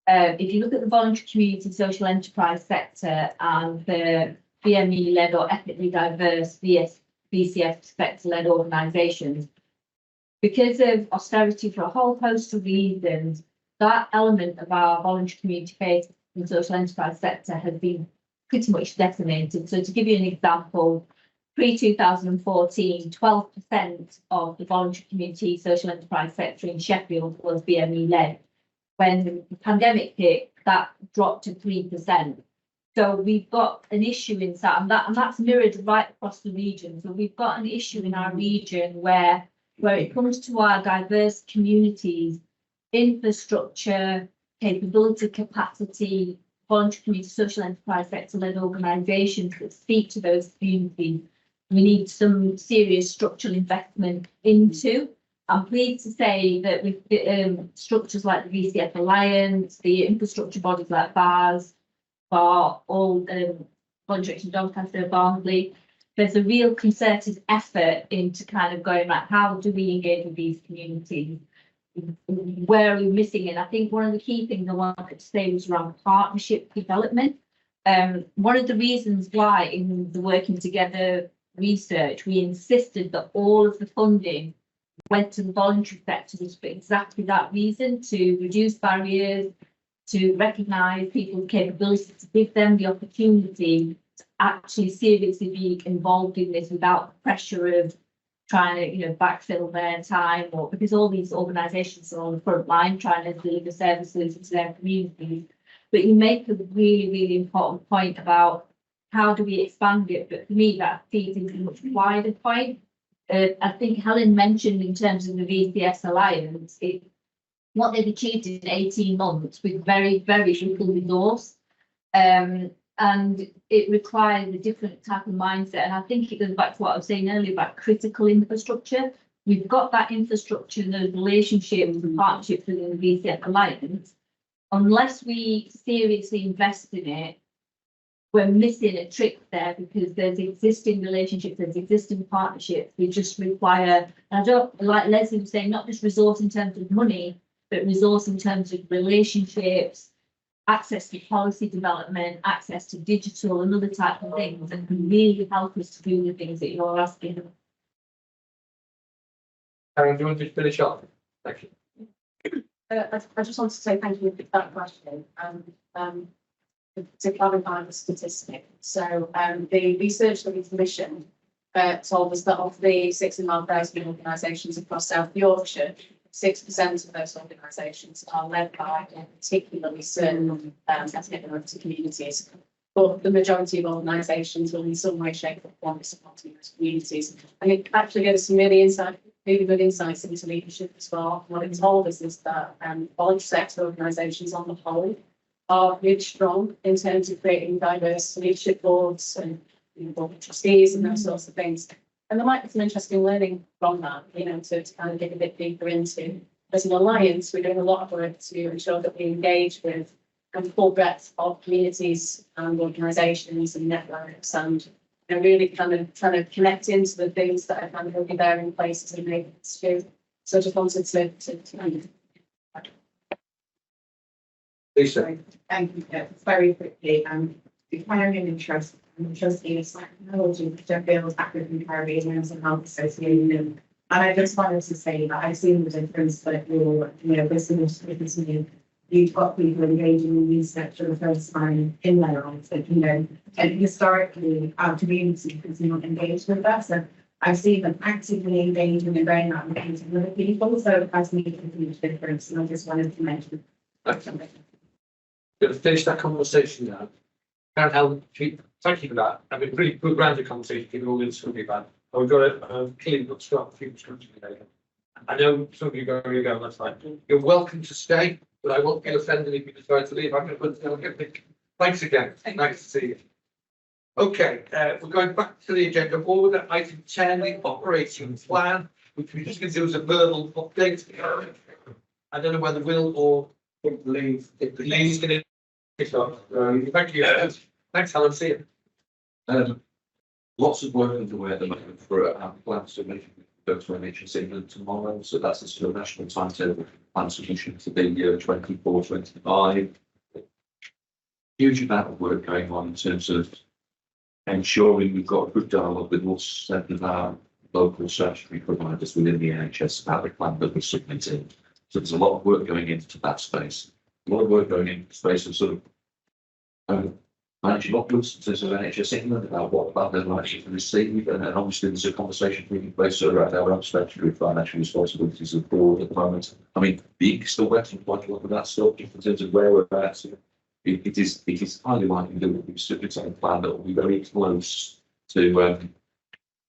if you look at the voluntary community social enterprise sector and the BME-led or ethnically diverse VCF sector-led organisations, because of austerity for a whole host of reasons, that element of our voluntary community-based and social enterprise sector has been pretty much decimated. So to give you an example, pre-2014, 12% of the voluntary community social enterprise sector in Sheffield was BME-led. When the pandemic hit, that dropped to 3%. So we've got an issue in that, and that's mirrored right across the region. So we've got an issue in our region where it comes to our diverse communities, infrastructure, capability, capacity, voluntary community, social enterprise sector-led organisations that speak to those communities, we need some serious structural investment into. I'm pleased to say that with structures like the VCF Alliance, the infrastructure bodies like BARS, BAR, all voluntary action Doncaster, Barnsley, there's a real concerted effort into kind of going like, how do we engage with these communities? Where are we missing it? I think one of the key things I wanted to say was around partnership development. One of the reasons why in the working together research, we insisted that all of the funding went to the voluntary sector was for exactly that reason, to reduce barriers, to recognise people's capabilities, to give them the opportunity to actually seriously be involved in this without the pressure of trying to, you know, backfill their time, or because all these organisations are on the front line trying to deliver services to their communities. But you make a really, really important point about how do we expand it, but for me that feeds into a much wider point. I think Helen mentioned in terms of the VCS Alliance, what they've achieved in 18 months with very, very little resource. And it requires a different type of mindset. And I think it goes back to what I was saying earlier about critical infrastructure. We've got that infrastructure and those relationships and partnerships within the VCF Alliance. Unless we seriously invest in it, we're missing a trick there, because there's existing relationships, there's existing partnerships. We just require, and I don't, like Leslie was saying, not just resource in terms of money, but resource in terms of relationships, access to policy development, access to digital and other types of things that can really help us to do the things that you're asking. Karen, do you want to finish off? Thank you. I just want to say thank you for that question. To clarify the statistic, so the research that we commissioned told us that of the 6,500 organisations across South Yorkshire, 6% of those organisations are led by particularly certain ethnic minority communities. But the majority of organisations will in some way, shape or form be supporting those communities. And it actually gave us some really good insights into leadership as well. What it told us is that voluntary sector organisations on the whole are really strong in terms of creating diverse leadership boards and board of trustees and those sorts of things. And there might be some interesting learning from that, you know, to kind of dig a bit deeper into. As an alliance, we're doing a lot of work to ensure that we engage with a full breadth of communities and organisations and networks, and really kind of trying to connect into the things that are kind of already there in places and make it do. So I just wanted to kind of. Lisa. Thank you. Very quickly, declaring interest in trustees technology, Sheffield African Caribbean and Health Association. And I just wanted to say that I've seen the difference that you're, this initiative, you've got people engaging in research for the first time in their lives, and historically our community has not engaged with us. And I've seen them actively engaging and going out and meeting with other people, so it has made a huge difference, and I just wanted to mention. Going to finish that conversation now. Karen, Helen, thank you for that. I mean, really good rounded conversation, given all the discussion we've had. And we've got a clearly got to start a few discussions today. I know some of you go, that's fine. You're welcome to stay, but I won't feel offended if you decide to leave. I'm going to put thanks again. Nice to see you. Okay, we're going back to the agenda. Order item 10, the operating plan, which we're just going to do as a verbal update. I don't know whether Will or Lee's going to kick off. Thank you. Thanks, Helen. See you. Lots of work underway at the moment for our plans to go to NHS England tomorrow. So that's the sort of national timetable plan solution to the year 24-25. Huge amount of work going on in terms of ensuring we've got a good dialogue with all seven of our local statutory providers within the NHS about the plan that we're submitting. So there's a lot of work going into that space. A lot of work going into the space of sort of managing upwards in terms of NHS England about what plan they're likely to receive. And obviously there's a conversation taking place around our own statutory financial responsibilities of the board at the moment. I mean, the ink is still wet on quite a lot of that stuff in terms of where we're at. It is highly likely that we'll be submitting a plan that will be very close to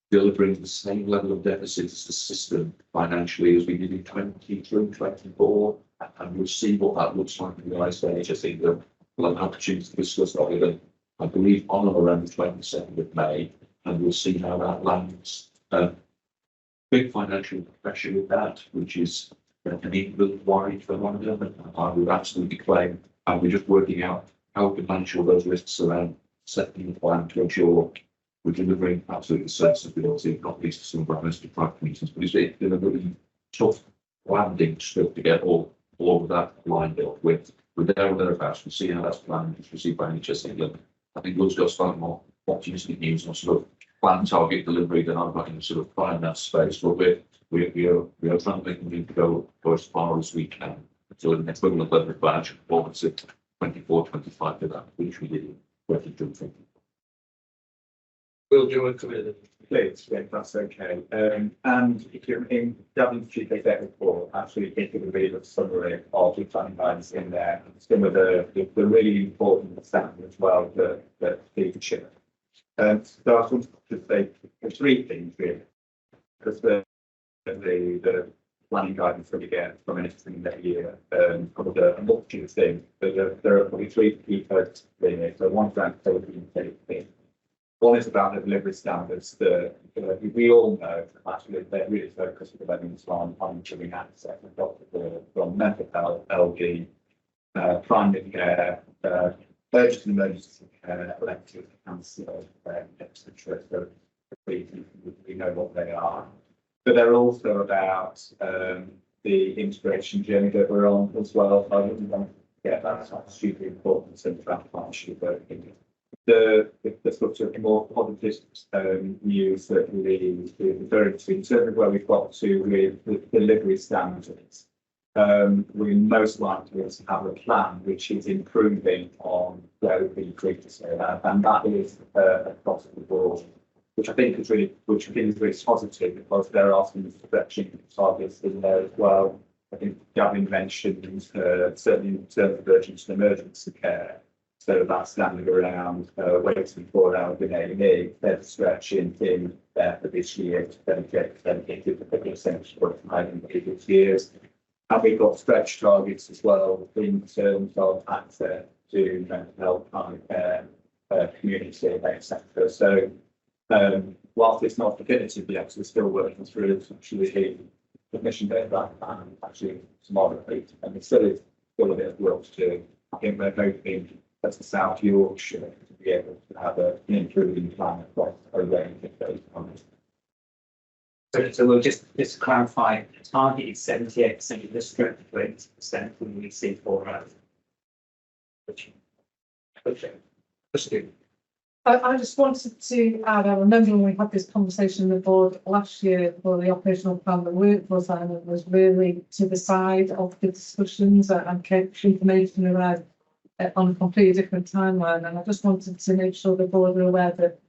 delivering the same level of deficit as the system financially as we did in 23-24, and we'll see what that looks like in the eyes of NHS England. We'll have an opportunity to discuss that with them, I believe, on or around the 22nd of May, and we'll see how that lands. Big financial pressure with that, which is an England-wide phenomenon, and I would absolutely claim. And we're just working out how we can manage all those risks around setting the plan to ensure we're delivering absolutely sensibility, not least to some of our most deprived communities. But it's been a really tough landing still to get all of that lined up with. We're there or thereabouts. We'll see how that's planned. It's received by NHS England. I think Will's got slightly more optimistic news on sort of plan target delivery than I'm not in sort of find that space. But we are trying to make them go as far as we can. So an equivalent level of financial performance at 24-25 to that, which we did in 2020. Will, do you want to come in? Please, yeah, that's okay. And if you're in Dublin Chief Executive report, actually give a bit of summary of the planning guidance in there. Some of the really important stuff as well that Steve shared. So I want to say three things really, because the planning guidance that we get from anything that year covers a multitude of things, but there are probably three key points in it. So one's around quality and safety. One is about the delivery standards that we all know actually they're really focused at the moment on improving access from mental health, LD, primary care, urgent and emergency care, elective cancer, etc. So we know what they are. But they're also about the integration journey that we're on as well. I wouldn't want to forget that's super important in the partnership working. The sort of more positive news that we're referring to in terms of where we've got to with the delivery standards. We're most likely to have a plan which is improving on where we've been previously, and that is across the board. Which I think is really positive because there are some stretching targets in there as well. I think Gavin mentioned certainly in terms of urgent and emergency care. So that's standing around waiting 4 hours in A&E. There's a stretch in there for this year to 78% for in previous years. And we've got stretch targets as well in terms of access to mental health, primary care, community, etc. So whilst it's not definitive yet, we're still working through actually the mission date that and actually tomorrow, and there's still a bit of work to do. I think we're hoping as the South Yorkshire to be able to have an improving plan across a range of those points. So we'll just to clarify, the target is 78% of the strength, 20% when we see 4 hours. I just wanted to add, I remember when we had this conversation in the board last year for the operational plan, the workforce element was really to the side of the discussions and kept information around on a completely different timeline. And I just wanted to make sure the board are aware that,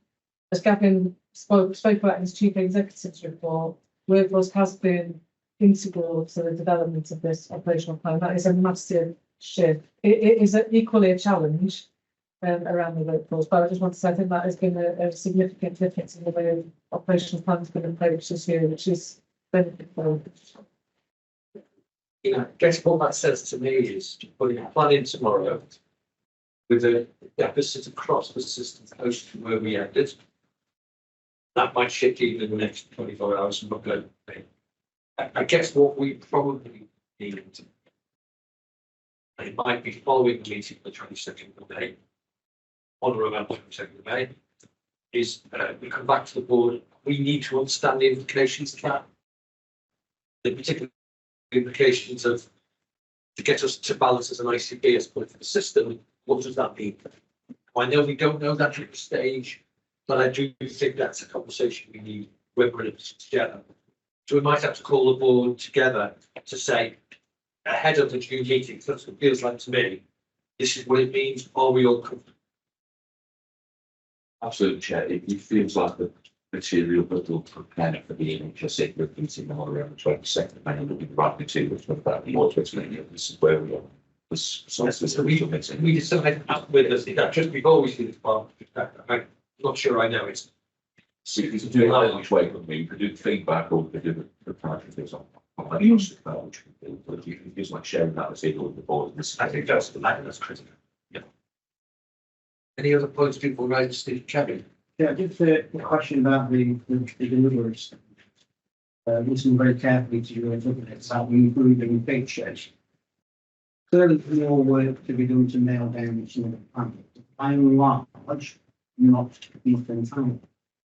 as Gavin spoke about in his chief executive's report, workforce has been integral to the development of this operational plan. That is a massive shift. It is equally a challenge around the workforce, but I just want to say I think that has been a significant difference in the way operational plans been approached this year, which is beneficial. I guess what that says to me is putting a plan in tomorrow with a deficit across the system close to where we ended. That might shift even in the next 24 hours. I'm not going to. I guess what we probably need, and it might be following the meeting on the 22nd of May, on or around the 22nd of May, is we come back to the board. We need to understand the implications of that, the particular implications of to get us to balance as an ICB as part of the system. What does that mean? I know we don't know that at this stage, but I do think that's a conversation we need when we're in it together. So we might have to call the board together to say, ahead of the June meeting, that's what it feels like to me. This is what it means. Are we all comfortable? Absolutely, Chair. It feels like the material that will prepare for the NHS meeting on around the 22nd of May will be rightly too much about the more to explain. This is where we are. So we decided with us that just before we see this part. I'm not sure I know it's. So you can do it which way, we could do the feedback or we could do the kind of things on that which we do. But if you can use like sharing that with people on the board, I think that's critical. Yeah. Any other points people raise, Steve Chapman? Yeah, just a question about the deliveries. Listen very carefully to your evidence about improving pictures. Clearly, there's more work to be done to nail down some of the plans. By and large, not Eastern time.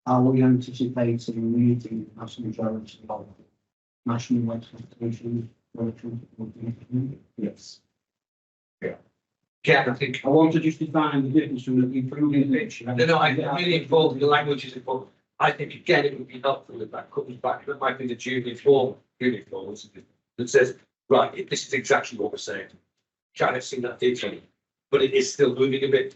Are we anticipating meeting the vast majority of national expectations? Yes. Yeah. Yeah, I think I want to just define the difference between improving picture. No, I really important. The language is important. I think again it would be helpful if that comes back. That might be the uniform that says, right, this is exactly what we're saying. Can't have seen that detail, but it is still moving a bit.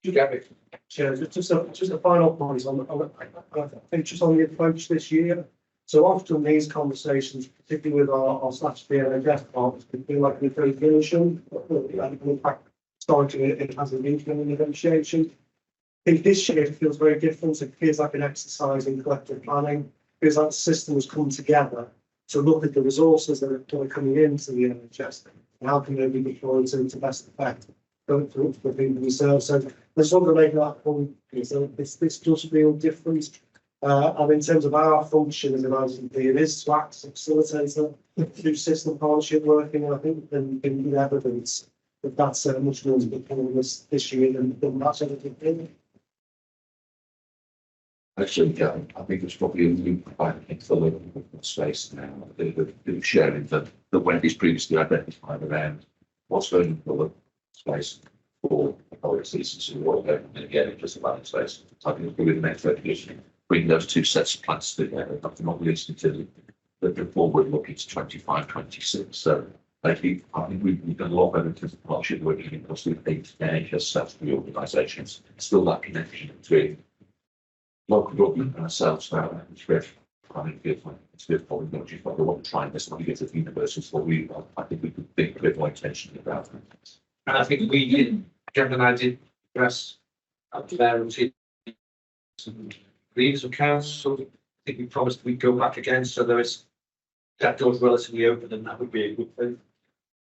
You get it. Chair, just a final point I think just on the approach this year. So often these conversations, particularly with our statutory NHS partners, can feel like negotiation. In fact, historically it hasn't been a negotiation. I think this year it feels very different. It feels like an exercise in collective planning. It feels like the system has come together to look at the resources that are coming into the NHS and how can they be deployed to best effect for the people we serve. So I just want to make that point. So this does feel different. And in terms of our function as an ICB, it is to act as a facilitator through system partnership working. And I think there's been evidence that that's much more to be done this year than that's ever been. Actually, yeah, I think it's probably a new providing for the space now. The sharing that Wendy's previously identified around what's going for the space for policies and what they're going to get in just about space. I think it's probably the next recognition. Bring those two sets of plans together, not least until the forward looking to 25, 26. So I think we've done a lot better in terms of partnership working across the 8 NHS South Yorkshire organisations. Still that connection between local government and ourselves now. It's very it's good for technology, but we want to try and this one get at universities what we want. I think we could think a bit more intentionally about that. And I think we did, Kevin and I did press up to there and see some leaves of council. I think we promised we'd go back again, so there is that door's relatively open and that would be a good thing.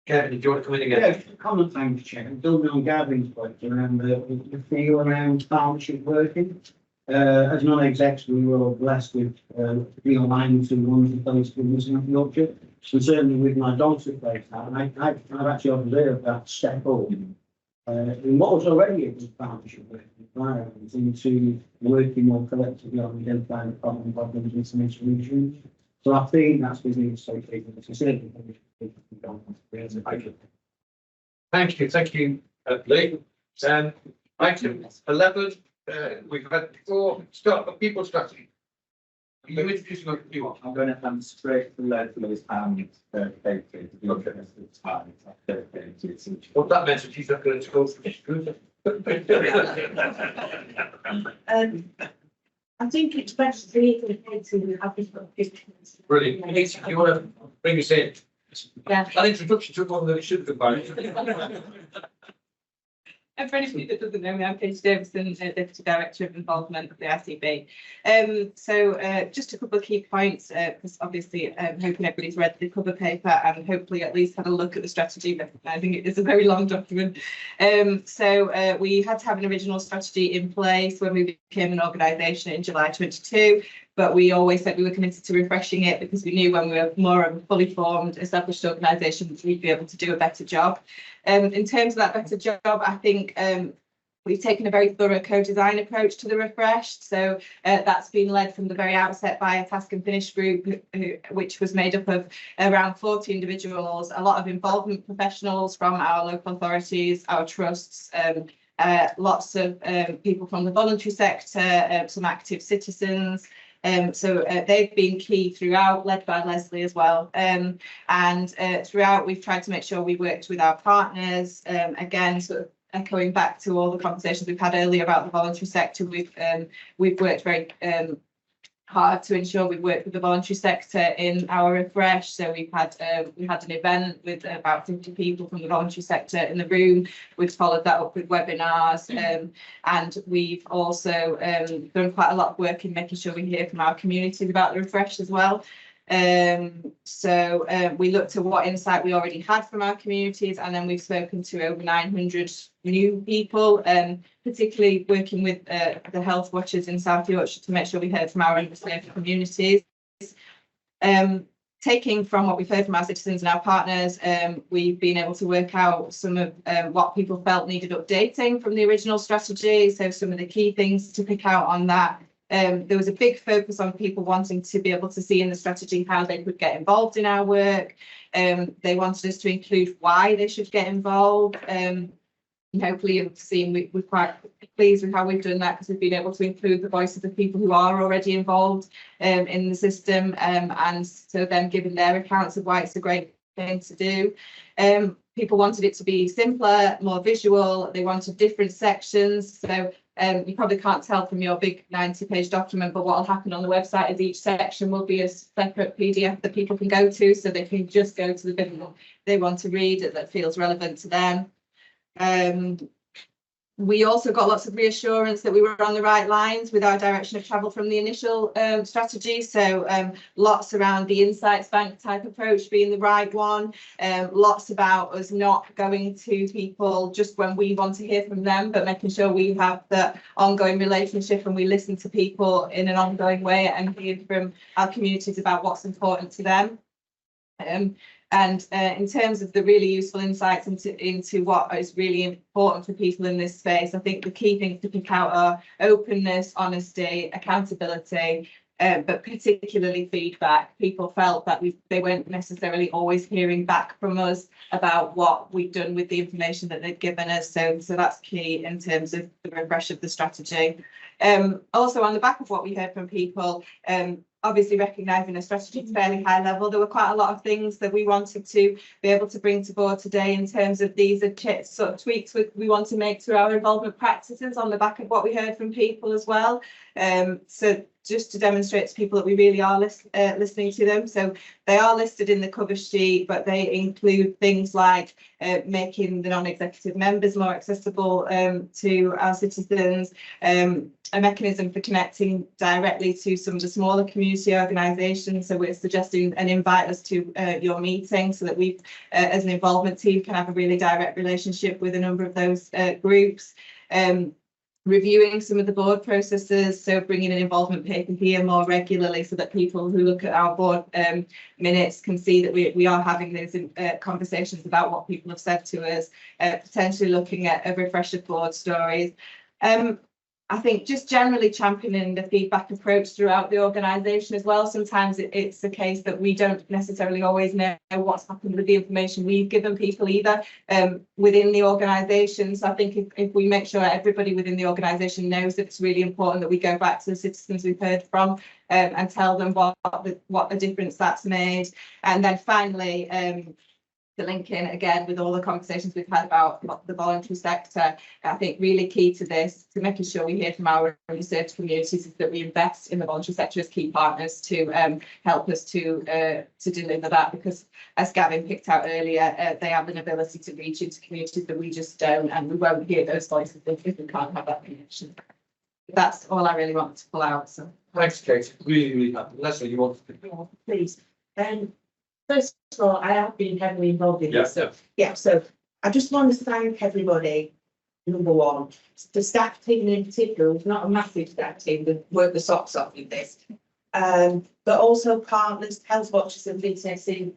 Kevin, do you want to come in again? Yeah, comment, thank you, Chair. Building on Gavin's point around the feel around partnership working. As non-execs, we were blessed with being aligned to one of the places in South Yorkshire. And certainly with my daughter place now, and I've actually observed that step up in what was already a good partnership working environment into working more collectively on identifying the problems and some solutions. So I think that's been associated with the Thank you, Lee. Item 11. We've had people strategy. Are you introducing what you want? I'm going to come straight from locals and What that means is he's not going to go for this group. I think it's best for you to have this sort of 15 minutes. Brilliant. Keith, do you want to bring us in? Yeah. That introduction took longer than it should have been. And for anybody that doesn't know me, I'm Katie Davison, Deputy Director of Involvement of the ICB. Just a couple of key points, because obviously I'm hoping everybody's read the cover paper and hopefully at least had a look at the strategy, recognizing it is a very long document. We had to have an original strategy in place when we became an organisation in July 22. But we always said we were committed to refreshing it because we knew when we were more of a fully formed, established organisation, we'd be able to do a better job. In terms of that better job, I think we've taken a very thorough co-design approach to the refresh. So that's been led from the very outset by a task and finish group, which was made up of around 40 individuals, a lot of involvement professionals from our local authorities, our trusts, lots of people from the voluntary sector, some active citizens. They've been key throughout, led by Leslie as well. Throughout, we've tried to make sure we worked with our partners. Again, sort of echoing back to all the conversations we've had earlier about the voluntary sector, we've worked very hard to ensure we work with the voluntary sector in our refresh. So we had an event with about 50 people from the voluntary sector in the room. We've followed that up with webinars, and we've also done quite a lot of work in making sure we hear from our communities about the refresh as well. We looked at what insight we already had from our communities, and then we've spoken to over 900 new people, particularly working with the health watchers in South Yorkshire to make sure we heard from our underserved communities. Taking from what we've heard from our citizens and our partners, we've been able to work out some of what people felt needed updating from the original strategy. So some of the key things to pick out on that. There was a big focus on people wanting to be able to see in the strategy how they could get involved in our work. They wanted us to include why they should get involved. Hopefully you've seen we're quite pleased with how we've done that, because we've been able to include the voices of people who are already involved in the system, and so them giving their accounts of why it's a great thing to do. People wanted it to be simpler, more visual. They wanted different sections. So you probably can't tell from your big 90-page document, but what will happen on the website is each section will be a separate PDF that people can go to, so they can just go to the bit they want to read that feels relevant to them. We also got lots of reassurance that we were on the right lines with our direction of travel from the initial strategy. So lots around the insights bank type approach being the right one. Lots about us not going to people just when we want to hear from them, but making sure we have that ongoing relationship and we listen to people in an ongoing way and hear from our communities about what's important to them. In terms of the really useful insights into what is really important for people in this space, I think the key things to pick out are openness, honesty, accountability, but particularly feedback. People felt that they weren't necessarily always hearing back from us about what we've done with the information that they've given us. So that's key in terms of the refresh of the strategy. Also, on the back of what we heard from people, obviously recognising a strategy at a fairly high level, there were quite a lot of things that we wanted to be able to bring to board today in terms of these are sort of tweaks we want to make to our involvement practices on the back of what we heard from people as well. So just to demonstrate to people that we really are listening to them. So they are listed in the cover sheet, but they include things like making the non-executive members more accessible to our citizens, a mechanism for connecting directly to some of the smaller community organisations. So we're suggesting and invite us to your meeting so that we, as an involvement team, can have a really direct relationship with a number of those groups. Reviewing some of the board processes, so bringing an involvement paper here more regularly so that people who look at our board minutes can see that we are having those conversations about what people have said to us, potentially looking at a refresh of board stories. I think just generally championing the feedback approach throughout the organisation as well. Sometimes it's the case that we don't necessarily always know what's happened with the information we've given people either within the organisation. So I think if we make sure everybody within the organisation knows that it's really important that we go back to the citizens we've heard from and tell them what the difference that's made. And then finally, to link in again with all the conversations we've had about the voluntary sector. I think really key to this, to making sure we hear from our research communities, is that we invest in the voluntary sector as key partners to help us to deliver that, because as Gavin picked out earlier, they have an ability to reach into communities that we just don't, and we won't hear those voices if we can't have that connection. That's all I really want to pull out. So Thanks, Kate. Really happy. Leslie, you want to? Please. First of all, I have been heavily involved in Yeah. this. So I just want to thank everybody. Number one, the staff team in particular, it's not a massive staff team that work the socks off with this. But also partners, health watchers and VTSC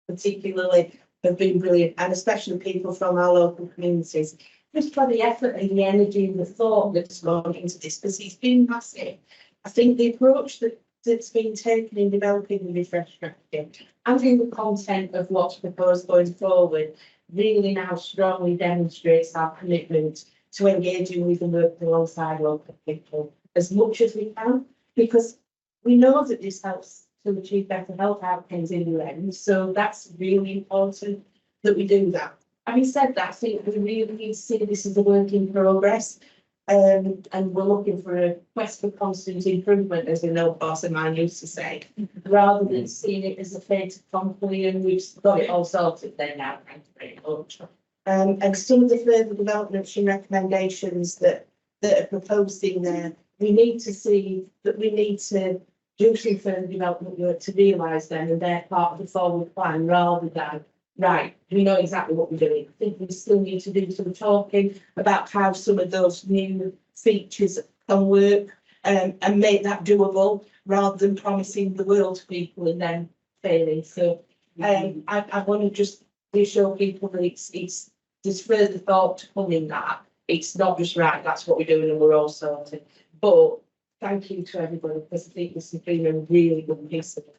particularly have been brilliant, and especially people from our local communities. Just for the effort and the energy and the thought that's gone into this, because it's been massive. I think the approach that's been taken in developing the refresh strategy and in the content of what's proposed going forward really now strongly demonstrates our commitment to engaging with and working alongside local people as much as we can, because we know that this helps to achieve better health outcomes in the end. So that's really important that we do that. Having said that, I think we really need to see this as a work in progress. And we're looking for a quest for constant improvement, as an old boss of mine used to say, rather than seeing it as a fait accompli and we've got it all sorted there now. Thank you very much. And some of the further developments and recommendations that are proposed in there, we need to see that we need to do some further development work to realise them, and they're part of the forward plan rather than, right, we know exactly what we're doing. I think we still need to do some talking about how some of those new features can work and make that doable, rather than promising the world to people and then failing. So I want to just reassure people that it's there's further thought to come in that. It's not just right, that's what we're doing and we're all sorted. But thank you to everybody, because I think this has been a really good piece of it.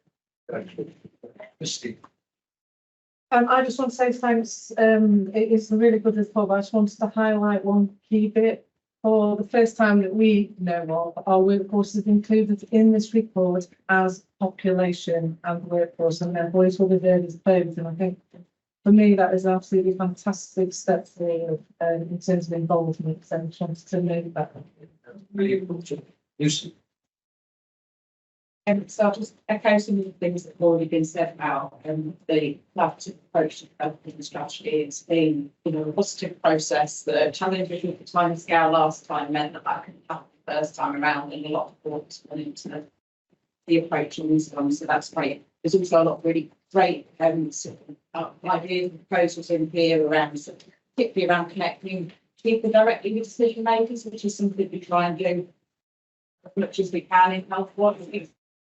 Thank you. Misty. I just want to say thanks. It is a really good report, but I just wanted to highlight one key bit. For the first time that we know of, our workforce is included in this report as population and workforce, and their voice will be heard as both. And I think for me, that is absolutely fantastic step forward in terms of involvement. So I just wanted to know that. Really important. Lucy. So I'll just echo some of the things that have already been said about the collaborative approach to developing the strategy. It's been, a positive process. The challenges with the timescale last time meant that couldn't happen the first time around, and a lot of thought went into the approach on this one. So that's great. There's also a lot of really great ideas and proposals in here around, particularly around connecting people directly with decision makers, which is something we try and do as much as we can in health watch.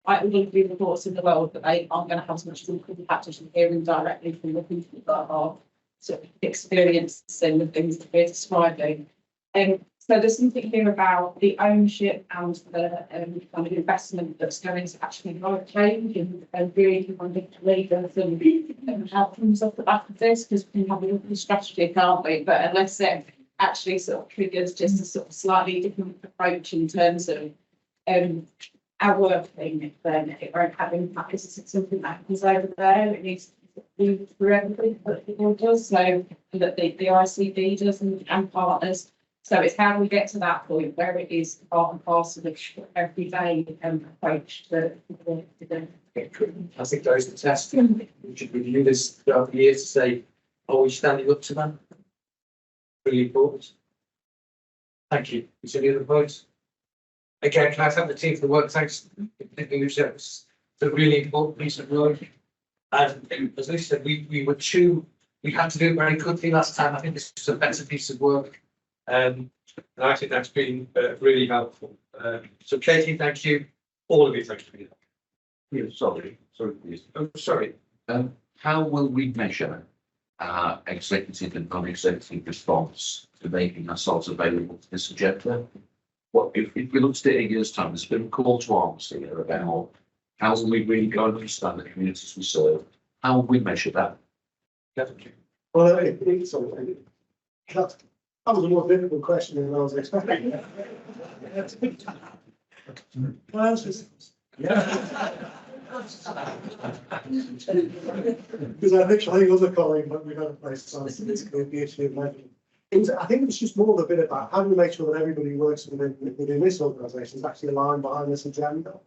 I wouldn't be reports in the world that they aren't going to have as much impact as hearing directly from the people that are sort of experiencing the things that we're describing. So there's something here about the ownership and the kind of investment that's going to actually drive change and really wanting to lead and outcomes off the back of this, because we can have a strategy, can't we? But unless it actually sort of triggers just a sort of slightly different approach in terms of our working, then it won't have impact. This is something that happens over there. It needs to be for everything that people does, so that the ICB does and partners. So it's how we get to that point where it is part and parcel of everyday approach to the I think those are the tests. We should review this throughout the year to say, are we standing up to that? Really important. Thank you. Is there any other votes? Again, can I thank the team for the work? Thanks. It's a really important piece of work. And as Lucy said, we had to do it very quickly last time. I think this is a better piece of work. And I think that's been really helpful. So Katie, thank you. All of you, thank you. Yeah, sorry, please. Oh, sorry. How will we measure our executive and non-executive response to making ourselves available to this agenda? What if we looked at it in a year's time, there's been a call to arms here about how will we really go and understand the communities we serve? How will we measure that? Definitely. Well, it's something. That was a more difficult question than I was expecting. Because I think other colleague that we've had a place on this could be issue of measurement. I think it was just more a bit about how do we make sure that everybody who works within this organisation is actually aligned behind this agenda.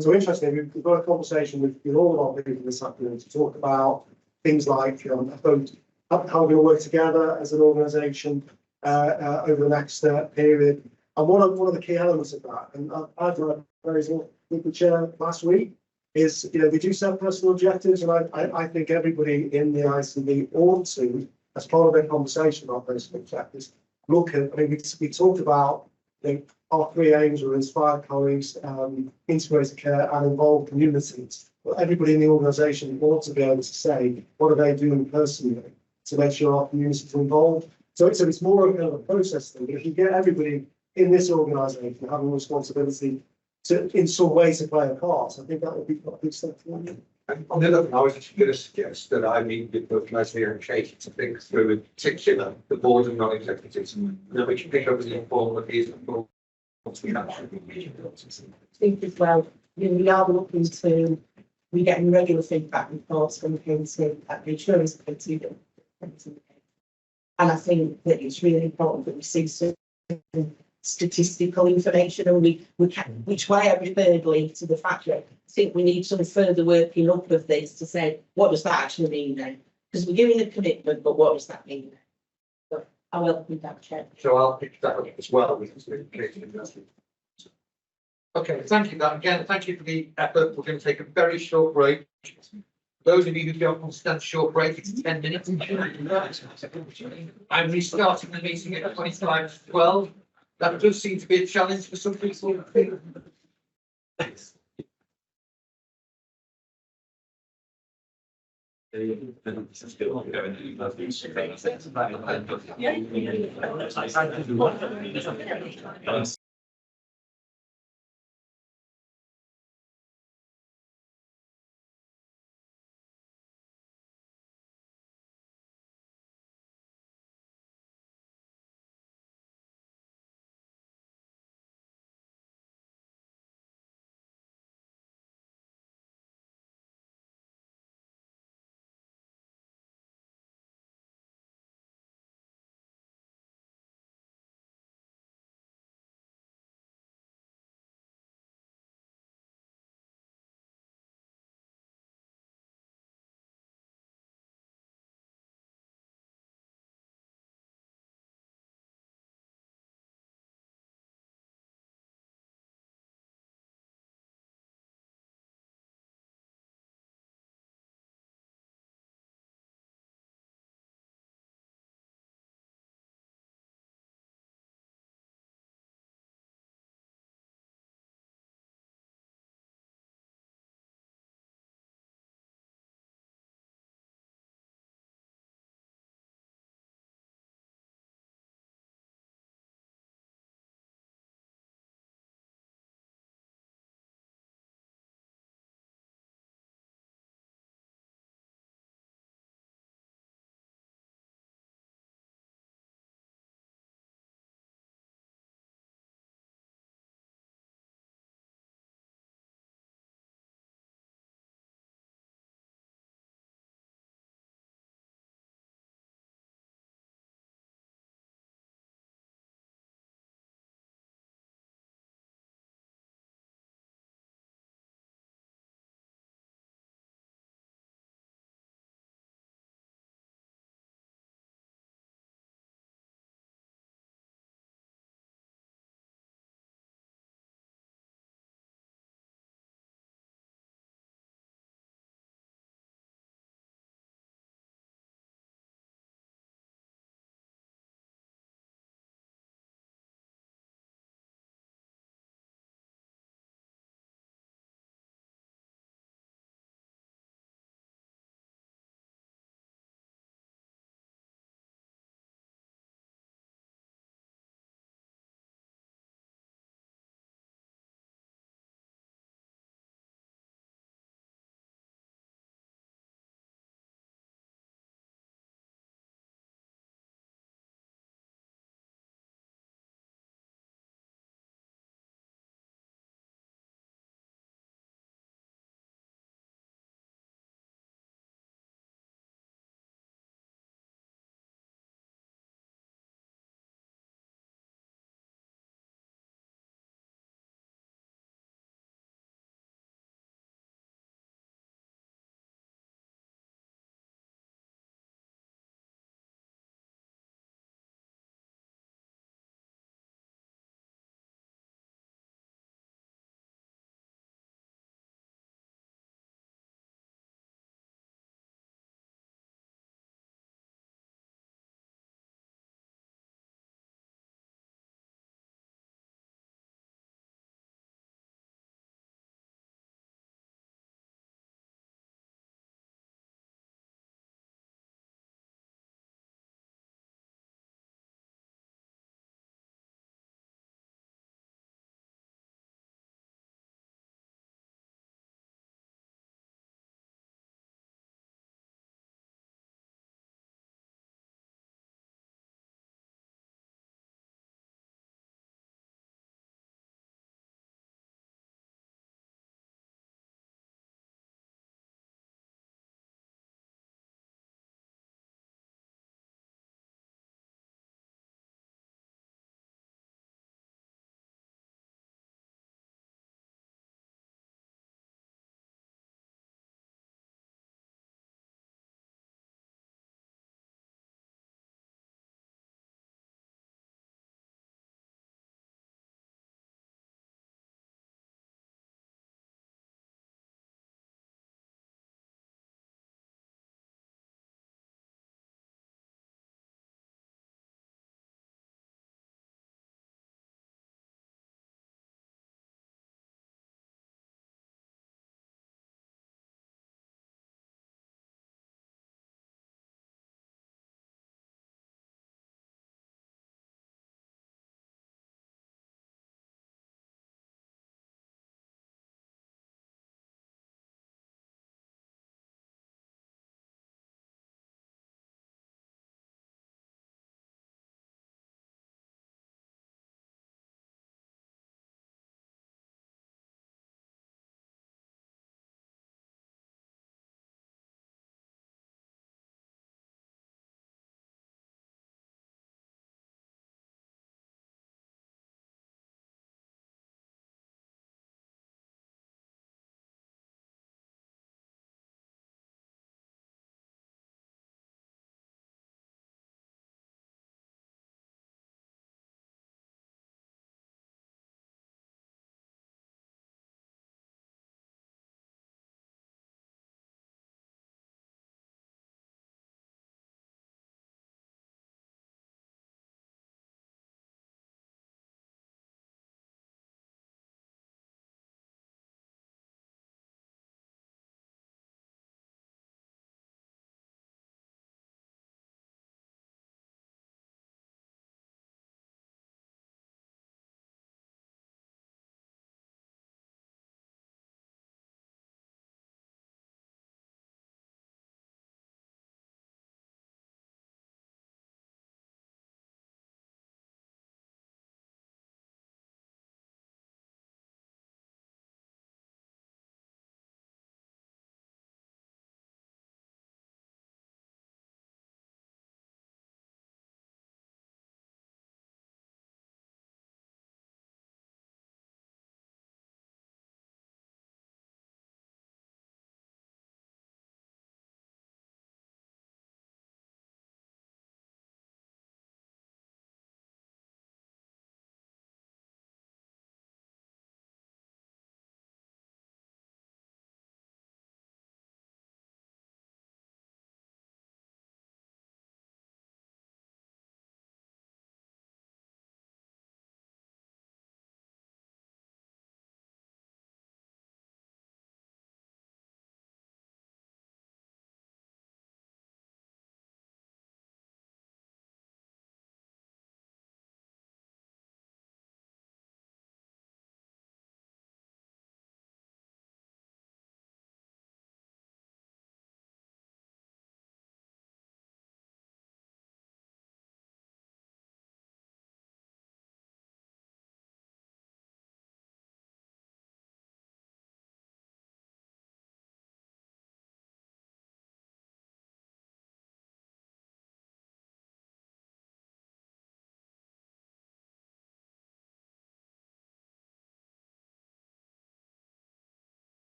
So interestingly, we've got a conversation with all of our people this afternoon to talk about things like how we all work together as an organisation over the next period. And one of the key elements of that, and I've raised with the chair last week, is we do set personal objectives, and I think everybody in the ICB ought to, as part of their conversation about personal objectives, look at. I mean, we talked about our three aims were inspire colleagues, integrated care, and involve communities. Well, everybody in the organisation ought to be able to say what are they doing personally to make sure our communities are involved. So it's more of a process thing. If you get everybody in this organisation having responsibility to, in some way, to play a part, I think that would be quite a big step forward. On the other hand, I was just going to suggest that I meet with both Leslie and Katie to think through, in particular, the board of non-executives, and then we can pick up the informal is I think as well, we are looking to, we're getting regular feedback reports from the committee at the insurance committee. And I think that it's really important that we see some statistical information, and we can, which way I referred Lee to the fact that I think we need some further working up of this to say, what does that actually mean then? Because we're giving a commitment, but what does that mean then? So I welcome that, Chair. So I'll pick that up as well with Okay, thank you. That again, thank you for the effort. We're going to take a very short break. Those of you who don't understand short break, it's 10 minutes. I'm restarting the meeting at 12. That does seem to be a challenge for some people.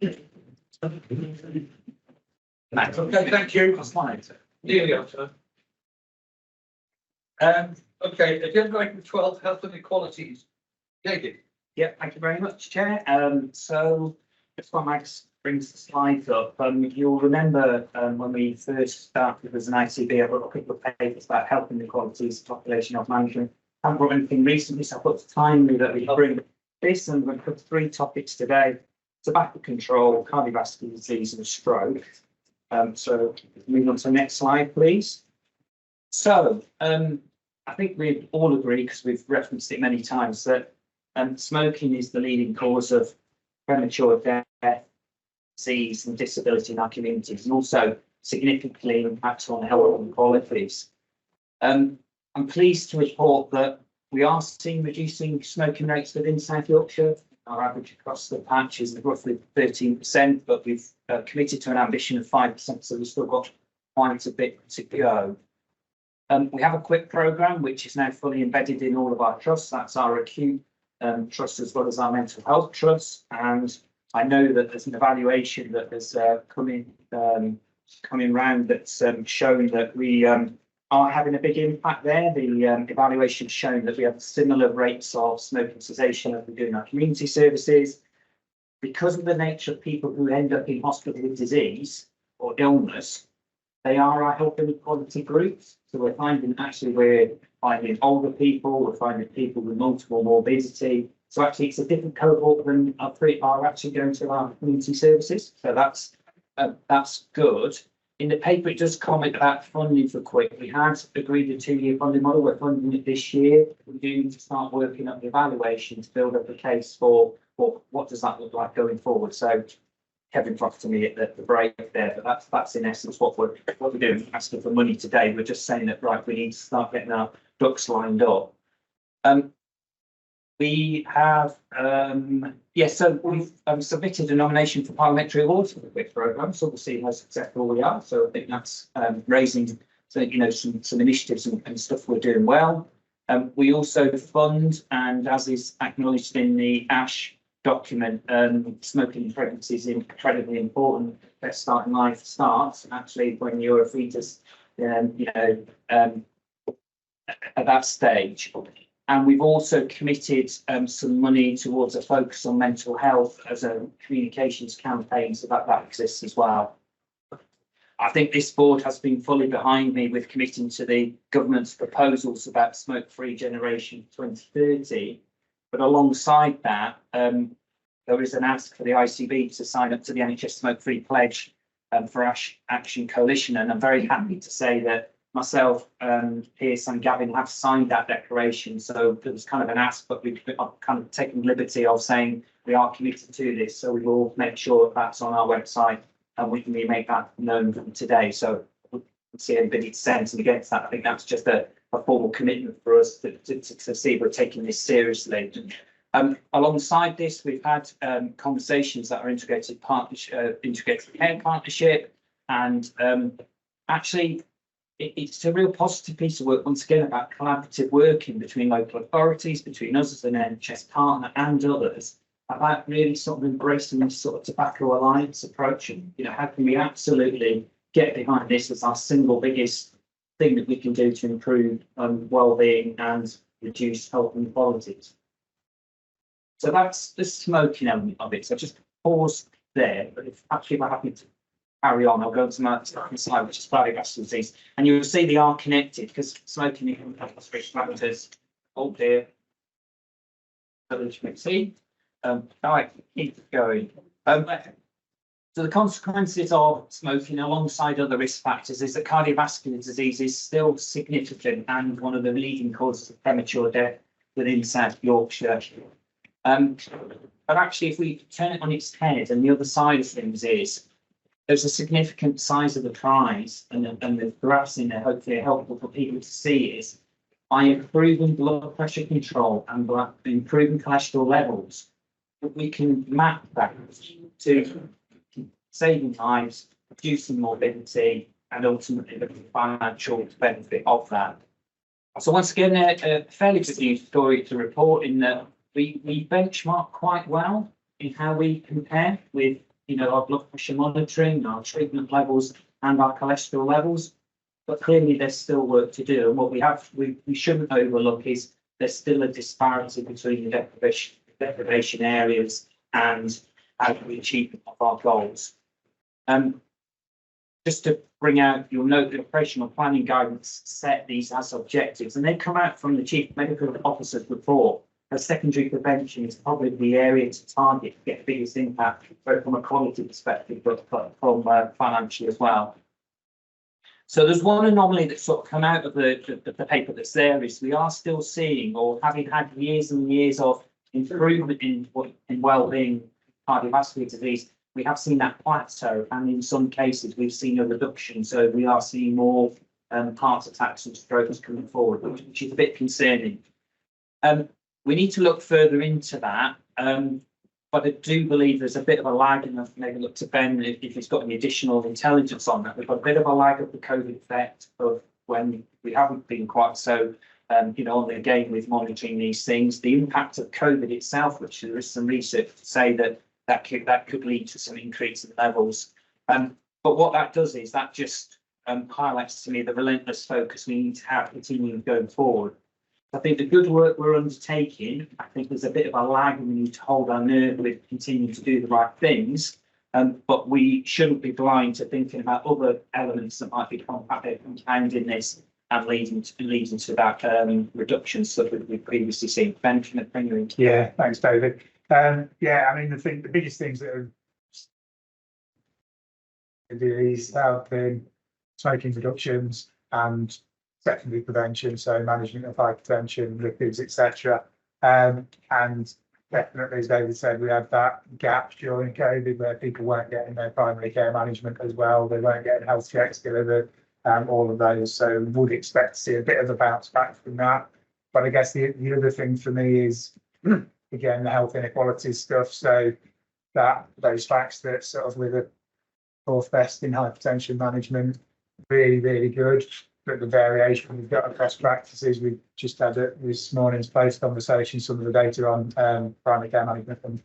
Yes. Okay, thank you. Nearly on time. Okay, agenda item 12, health and equalities. David. Yeah, thank you very much, Chair. So just while Max brings the slides up, you'll remember when we first started as an ICB, I wrote a couple of papers about health inequalities, population health management. I haven't brought anything recently, so I thought it's timely that we bring this, and we're going to cover 3 topics today: tobacco control, cardiovascular disease, and stroke. So moving on to the next slide, please. So I think we all agree, because we've referenced it many times, that smoking is the leading cause of premature death, disease and disability in our communities, and also significantly impacts on health inequalities. I'm pleased to report that we are seeing reducing smoking rates within South Yorkshire. Our average across the patch is roughly 13%, but we've committed to an ambition of 5%, so we've still got quite a bit to go. We have a QUIP programme, which is now fully embedded in all of our trusts. That's our acute trust as well as our mental health trust. And I know that there's an evaluation that has coming round that's shown that we are having a big impact there. The evaluation shown that we have similar rates of smoking cessation as we do in our community services. Because of the nature of people who end up in hospital with disease or illness, they are our health inequality groups. So we're finding older people, we're finding people with multiple morbidity. So actually it's a different cohort than are actually going to our community services. So that's good. In the paper, it does comment about funding for QUIP. We had agreed a 2-year funding model. We're funding it this year. We do need to start working up the evaluation to build up a case for what does that look like going forward. So Kevin talked to me at the break there, but that's in essence what we're doing. Asking for money today. We're just saying that we need to start getting our ducks lined up. We have so we've submitted a nomination for parliamentary awards for the QUIP programme, so we'll see how successful we are. So I think that's raising some initiatives and stuff we're doing well. We also fund, and as is acknowledged in the ASH document, smoking in pregnancy is incredibly important. Best start in life starts actually when you're a fetus, at that stage. And we've also committed some money towards a focus on mental health as a communications campaign, so that exists as well. I think this board has been fully behind me with committing to the government's proposals about smoke-free generation 2030. But alongside that, there is an ask for the ICB to sign up to the NHS Smoke-Free Pledge for ASH Action Coalition, and I'm very happy to say that myself, Pierce and Gavin have signed that declaration. So there was kind of an ask, but we've kind of taken liberty of saying we are committed to this. So we will make sure that's on our website and we can make that known from today. So we don't see anybody dissenting against that. I think that's just a formal commitment for us to see we're taking this seriously. Alongside this, we've had conversations that are integrated care partnership, and actually it's a real positive piece of work, once again, about collaborative working between local authorities, between us as an NHS partner and others, about really sort of embracing this sort of tobacco alliance approach. And, how can we absolutely get behind this as our single biggest thing that we can do to improve well-being and reduce health inequalities. So that's the smoking element of it. So just pause there, but if actually we're happy to carry on, I'll go to my second slide, which is cardiovascular disease, and you'll see they are connected because smoking impacts risk factors. Oh dear. So as you can see, I keep going. So the consequences of smoking, alongside other risk factors, is that cardiovascular disease is still significant and one of the leading causes of premature death within South Yorkshire. But actually, if we turn it on its head, and the other side of things is there's a significant size of the prize, and the graphs in there hopefully are helpful for people to see, is by improving blood pressure control and by improving cholesterol levels, we can map that to saving lives, reducing morbidity, and ultimately the financial benefit of that. So once again, a fairly good news story to report in that we benchmark quite well in how we compare with, you know, our blood pressure monitoring, our treatment levels and our cholesterol levels. But clearly there's still work to do. And what we shouldn't overlook is there's still a disparity between the deprivation areas and how we achieve our goals. Just to bring out, you'll note the operational planning guidance set these as objectives, and they come out from the Chief Medical Officer's report. Secondary prevention is probably the area to target to get the biggest impact, both from a quality perspective, but from financially as well. So there's one anomaly that's sort of come out of the paper that's there is we are still seeing, or having had years and years of improvement in well-being, cardiovascular disease, we have seen that plateau, and in some cases we've seen a reduction. So we are seeing more heart attacks and strokes coming forward, which is a bit concerning. We need to look further into that, but I do believe there's a bit of a lag, and I've maybe look to Ben if he's got any additional intelligence on that. We've got a bit of a lag of the COVID effect of when we haven't been quite so, you know, on the game with monitoring these things. The impact of COVID itself, which there is some research to say that could lead to some increase in levels. But what that does is that just highlights to me the relentless focus we need to have continuing going forward. I think the good work we're undertaking, I think there's a bit of a lag and we need to hold our nerve with continuing to do the right things. But we shouldn't be blind to thinking about other elements that might be compounding this and leading to that reductions that we've previously seen. Ben, can I bring you in? Yeah, thanks, David. Yeah, I mean, I think the biggest things that are these have been smoking reductions and secondary prevention, so management of hypertension, lipids, etc. And definitely, as David said, we had that gap during COVID where people weren't getting their primary care management as well. They weren't getting health checks delivered, all of those. So would expect to see a bit of a bounce back from that. But I guess the other thing for me is, again, the health inequalities stuff. So that those facts that sort of with the fourth best in hypertension management, really, really good. But the variation we've got across practices, we just had this morning's post conversation, some of the data on primary care management and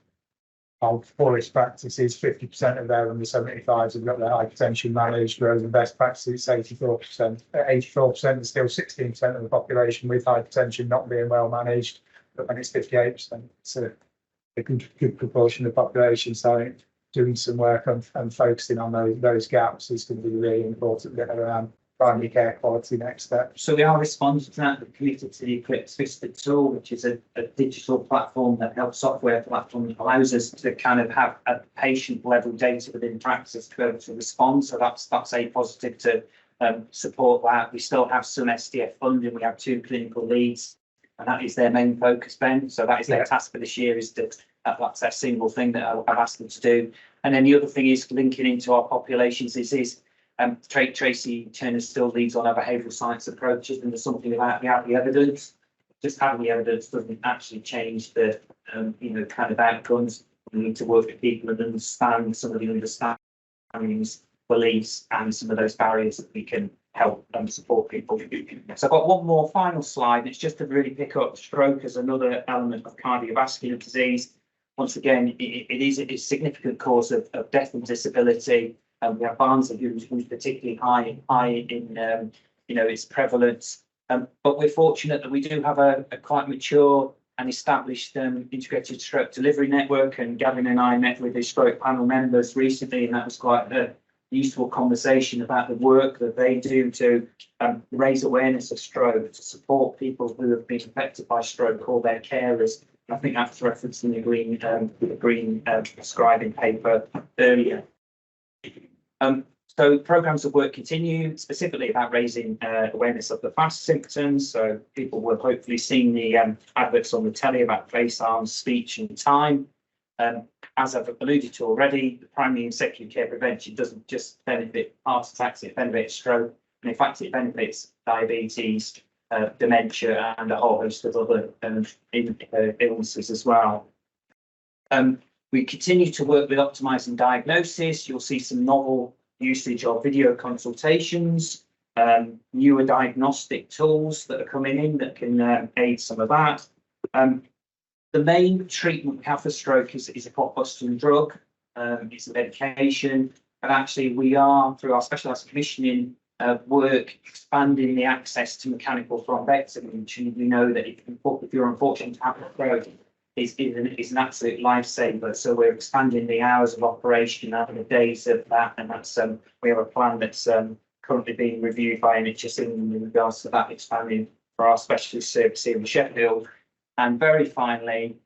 our poorest practices, 50% of their under 75s have got their hypertension managed, whereas the best practices, 84%. 84% is still 16% of the population with hypertension not being well managed. But when it's 58%, it's a good proportion of the population. So I think doing some work and focusing on those gaps is going to be really important bit around primary care quality next step. So we are responding to that. We're committed to the Eclipse Vista tool, which is a digital platform that helps software platform that allows us to kind of have a patient level data within practice to be able to respond. So that's a positive to support that. We still have some SDF funding. We have 2 clinical leads, and that is their main focus, Ben. So that is their task for this year, is that that's their single thing that I've asked them to do. And then the other thing is linking into our populations is Tracy Turner still leads on our behavioural science approaches, and there's something about the evidence. Just having the evidence doesn't actually change the you know, kind of outcomes. We need to work with people and understand some of the understandings, beliefs, and some of those barriers that we can help support people. So I've got one more final slide. It's just to really pick up stroke as another element of cardiovascular disease. Once again, it is a significant cause of death and disability. We have Barnsley, who's particularly high in you know, its prevalence. But we're fortunate that we do have a quite mature and established integrated stroke delivery network. And Gavin and I met with the stroke panel members recently, and that was quite a useful conversation about the work that they do to raise awareness of stroke, to support people who have been affected by stroke or their carers. I think that's referenced in the green prescribing paper earlier. So programs of work continue, specifically about raising awareness of the FAST symptoms. So people will hopefully seen the adverts on the telly about face, arms, speech and time. As I've alluded to already, the primary and secondary care prevention doesn't just benefit heart attacks, it benefits stroke, and in fact it benefits diabetes, dementia and a whole host of other illnesses as well. We continue to work with optimising diagnosis. You'll see some novel usage of video consultations. newer diagnostic tools that are coming in that can aid some of that. The main treatment we have for stroke is a clot-busting drug. It's a medication, and actually we are, through our specialised commissioning work, expanding the access to mechanical thrombectomy. And we know that if you're unfortunate to have a stroke, is an absolute lifesaver. So we're expanding the hours of operation and the days of that, and that's we have a plan that's currently being reviewed by NHS England in regards to that, expanding for our specialist service here in Sheffield. And very finally,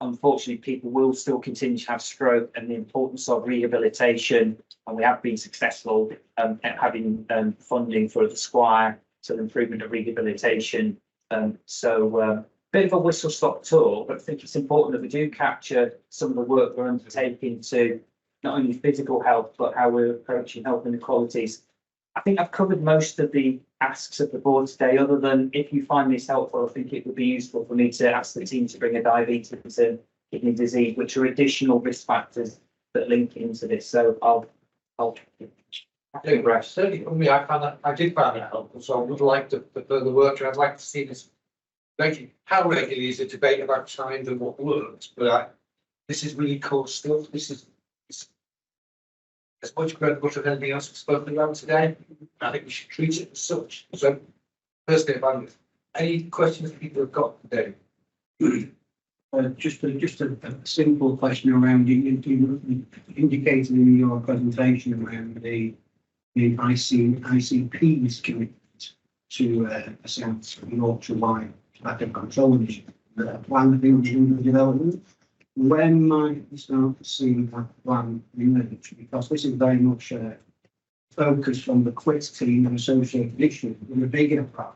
unfortunately, people will still continue to have stroke, and the importance of rehabilitation. And we have been successful at having funding for the Squire to the improvement of rehabilitation. Bit of a whistle-stop tour, but I think it's important that we do capture some of the work we're undertaking to not only physical health, but how we're approaching health inequalities. I think I've covered most of the asks of the board today, other than if you find this helpful, I think it would be useful for me to ask the team to bring a diabetes and kidney disease, which are additional risk factors that link into this. So I'll certainly for me, I did find that helpful, so I would like to further work, and I'd like to see this. How regularly is a debate about science and what works? But this is really cool stuff. This is as much bread and butter as anything else we've spoken about today. I think we should treat it as such. So, personally, any questions people have got today? Just a simple question around you indicated in your presentation around the ICP's commitment to a South Yorkshire wide tobacco control initiative, plan for development. When might we start to see that plan emerge? Because this is very much focused from the quit team and associated issues. With a bigger part,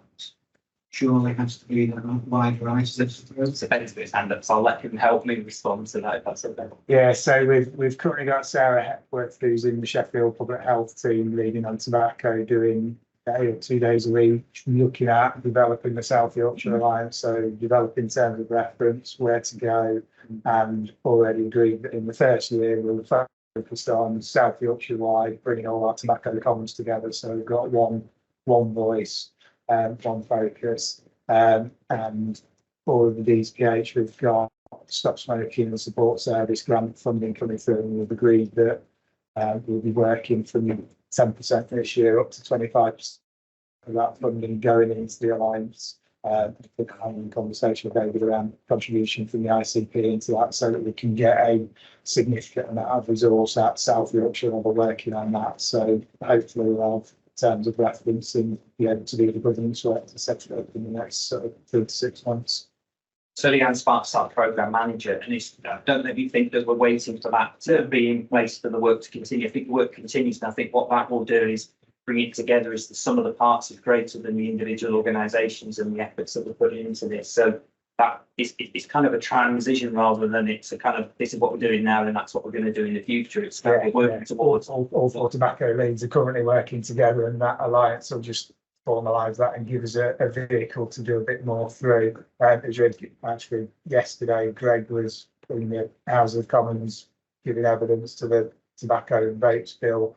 surely has to be that wide variety. Ben's put his hand up, so I'll let him help me respond to that if that's okay. Yeah, so we've currently got Sarah Hepworth, who's in the Sheffield Public Health team, leading on tobacco, doing 1 or 2 days a week, looking at developing the South Yorkshire Alliance, so developing terms of reference, where to go, and already agreed that in the first year we'll focused on South Yorkshire wide, bringing all our tobacco commons together. So we've got one voice, one focus, and all of the DSPH, we've got Stop Smoking and Support Service grant funding coming through, and we've agreed that we'll be working from 10% this year up to 25% of that funding going into the Alliance. We're having a conversation with David around contribution from the ICP into that, so that we can get a significant amount of resource at South Yorkshire level working on that. So hopefully we'll have terms of reference and be able to do the governance work to set it up in the next 3 to 6 months. So Leanne Sparks, our programme manager, and don't let me think that we're waiting for that to be in place for the work to continue. I think the work continues, and I think what that will do is bring it together as the sum of the parts is greater than the individual organisations and the efforts that we're putting into this. So that it's kind of a transition rather than it's a kind of, this is what we're doing now and that's what we're going to do in the future. It's working towards. All 4 tobacco leads are currently working together, and that alliance will just formalise that and give us a vehicle to do a bit more through. Actually, yesterday, Greg was in the House of Commons giving evidence to the tobacco and vapes bill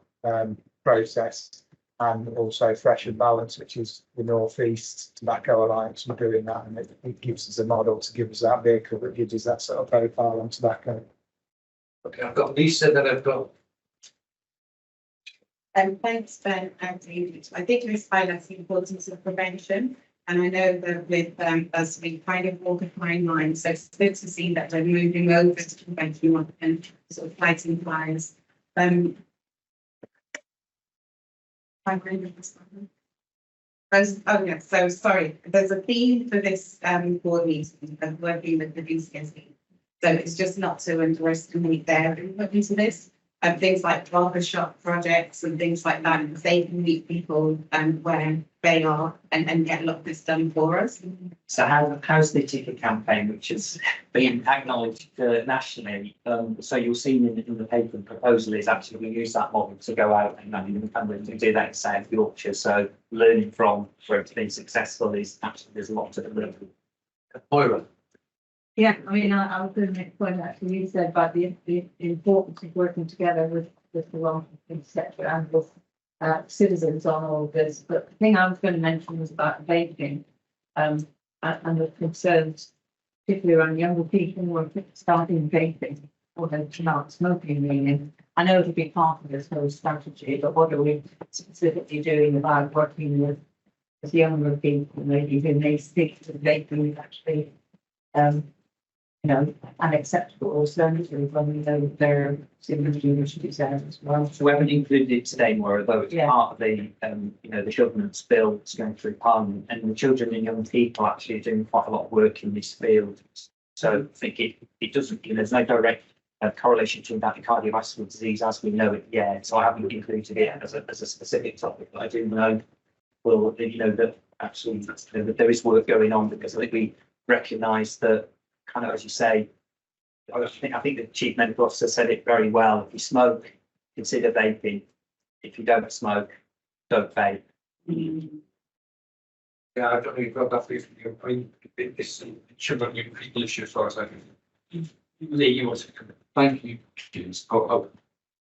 process, and also Fresh and Balance, which is the North East Tobacco Alliance, we're doing that, and it gives us a model to give us that vehicle that gives us that sort of profile on tobacco. Okay, I've got Lisa, then I've got. Thanks, Ben and David. I think this highlights the importance of prevention. And I know that with us, we kind of walk a fine line. So it's good to see that we're moving over to prevention and sort of fighting fires. So sorry, there's a theme for this board meeting of working with the DCSE. So it's just not to underestimate their input into this. Things like barbershop projects and things like that, and they can meet people where they are and get a lot of this done for us. So how's the ticket campaign, which has been acknowledged nationally? So you'll see in the paper, the proposal is actually we use that model to go out and we do that in South Yorkshire. So learning from where it's been successful is actually there's a lot to learn. Moira. Yeah, I mean, I was going to make a point actually you said about the importance of working together with the long sector and with citizens on all this, but the thing I was going to mention was about vaping, and the concerns, particularly around younger people who are starting vaping or they're not smoking really. I know it'll be part of this whole strategy, but what are we specifically doing about working with younger people, maybe who may stick to vaping is actually, you know, unacceptable alternative when we know there are significant issues there as well. So we haven't included it today, Maura, although it's part of the, you know, the government's bill that's going through Parliament, and the children and young people actually are doing quite a lot of work in this field. So I think it doesn't, you know, there's no direct correlation between that and cardiovascular disease as we know it yet. So I haven't included it as a specific topic, but I do know, well, you know, that actually you know, that there is work going on, because I think we recognise that, kind of as you say, I think the chief medical officer said it very well. If you smoke, consider vaping. If you don't smoke, don't vape. Yeah, I don't know if you've got that for you. I mean, this children and young people issue as far as I can. Lee, you want to come in? Thank you, James. I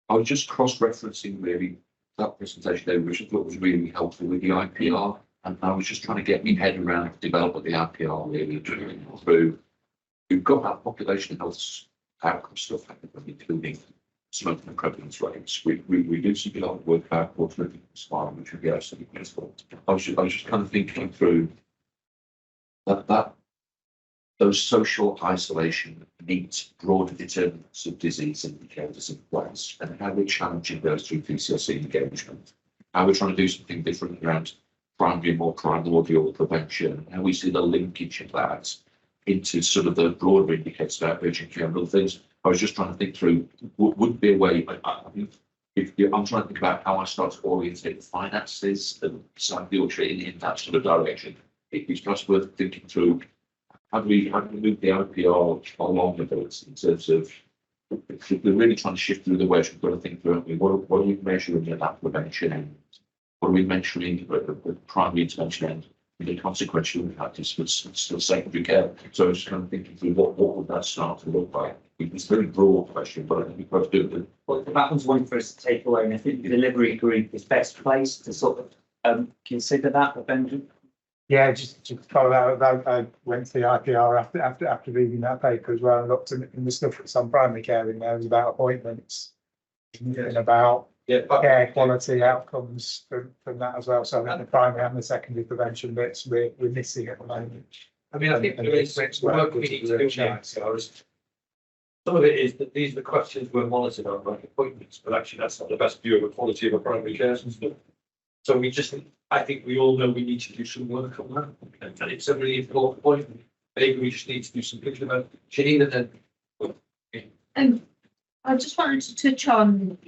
was just cross-referencing really that presentation there, which I thought was really helpful with the IPR. And I was just trying to get my head around the development of the IPR really through. We've got that population health outcome stuff including smoking and prevalence rates. We do see a lot of work about alternative smiling, which would be absolutely useful. I was just kind of thinking through that those social isolation needs broader determinants of disease indicators in place, and how we're challenging those through PCLC engagement. How we're trying to do something different around primary, more primordial prevention, how we see the linkage of that into sort of the broader indicators about urgent care and other things. I was just trying to think through, would be a way, I'm trying to think about how I start to orientate the finances and South Yorkshire in that sort of direction. It's just worth thinking through, how do we move the IPR along with it in terms of, if we're really trying to shift through the ways, we've got to think through, what are we measuring in that prevention end? What are we measuring at the primary intervention end? The consequential impact is still secondary care. So I was just kind of thinking through what would that start to look like? It's a very broad question, but I think we've got to do it. Well, that was one for us to take away, and I think the delivery group is best placed to sort of consider that, but Benjamin. Yeah, just to follow that, I went to the IPR after reading that paper as well, and looked in the stuff that's on primary care in there was about appointments and about care quality outcomes from that as well. So I think the primary and the secondary prevention bits we're missing at the moment. I mean, I think there is work we need to do now. Some of it is that these are the questions we're monitored on by appointments, but actually that's not the best view of the quality of a primary care system. So I think we all know we need to do some work on that, and it's a really important point. Maybe we just need to do some thinking about Janine and then. I just wanted to touch on,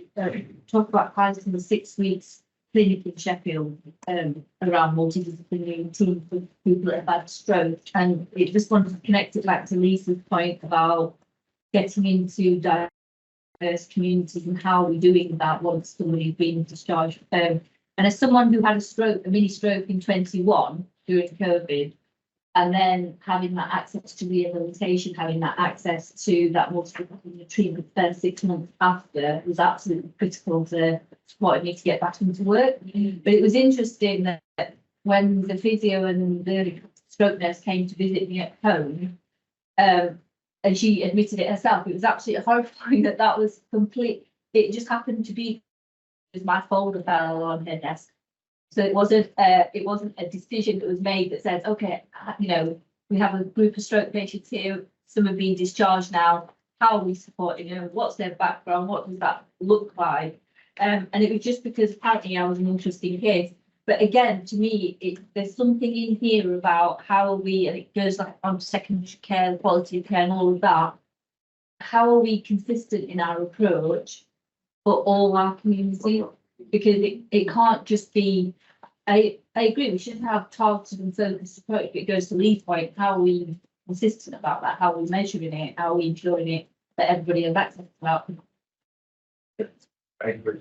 talk about piloting the 6 weeks clinic in Sheffield around multidisciplinary teams with people that have had stroke. And it just wanted to connect it back to Lisa's point about getting into diverse communities and how we're doing that once somebody's been discharged. And as someone who had a mini stroke in 21 during COVID, and then having that access to rehabilitation, having that access to that multidisciplinary treatment for 6 months after was absolutely critical to supporting me to get back into work. But it was interesting that when the physio and the stroke nurse came to visit me at home, and she admitted it herself, it was absolutely horrifying that was complete. It just happened to be because my folder fell on her desk. So it wasn't a decision that was made that says, okay, you know, we have a group of stroke patients here, some have been discharged now, how are we supporting them, what's their background, what does that look like? And it was just because apparently I was an interesting case. But again, to me, there's something in here about how we, and it goes like on secondary care, quality of care and all of that, how are we consistent in our approach for all our community? Because it can't just be, I agree, we shouldn't have targeted and focused approach, but it goes to Lee's point, how are we consistent about that, how are we measuring it, how are we ensuring it that everybody has access to that? I agree.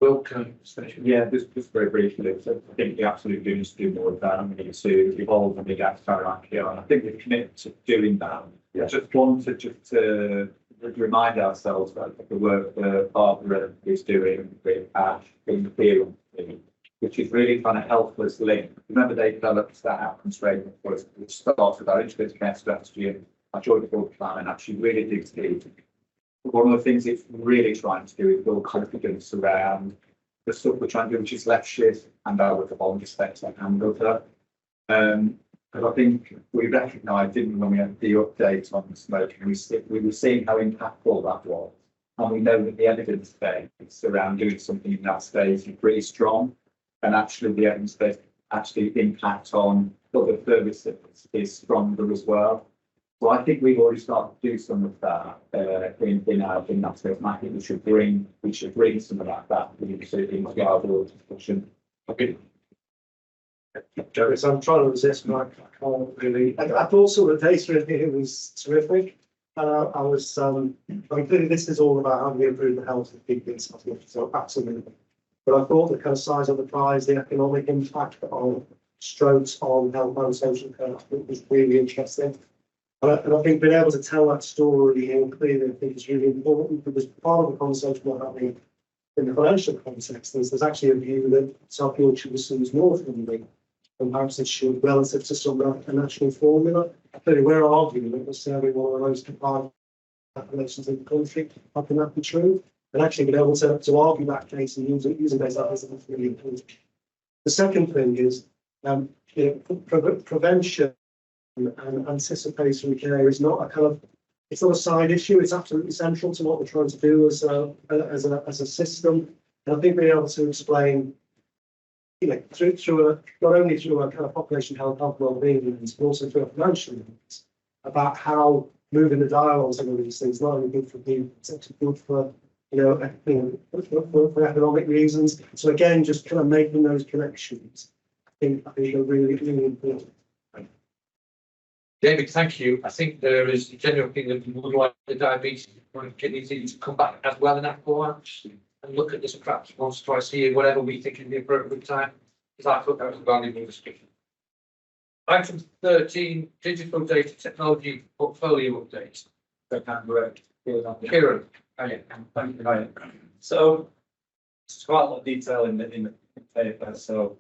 Will, can I finish? Yeah, just very briefly, so I think we absolutely do need to do more of that, and we need to evolve and big hierarchy, and I think we're committed to doing that. I just wanted to remind ourselves that the work that Barbara is doing with Ash in the field, which is really trying to help us link. Remember, they developed that outcomes framework for us, which starts with our integrated care strategy and our joint board plan, and actually really digs deep. One of the things it's really trying to do is build confidence around the stuff we're trying to do, which is left shift and our work of voluntary sector and other. Because I think we recognised, didn't we, when we had the update on the smoking, we were seeing how impactful that was. And we know that the evidence base around doing something in that space is pretty strong. And actually the evidence base actually impact on other services is stronger as well. So I think we've already started to do some of that in that space. And I think we should bring some of that back into our board discussion. Okay. Jerry, so I'm trying to resist, but I can't really. I thought some of the data in here was terrific. And I was, clearly this is all about how we improve the health of people in South Yorkshire, so absolutely. But I thought the kind of size of the prize, the economic impact of strokes on health and social care, I think was really interesting. And I think being able to tell that story here clearly, I think is really important, because part of the conversation we're having in the financial context is there's actually a view that South Yorkshire receives more funding than perhaps it should relative to some a national formula. Clearly, we're arguing that we're serving one of the most deprived populations in the country. How can that be true? And actually being able to argue that case and using data like this is really important. The second thing is prevention and anticipatory care is not a kind of, it's not a side issue. It's absolutely central to what we're trying to do as a system. And I think being able to explain, through not only through a kind of population health well-being lens, but also through a financial lens, about how moving the dial on some of these things not only good for people, it's actually good for for economic reasons. So again, just kind of making those connections, I think are really, really important. David, thank you. I think there is a general opinion that we would like the diabetes and kidney disease to come back as well in that format and look at this perhaps once, twice a year, whatever we think is the appropriate time. Because I thought that was a valuable discussion. Item 13, digital data technology portfolio update. Kieran. Thank you. So there's quite a lot of detail in the paper. So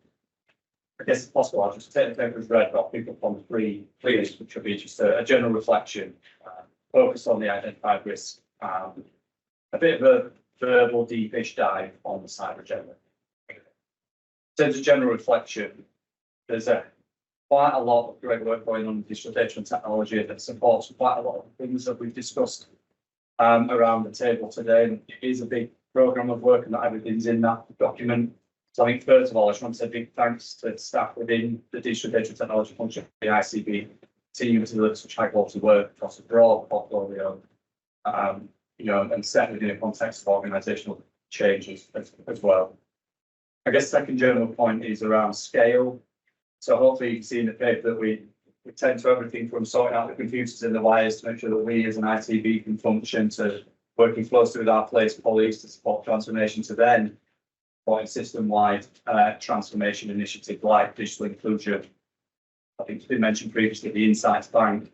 I guess it's possible I'll just take the paper as read, but pick up on three issues, which will be just a general reflection, focus on the identified risk, a bit of a verbal deepish dive on the cyber agenda. In terms of general reflection, there's quite a lot of great work going on in digital data and technology that supports quite a lot of things that we've discussed around the table today. And it is a big programme of work and not everything's in that document. So I think first of all, I just want to say big thanks to staff within the digital data and technology function, the ICB team, to deliver such high quality work across a broad portfolio, and set within a context of organisational changes as well. I guess second general point is around scale. So hopefully you can see in the paper that we tend to everything from sorting out the computers and the wires to make sure that we as an ICB can function, to working closely with our place colleagues to support transformation, to then point system-wide transformation initiative like digital inclusion. I think it's been mentioned previously, the Insights Bank,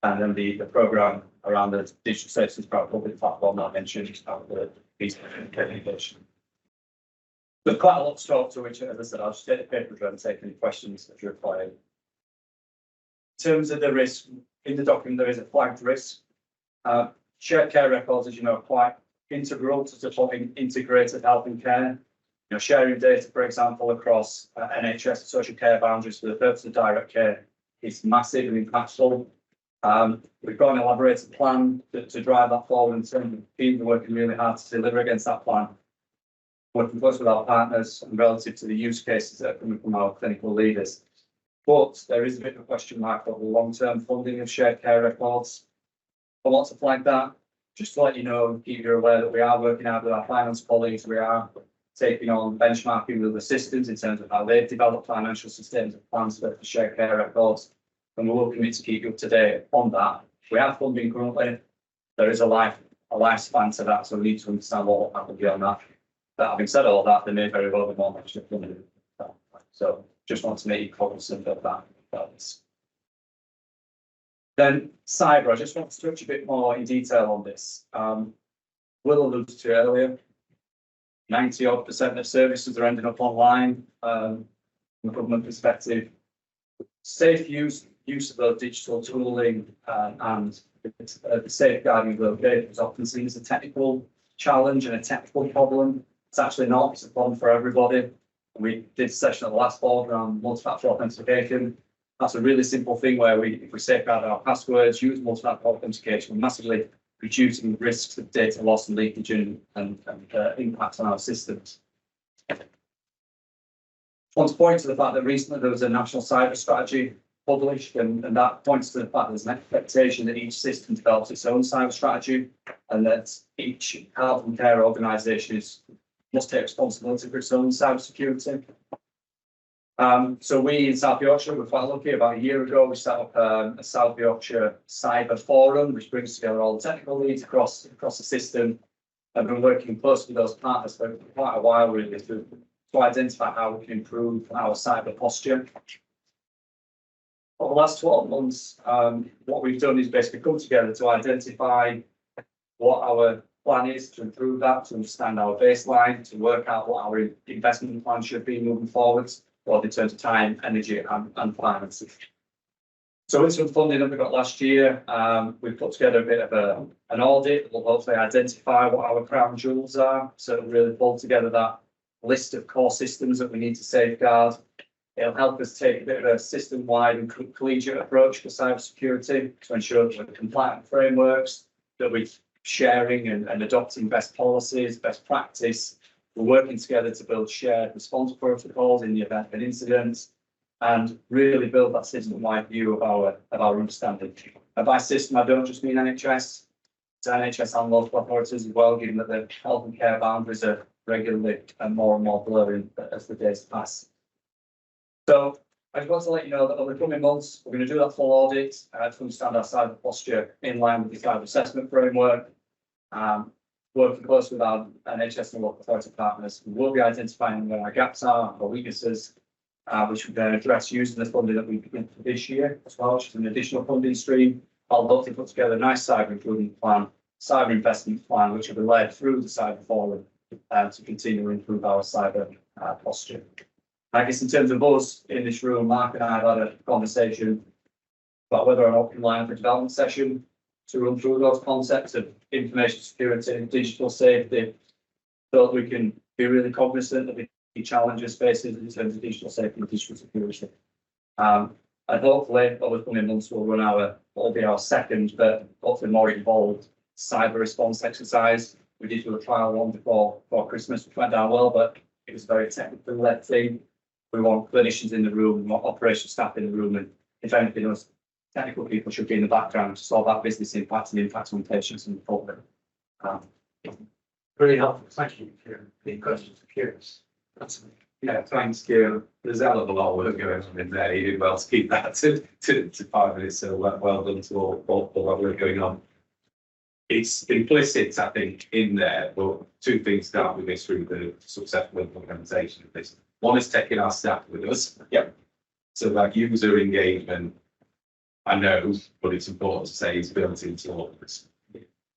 and then the programme around the digital services public platform that I mentioned, the piece of communication. There's quite a lot to talk to, which, as I said, I'll just take the paper and take any questions that are required. In terms of the risk, in the document there is a flagged risk. Shared care records, as you know, are quite integral to supporting integrated health and care. Sharing data, for example, across NHS social care boundaries for the purpose of direct care is massive and impactful. We've got an elaborated plan to drive that forward in terms of people working really hard to deliver against that plan. Working close with our partners and relative to the use cases that are coming from our clinical leaders. But there is a bit of a question mark over the long-term funding of shared care records. I want to flag that, just to let you know, keep you aware that we are working out with our finance colleagues. We are taking on benchmarking with the systems in terms of how they've developed financial systems and plans for shared care records. And we will commit to keep you up to date on that. We have funding currently. There is a lifespan to that, so we need to understand what will happen beyond that. But having said all that, they may very well be more membership limited. So just want to make you cognizant of that. Then cyber, I just want to touch a bit more in detail on this. Will alluded to earlier, 90% of services are ending up online from a government perspective. Safe use of those digital tooling and the safeguarding of those data is often seen as a technical challenge and a technical problem. It's actually not, it's a problem for everybody. We did a session at the last board around multi-factor authentication. That's a really simple thing where if we safeguard our passwords, use multi-factor authentication, we're massively reducing the risks of data loss and leakage and impacts on our systems. I want to point to the fact that recently there was a national cyber strategy published, and that points to the fact there's an expectation that each system develops its own cyber strategy, and that each health and care organisation must take responsibility for its own cyber security. So we in South Yorkshire were quite lucky. About a year ago, we set up a South Yorkshire Cyber Forum, which brings together all the technical leads across the system. I've been working closely with those partners for quite a while, really, to identify how we can improve our cyber posture. Over the last 12 months, what we've done is basically come together to identify what our plan is to improve that, to understand our baseline, to work out what our investment plan should be moving forwards, both in terms of time, energy, and finances. So with some funding that we got last year, we've put together a bit of an audit that will hopefully identify what our crown jewels are. So it'll really pull together that list of core systems that we need to safeguard. It'll help us take a bit of a system-wide and collegiate approach to cybersecurity to ensure that we're compliant frameworks, that we're sharing and adopting best policies, best practice. We're working together to build shared response protocols in the event of an incident, and really build that system-wide view of our understanding. And by system, I don't just mean NHS, it's NHS and local authorities as well, given that the health and care boundaries are regularly and more blurring as the days pass. So I just want to let you know that over the coming months, we're going to do that full audit to understand our cyber posture in line with the cyber assessment framework. Working closely with our NHS and local authority partners, we will be identifying where our gaps are, our weaknesses, which we're going to address using the funding that we begin for this year as well, which is an additional funding stream. I'll hopefully put together a nice cyber improvement plan, cyber investment plan, which will be led through the cyber forum to continue to improve our cyber posture. I guess in terms of us in this room, Mark and I have had a conversation about whether or not we can line up a development session to run through those concepts of information security and digital safety, so that we can be really cognizant of the challenges facing in terms of digital safety and digital security. And hopefully over the coming months we'll run will be our second, but hopefully more involved cyber response exercise. We did do a trial one before Christmas, which went down well, but it was a very technically led thing. We want clinicians in the room, we want operational staff in the room, and if anything else, technical people should be in the background to solve that business impact and impact on patients and the public. Very helpful, thank you for the questions for curious. Yeah, thanks, Kieran. There's a hell of a lot of work going on in there. You did well to keep that to 5 minutes, so well done to all that work going on. It's implicit, I think, in there, but two things start with this through the successful implementation of this. One is taking our staff with us. Yep. So that user engagement, I know, but it's important to say it's built into all of this.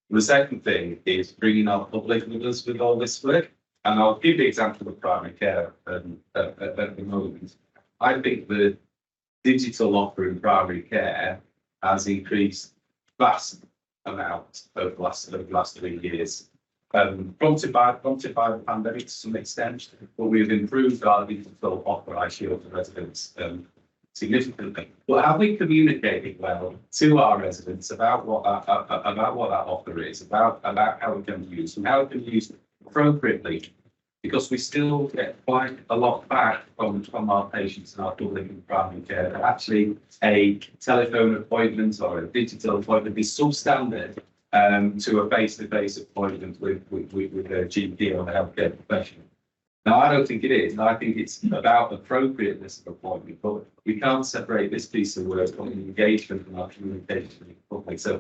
The second thing is bringing our public with us with all this work. And I'll give the example of primary care at the moment. I think the digital offer in primary care has increased vast amount over the last 3 years. Prompted by the pandemic to some extent, but we've improved our digital offer, I feel, to residents significantly. But have we communicated well to our residents about what that offer is, about how we can use and how we can use it appropriately? Because we still get quite a lot back from our patients and our public and primary care. That actually a telephone appointment or a digital appointment is substandard to a face-to-face appointment with a GP or a healthcare professional. Now, I don't think it is. I think it's about appropriateness of appointment, but we can't separate this piece of work from the engagement and our communication with the public. So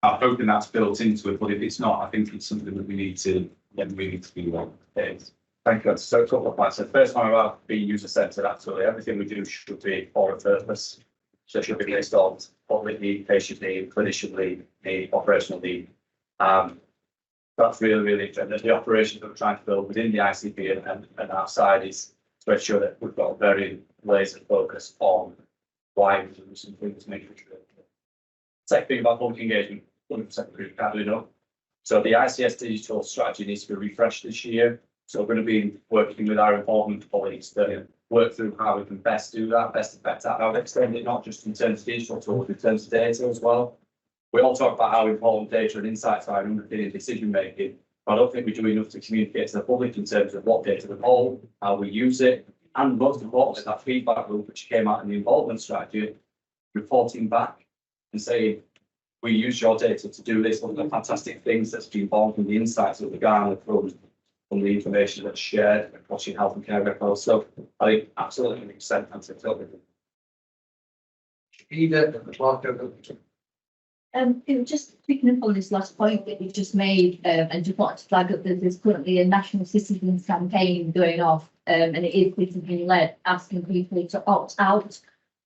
I'm hoping that's built into it, but if it's not, I think it's something that we need to be on. Thank you. So a couple of points. The first one about being user centered, absolutely. Everything we do should be for a purpose. So it should be based on public need, patient need, clinician need, operational need. That's really interesting. The operations that we're trying to build within the ICB and outside is to ensure that we've got a very laser focus on why we're doing some things to make sure. Second thing about public engagement, 100% agree, can't do enough. So the ICS digital strategy needs to be refreshed this year. So we're going to be working with our important colleagues to work through how we can best do that, best affect that, how to extend it, not just in terms of digital tools, in terms of data as well. We all talk about how important data and insights are in underpinning decision making, but I don't think we do enough to communicate to the public in terms of what data we hold, how we use it, and most importantly, that feedback loop which came out in the involvement strategy, reporting back and saying, we use your data to do this, one of the fantastic things that's been born from the insights that we garnered from the information that's shared across your health and care records. So I think absolutely 100% answer to it. It was just picking up on this last point that you just made, and just wanted to flag up that there's currently a national citizens campaign going off, and it is citizen led, asking people to opt out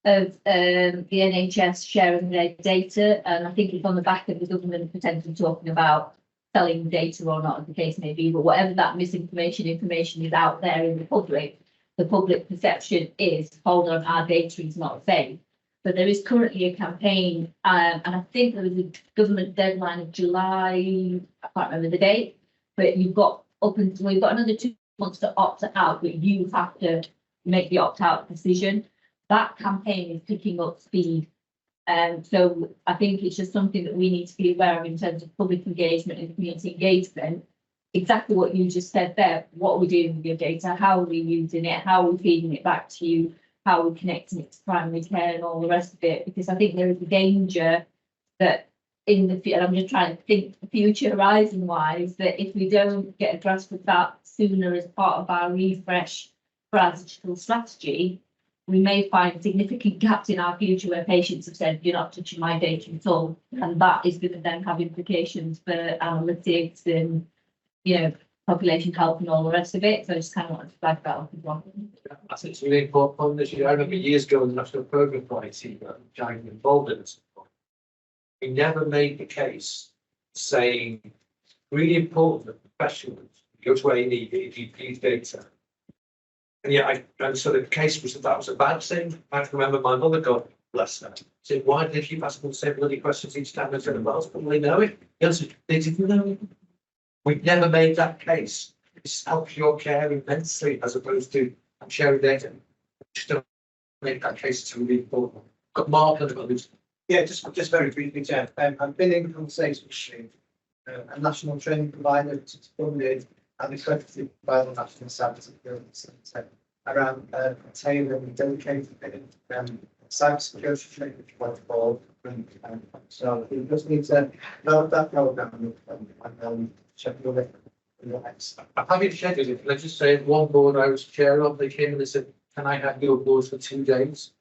of the NHS sharing their data, and I think it's on the back of the government potentially talking about selling data or not, as the case may be, but whatever that information is out there in the public perception is, hold on, our data is not safe. But there is currently a campaign, and I think there was a government deadline of July, I can't remember the date, but you've got we've got another 2 months to opt out, but you have to make the opt-out decision. That campaign is picking up speed. So I think it's just something that we need to be aware of in terms of public engagement and community engagement. Exactly what you just said there. What are we doing with your data? How are we using it? How are we feeding it back to you? How are we connecting it to primary care and all the rest of it? Because I think there is a danger that in the future, I'm just trying to think future horizon wise, that if we don't get a grasp of that sooner as part of our refresh for our digital strategy, we may find significant gaps in our future where patients have said, you're not touching my data at all. And that is going to then have implications for analytics and, population health and all the rest of it. So I just kind of wanted to flag that up as well. I think it's really important this year. I remember years ago in the National Programme for IT, Giant involved in it. We never made the case saying, really important that professionals go to A&E, GP data. And yet, and so the case was that was a bad thing. I remember my mother, God bless her, said, why did they keep asking the same bloody questions each time they said the hospital? They know it. The answer is, they didn't know it. We never made that case. This helps your care immensely as opposed to I'm sharing data. Just don't make that case. It's really important. Got Mark and others. Yeah, just very briefly, Jeff. I've been in conversations with a national training provider which is funded and accredited by the National Cybersecurity Centre around tailoring and dedicated cybersecurity training which went forward. So we just need to know that program and check with it. I'm happy to share it. Let's just say one board I was chair of, they came and they said, can I have your boards for 2 days?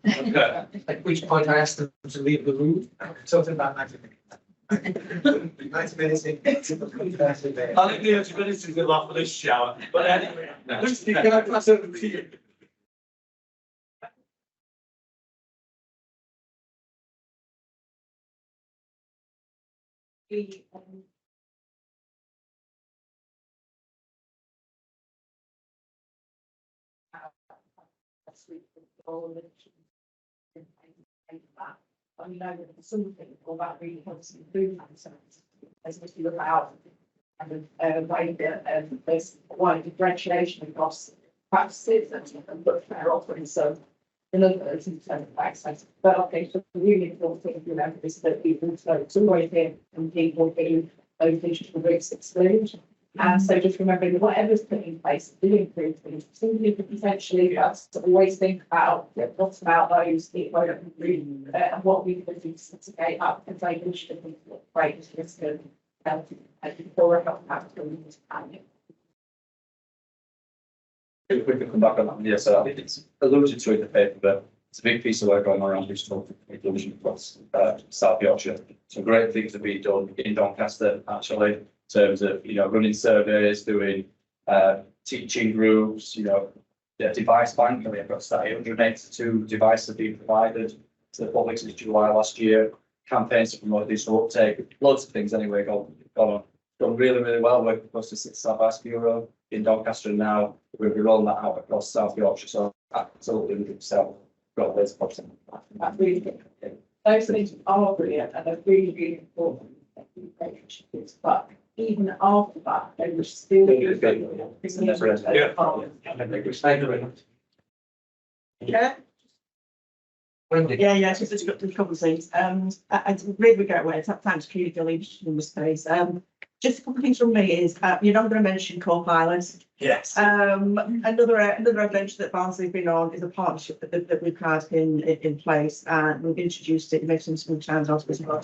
At which point I asked them to leave the room. Talking about 90 minutes. 90 minutes in. I think the 90 minutes is a lot for this shower. But anyway, can I pass over to you? I know that something about really helps improve themselves, especially about and way that there's wide differentiation across practices and look fair offerings. So in other words, in terms of access, but I think the really important thing to remember is that people it's always here and people who those digital risks exclude. And so just remembering that whatever's put in place to improve things, simply potentially just always think about what about those it won't improve and what we can do to mitigate up and say which of the greatest risk of health or health outcome. If we can come back on that, yes, so I think it's alluded to in the paper, but It's a big piece of work going on around digital inclusion across South Yorkshire. Some great things have been done in Doncaster, actually, in terms of, running surveys, doing teaching groups, the device bank, and we've got 882 devices being provided to the public since July last year. Campaigns to promote digital uptake, loads of things anyway, gone really, really well. Working across the South West Bureau in Doncaster, and now we'll be rolling that out across South Yorkshire. So absolutely, we got loads of projects. That's really good. Those things are brilliant and are really, really important. But even after that, they were still. Yeah. Yeah, just got a couple of things. I really regret where thanks to the leadership in this space. Just a couple of things from me is you're not going to mention co-pilots. Yes. Another adventure that Barnsley's been on is a partnership that we've had in place, and we've introduced it in some small towns as well.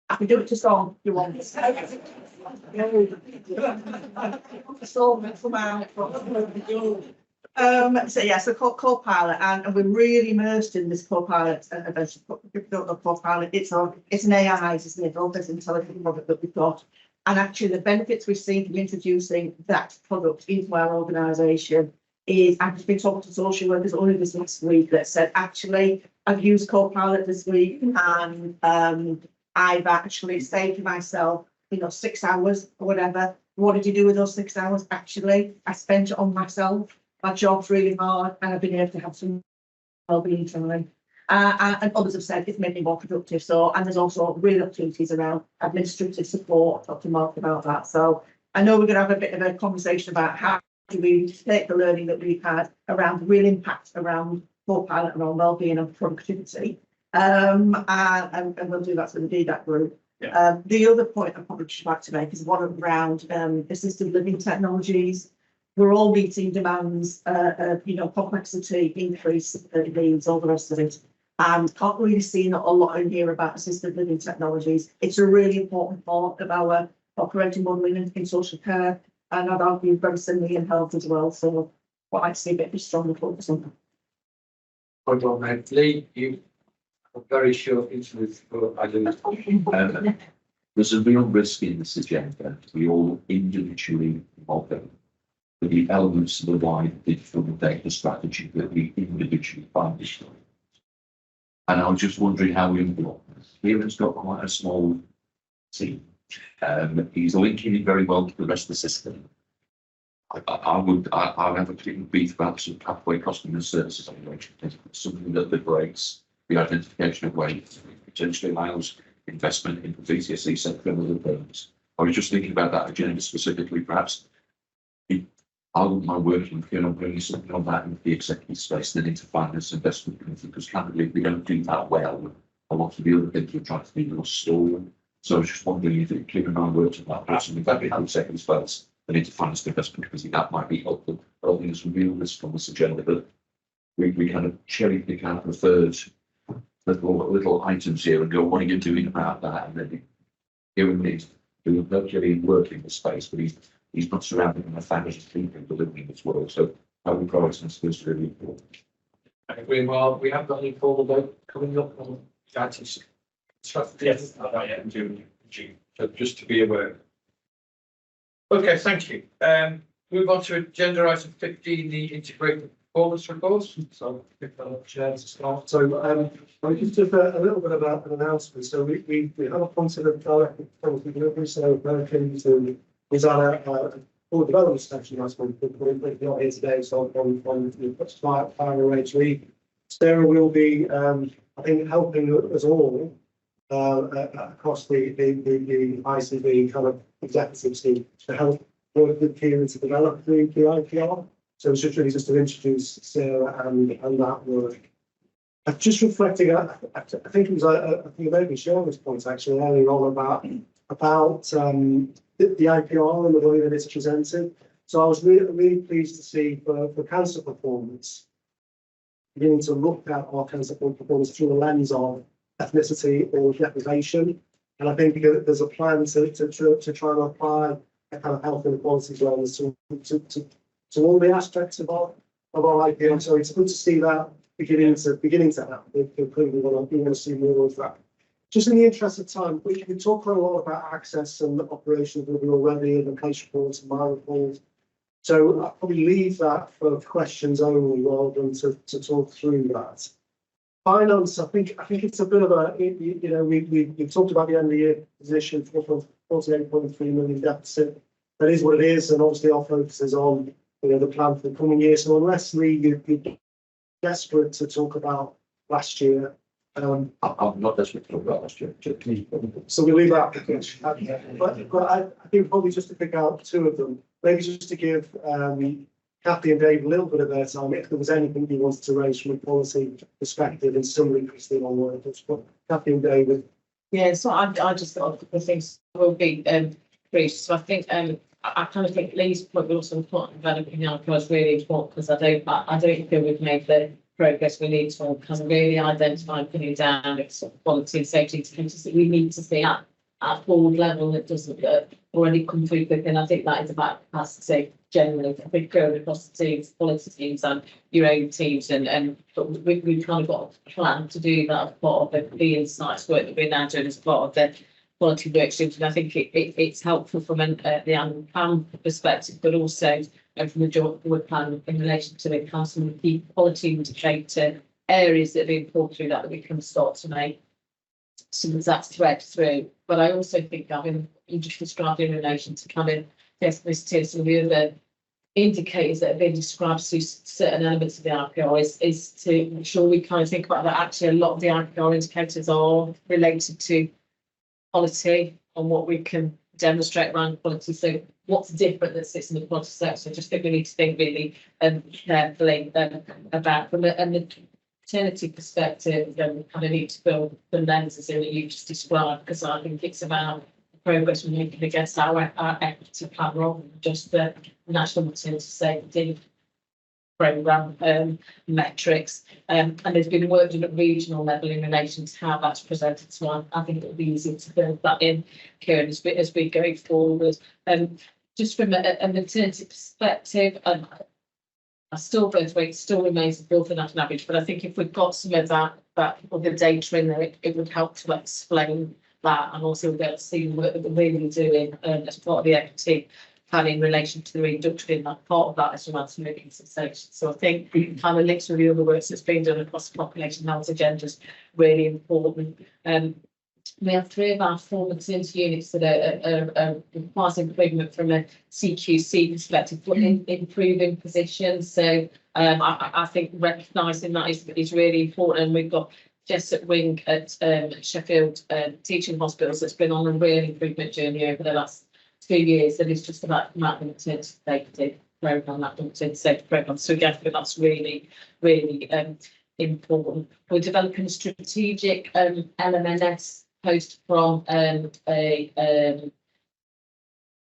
I can do it to song if you want. So co-pilot, and we're really immersed in this co-pilot adventure. Co-pilot, it's an AI, isn't it? All this intelligent product that we've got, and actually the benefits we've seen from introducing that product into our organisation is, I've just been talking to social workers only this last week that said, actually, I've used co-pilot this week, and I've actually saved myself, 6 hours or whatever. What did you do with those 6 hours? Actually, I spent it on myself. My job's really hard, and I've been able to have some well-being time. And others have said it's made me more productive. So, and there's also real opportunities around administrative support. Talk to Mark about that. So, I know we're going to have a bit of a conversation about how do we take the learning that we've had around real impact around co-pilot, around well-being and productivity. And we'll do that with the DDAC group. Yeah. The other point I'd probably just like to make is one around assisted living technologies. We're all meeting demands, complexity, increase, needs, all the rest of it. And can't really see a lot in here about assisted living technologies. It's a really important part of our operating model in social care, and I'd argue very similarly in health as well. So what I'd see a bit of stronger focus on that. Point on, mate. Lee, you are very short into I didn't. There's a real risk in this agenda. We all individually model the elements of the wider digital data strategy that we individually find this. And I was just wondering how we implement this. Kieran's got quite a small team. He's linking it very well to the rest of the system. I have a particular beef about some pathway costing and services evaluation, something that liberates the identification of waste, potentially allows investment in the VCSE sector and other firms. I was just thinking about that agenda specifically, perhaps. I wouldn't mind working with you on bringing something on that into the executive space, then into finance investment committee, because candidly, if we don't do that well, a lot of the other things we're trying to do will stall. So I was just wondering if you could keep an eye on words on that, something that we have executive space, then into finance investment committee, that might be helpful. But I think there's some real risk on this agenda, but we kind of cherry pick our preferred little items here and go, what are you doing about that? And then given these, we will clearly work in the space, but he's not surrounded by thousands of people delivering this work. So how we prioritize is really important. Well, we have got any formal vote coming up on that. Yes, in June. So just to be aware. Okay, thank you. Move on to agenda item 15, the integrated performance reports. So, chair to start. So, I just took a little bit about an announcement. So we have appointed a director of delivery. So was at a full development session last month, but we're not here today. So on fire arrange leave. Sarah will be, I think, helping us all across the ICB kind of executive team to help work with Kieran to develop the IPR. So it's just really just to introduce Sarah and that work. I've just reflecting, I think it was, I think you made me share this point actually earlier on about the IPR and the way that it's presented. So I was really pleased to see for cancer performance, beginning to look at our cancer performance through the lens of ethnicity or deprivation. And I think there's a plan to try and apply a kind of health inequality lens to all the aspects of of our IPM. So it's good to see that beginning to happen. We clearly want to see more of that. Just in the interest of time, we talk quite a lot about access and operations with you already, and the case reports and my report. So I'll probably leave that for questions only rather than to talk through that. Finance, I think it's a bit of a, we've talked about the end of the year position, 48.3 million deficit. That is what it is, and obviously our focus is on the plan for the coming year. So unless you're desperate to talk about last year, I'm not desperate to talk about last year. so we leave that. But I think probably just to pick out two of them, maybe just to give Kathy and Dave a little bit of their time, if there was anything you wanted to raise from a policy perspective, and similarly, Christine on workers. But Kathy and David. Yeah, so I just thought a couple of things will be brief. So I think I kind of think Lee's point, but also important developing our was really important, because I don't feel we've made the progress we need to kind of really identify and putting down sort of quality and safety indicators that we need to see at board level that doesn't already come through quick. And I think that is about capacity generally. I think going across the teams, quality teams and your own teams, and we've kind of got a plan to do that as part of the insights work that we're now doing as part of the quality work streams. And I think it's helpful from the annual plan perspective, but also from the joint work plan in relation to the kind of some key quality indicator areas that have been pulled through that we can start to make some of that thread through. But I also think, Gavin, you just described in relation to kind of ethnicity, some of the other indicators that have been described through certain elements of the RPR is to ensure we kind of think about that. Actually, a lot of the RPR indicators are related to quality and what we can demonstrate around quality. So what's different that sits in the quality sector? I just think we need to think really carefully about from a maternity perspective, we kind of need to build the lenses in that you just described, because I think it's about the progress we're making against our equity plan rather than just the national maternity safety programme metrics. And there's been work done at regional level in relation to how that's presented. So I think it'll be easy to build that in, Kieran, as we go forward. Just from a maternity perspective, I still think it still remains above the national average, but I think if we've got some of that other data in there, it would help to explain that, and also be able to see the work that we're really doing as part of the equity plan in relation to the reduction in that part of that as well as making cessation. So I think kind of links with the other work that's been done across the population health agenda is really important. We have 3 of our 4 maternity units that are requires improvement from a CQC perspective, but improving positions. So I think recognising that is really important. And we've got Jessup Wing at Sheffield Teaching Hospitals that's been on a real improvement journey over the last 2 years. That is just about the maternity safety programme, that maternity safety programme. So again, I think that's really, really important. We're developing a strategic LMNS post from an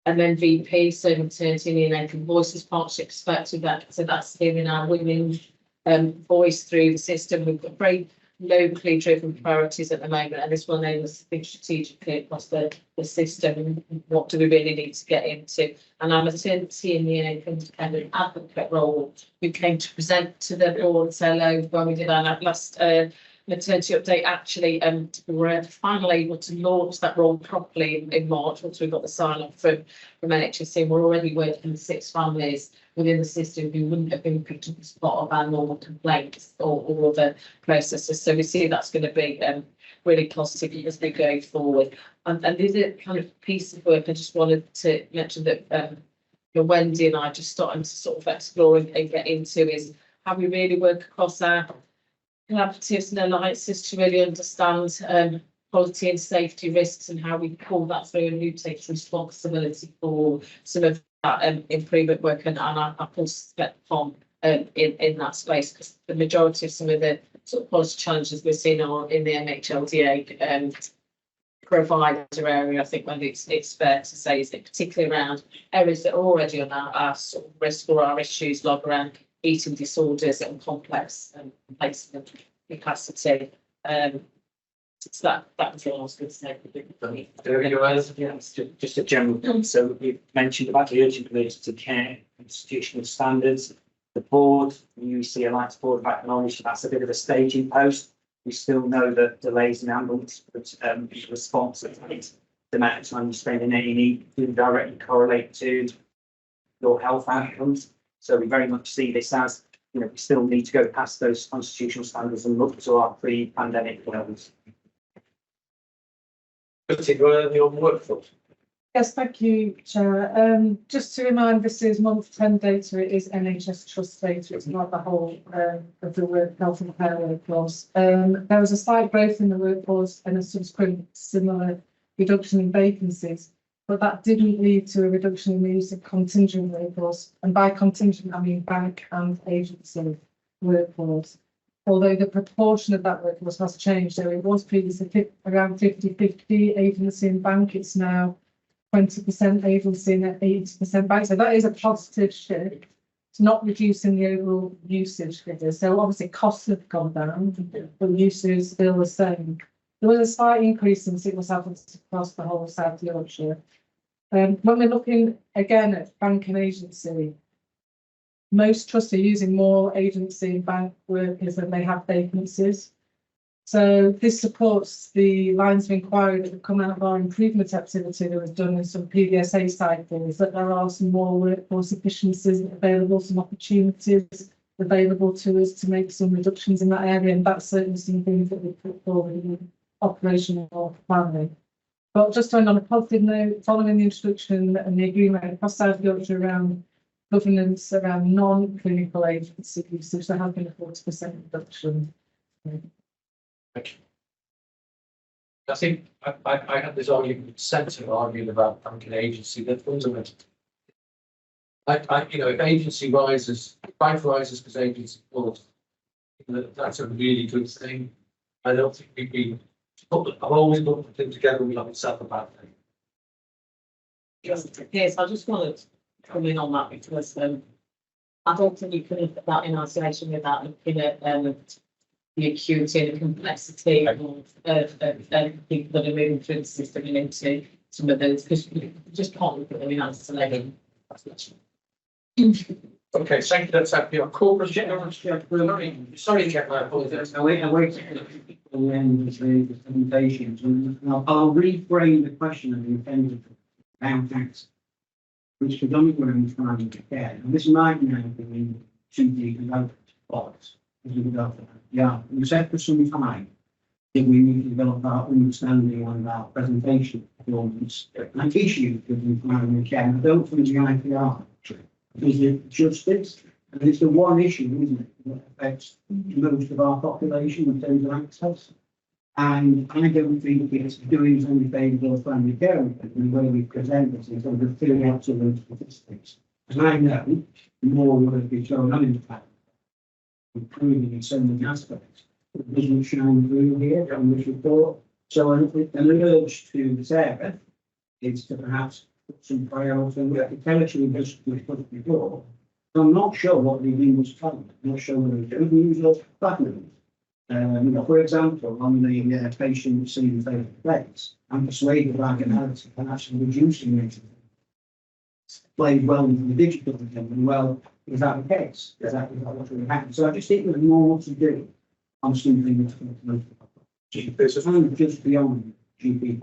MVP, so maternity and neonatal voices partnership perspective. So that's hearing our women's voice through the system. We've got very locally driven priorities at the moment, and this will enable us to think strategically across the system. What do we really need to get into? And our maternity and neonatal independent advocate role, we came to present to the board hello when we did our last maternity update. Actually, we're finally able to launch that role properly in March once we've got the sign off from NHS. We're already working with 6 families within the system who wouldn't have been picked up as part of our normal complaints or other processes. So we see that's going to be really positive as we go forward. And there's a kind of piece of work I just wanted to mention that Wendy and I just starting to sort of explore and get into is how we really work across our collaboratives and alliances to really understand quality and safety risks and how we pull that through, and who takes responsibility for some of that improvement work and our step on in that space, because the majority of some of the sort of policy challenges we're seeing are in the MHLDA provider area. I think when it's fair to say is that particularly around areas that are already on our sort of risk or our issues, like around eating disorders and complex placement capacity. So that was all I was going to say. Yeah, just a general. So we've mentioned about the urgent related to care, institutional standards. The board, the UEC Alliance Board have acknowledged that's a bit of a staging post. We still know that delays in ambulance response, the amount of time you spend in A&E do directly correlate to your health outcomes. So we very much see this as, you know, we still need to go past those constitutional standards and look to our pre-pandemic levels. Particularly on the workforce. Yes, thank you, Chair. Just to remind, this is month 10 data. It is NHS Trust data. It's not the whole of the health and care workforce. There was a slight growth in the workforce and a subsequent similar reduction in vacancies, but that didn't lead to a reduction in the use of contingent workforce. And by contingent, I mean bank and agency workforce. Although the proportion of that workforce has changed, so it was previously around 50-50 agency and bank. It's now 20% agency and 80% bank. So that is a positive shift. It's not reducing the overall usage figures. So obviously costs have gone down, but usage is still the same. There was a slight increase in sickness absence across the whole of South Yorkshire. When we're looking again at bank and agency, most trusts are using more agency and bank workers than they have vacancies. So this supports the lines of inquiry that have come out of our improvement activity that was done in some PDSA cycles, that there are some more workforce efficiencies available, some opportunities available to us to make some reductions in that area. And that's certainly some things that we put forward in operational planning. But just on a positive note, following the introduction and the agreement across South Yorkshire around governance around non-clinical agency usage, there has been a 40% reduction. I think I had this argument, sensitive argument about banking agency that fundamentally, you know, if agency rises, if bank rises because agency falls, that's a really good thing. I don't think we'd be. I've always looked at things together. We like itself a bad thing. Yes, I just want to come in on that because I don't think you can look at that in isolation without looking at the acuity and the complexity of people that are moving through the system and into some of those, because you just can't look at them in isolation. Okay, thank you. That's happy. Corporate general. Sorry to get my apologies. I wait for the end of the presentations, and I'll reframe the question of the intended tax, which predominantly I'm trying to get. And this might now be too deep about box as we go. Yeah, we said for some time that we need to develop our understanding on our presentation performance and issues with the primary care. I don't think the IPR is it justice, and it's the one issue, isn't it, that affects most of our population in terms of access. And I don't think it's doing something favourable for family care in the way we present this in terms of filling out some of those statistics. Because I know the more work is going on in the fact, improving in so many aspects, it doesn't shine through here on this report. So an urge to Sarah is to perhaps put some priority on the territory just we put before. I'm not sure what the English plan. I'm not sure whether it's good news or bad news. You know, for example, on the patient seeing face to face, I'm persuaded that analysis can actually reducing it. Played well into the digital and well, is that the case? Is that what's going to happen? So I just think there's more to do on something that's going to GP. So something just beyond GP.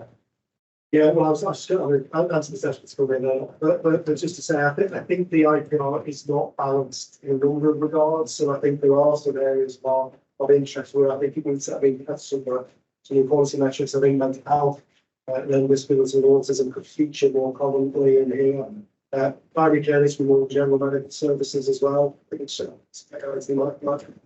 Yeah, well, I was going to answer the session to come in, but just to say, I think the IPR is not balanced in a number of regards. So I think there are some areas of interest where I think it needs to be some policy metrics. I think mental health, learning disability and autism could feature more commonly in here. Primary care is more general medical services as well. I think it's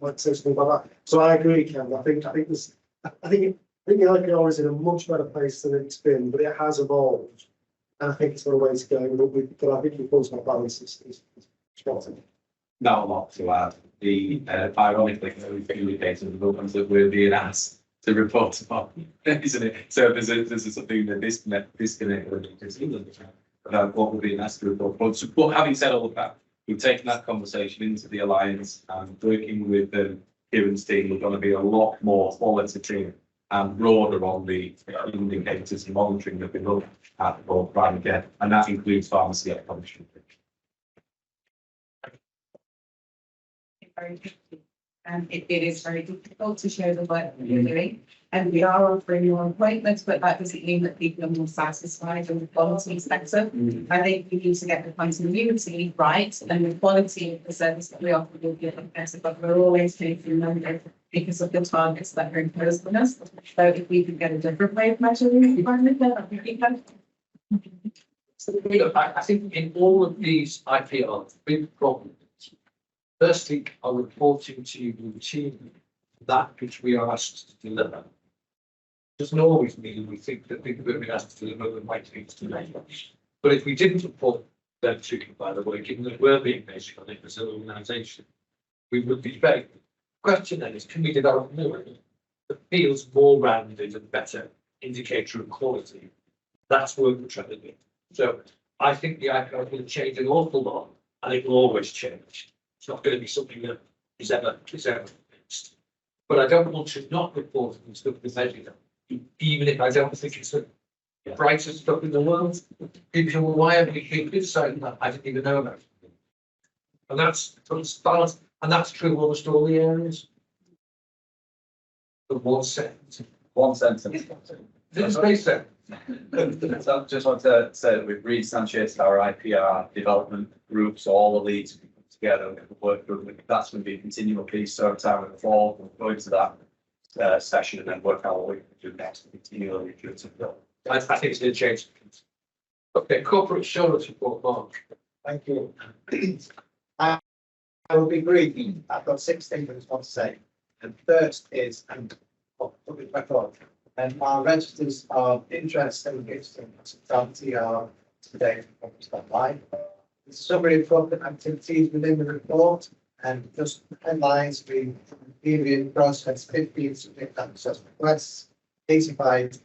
might say something about that. So I agree, Ken. I think the IPR is in a much better place than it's been, but it has evolved. And I think it's got a way to go. But I think the course of balance is spotted. Not a lot to add. Ironically, very few cases of the ones that we're being asked to report upon, isn't it? So there's something that disconnect about what we're being asked to report upon. So, but having said all of that, we've taken that conversation into the Alliance and working with Kieran's team. We're going to be a lot more qualitative and broader on the indicators and monitoring that we look at for primary care, and that includes pharmacy operations. very tricky. And it is very difficult to show the work that you're doing. And we are offering more appointments, but that doesn't mean that people are more satisfied and the quality is better. I think we need to get the continuity right and the quality of the service that we offer will be a bit better, but we're always taking numbers because of the targets that are imposed on us. So if we can get a different way of measuring the environment, then I think we can. So, look, I think in all of these IPRs, big problems. Firstly, are reporting to you routinely that which we are asked to deliver. Doesn't always mean we think that things that we're asked to deliver the right things to make. But if we didn't report them to you, by the way, given that we're being measured on it as an organisation, we would be very. The question then is, can we develop more that feels more rounded and better indicator of quality? That's what we're trying to do. So I think the IPR will change an awful lot, and it will always change. It's not going to be something that is ever fixed. But I don't want to not report on stuff that's measured, even if I don't think it's the brightest stuff in the world. People say, well, why haven't you been criticizing that? I didn't even know about it. And that's balance, and that's true of almost all the areas. The one sentence. One sentence. Didn't space there. So I just want to say that we've re-instantiated our IPR development groups, all the leads we put together, we work group. That's going to be a continual piece. So every time in the fall, we'll go into that session and then work out what we can do next and continually iterative. I think it's going to change. Okay, corporate assurance report, Mark. Thank you. I will be brief. I've got 6 things I just want to say. And first is, and I'll put it back on. And our registers of interest and gifts and hospitality are today online. The summary of corporate activities within the report and just headlines, we period process 15 subject access requests, 85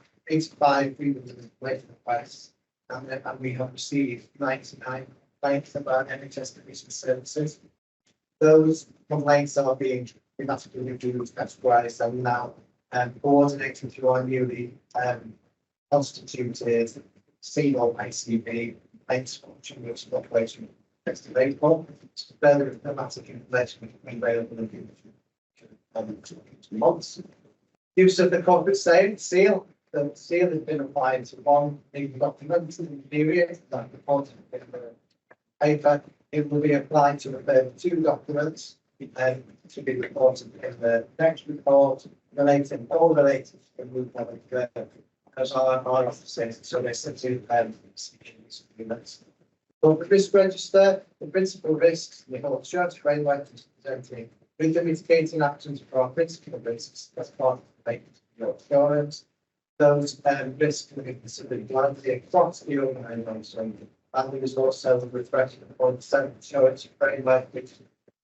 freedom requests, and we have received 99 complaints about NHS commission services. Those complaints are being dramatically reduced. That's why I'm now coordinating through our newly constituted single ICB complaints function, which is operating next of April. Further informative information will be available in the months. Use of the corporate seal. The seal has been applied to one legal document in the period that reported in the paper. It will be applied to the 2 documents to be reported in the next report relating all related to the group level as our officers. So there's simply for the risk register, the principal risks, the whole insurance framework is presenting with the mitigating actions for our principal risks as part of the insurance. Those risks can be considered blindly across the organisation, and there is also the refresh of the insurance framework, which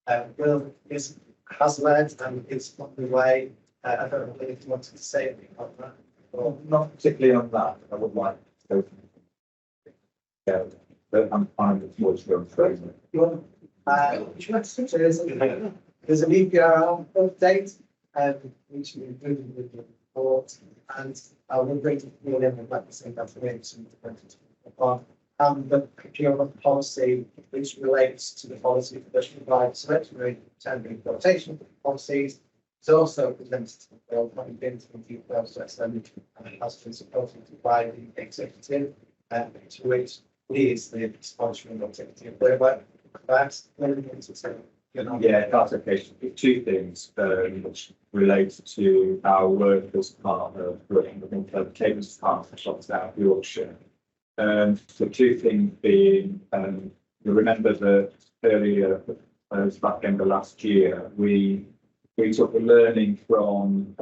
has led and is on the way. I don't know if you wanted to say anything on that. Well, not particularly on that. I would like to go. But I'm fine with what's going through. There's an EPR update, which we included with the report, and I will bring to the board and let the same information and the procurement policy, which relates to the policy for the provide selective tendering quotation policies. It's also presented to the board, having been to the due process and has been supported by the executive, to which leads the sponsoring executive framework. That's yeah, that's okay. 2 things which relate to our work as part of the Cables Department of South Yorkshire. The 2 things being, you remember that earlier, back in the last year, we took the learning from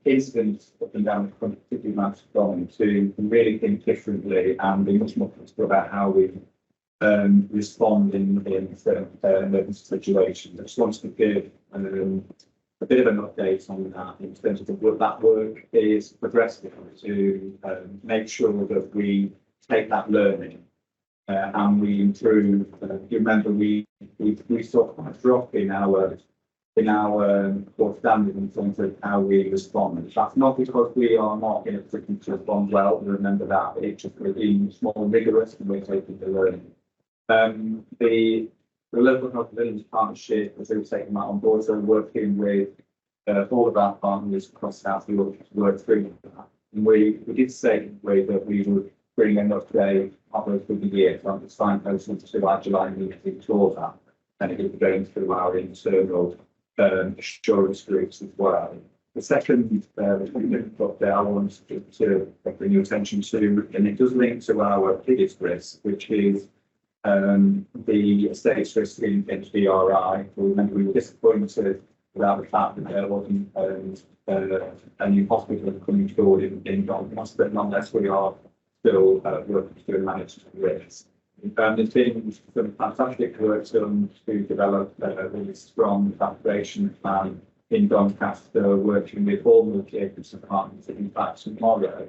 incidents up and down the country, particularly Manchester, to really think differently and be much more comfortable about how we respond in certain emergency situations. I just wanted to give a bit of an update on that in terms of what that work is progressing to make sure that we take that learning and we improve. You remember we saw quite a drop in our core standard in terms of how we respond. That's not because we are not in a position to respond well. Remember that it's just being more rigorous and we're taking the learning. the local health village partnership, as we've taken that on board, so we're working with all of our partners across South Yorkshire to work through that. And we did say that we would bring an update halfway through the year, so I'm just signposting to our July meeting towards that. And it will be going through our internal assurance groups as well. The second update I want to bring your attention to, and it does link to our biggest risk, which is the estates risk in DRI. Remember, we were disappointed about the fact that there wasn't a new hospital coming forward in Doncaster, but nonetheless we are still working to manage the risks. There's been some fantastic work done to develop a really strong evacuation plan in Doncaster, working with all multi-agency departments. In fact, tomorrow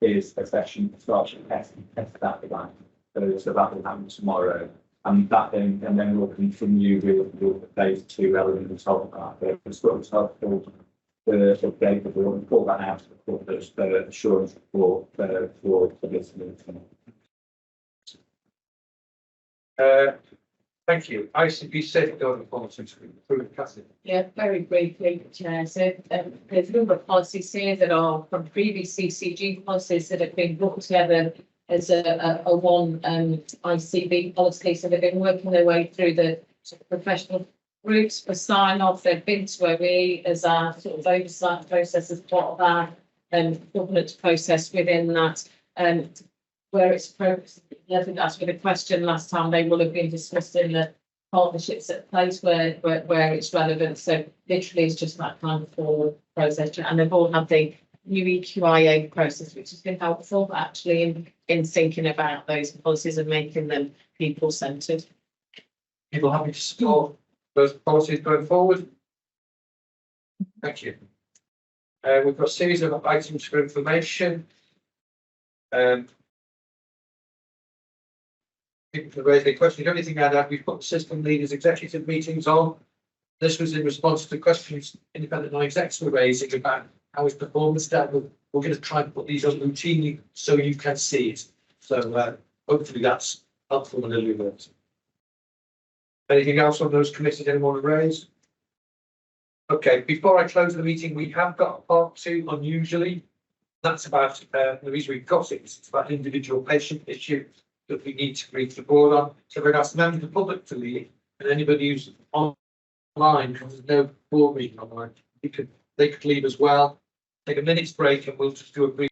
is a session to start to test that plan. So that will happen tomorrow. And then we'll continue with the phase 2 elements of that. The sort of helpful the update, but we'll pull that out for the assurance for this meeting. Thank you. ICB safeguarding policies. Catherine. Yeah, very briefly, Chair. So there's a number of policies here that are from previous CCG policies that have been brought together as a one ICB policy. So they've been working their way through the sort of professional groups for sign off. They've been to OE as our sort of oversight process as part of our governance process within that. Where it's appropriate, I think that's been a question last time. They will have been discussed in the partnerships at place where it's relevant. So literally, it's just that kind of forward process, and they've all had the new EQIA process, which has been helpful actually in thinking about those policies and making them people centred. People happy to support those policies going forward? Thank you. We've got a series of items for information. People can raise any questions. The only thing I'd add, we've put the system leaders executive meetings on. This was in response to questions independent non-execs were raising about how is performance done. We're going to try and put these on routinely so you can see it. So hopefully that's helpful and illuminating. Anything else on those committees anyone want to raise? Okay, before I close the meeting, we have got part 2 unusually. That's about the reason we've got it. It's about an individual patient issue that we need to brief the board on. So we're asking members of the public to leave, and anybody who's online, because there's no board meeting online, they could leave as well. Take a minute's break and we'll just do a brief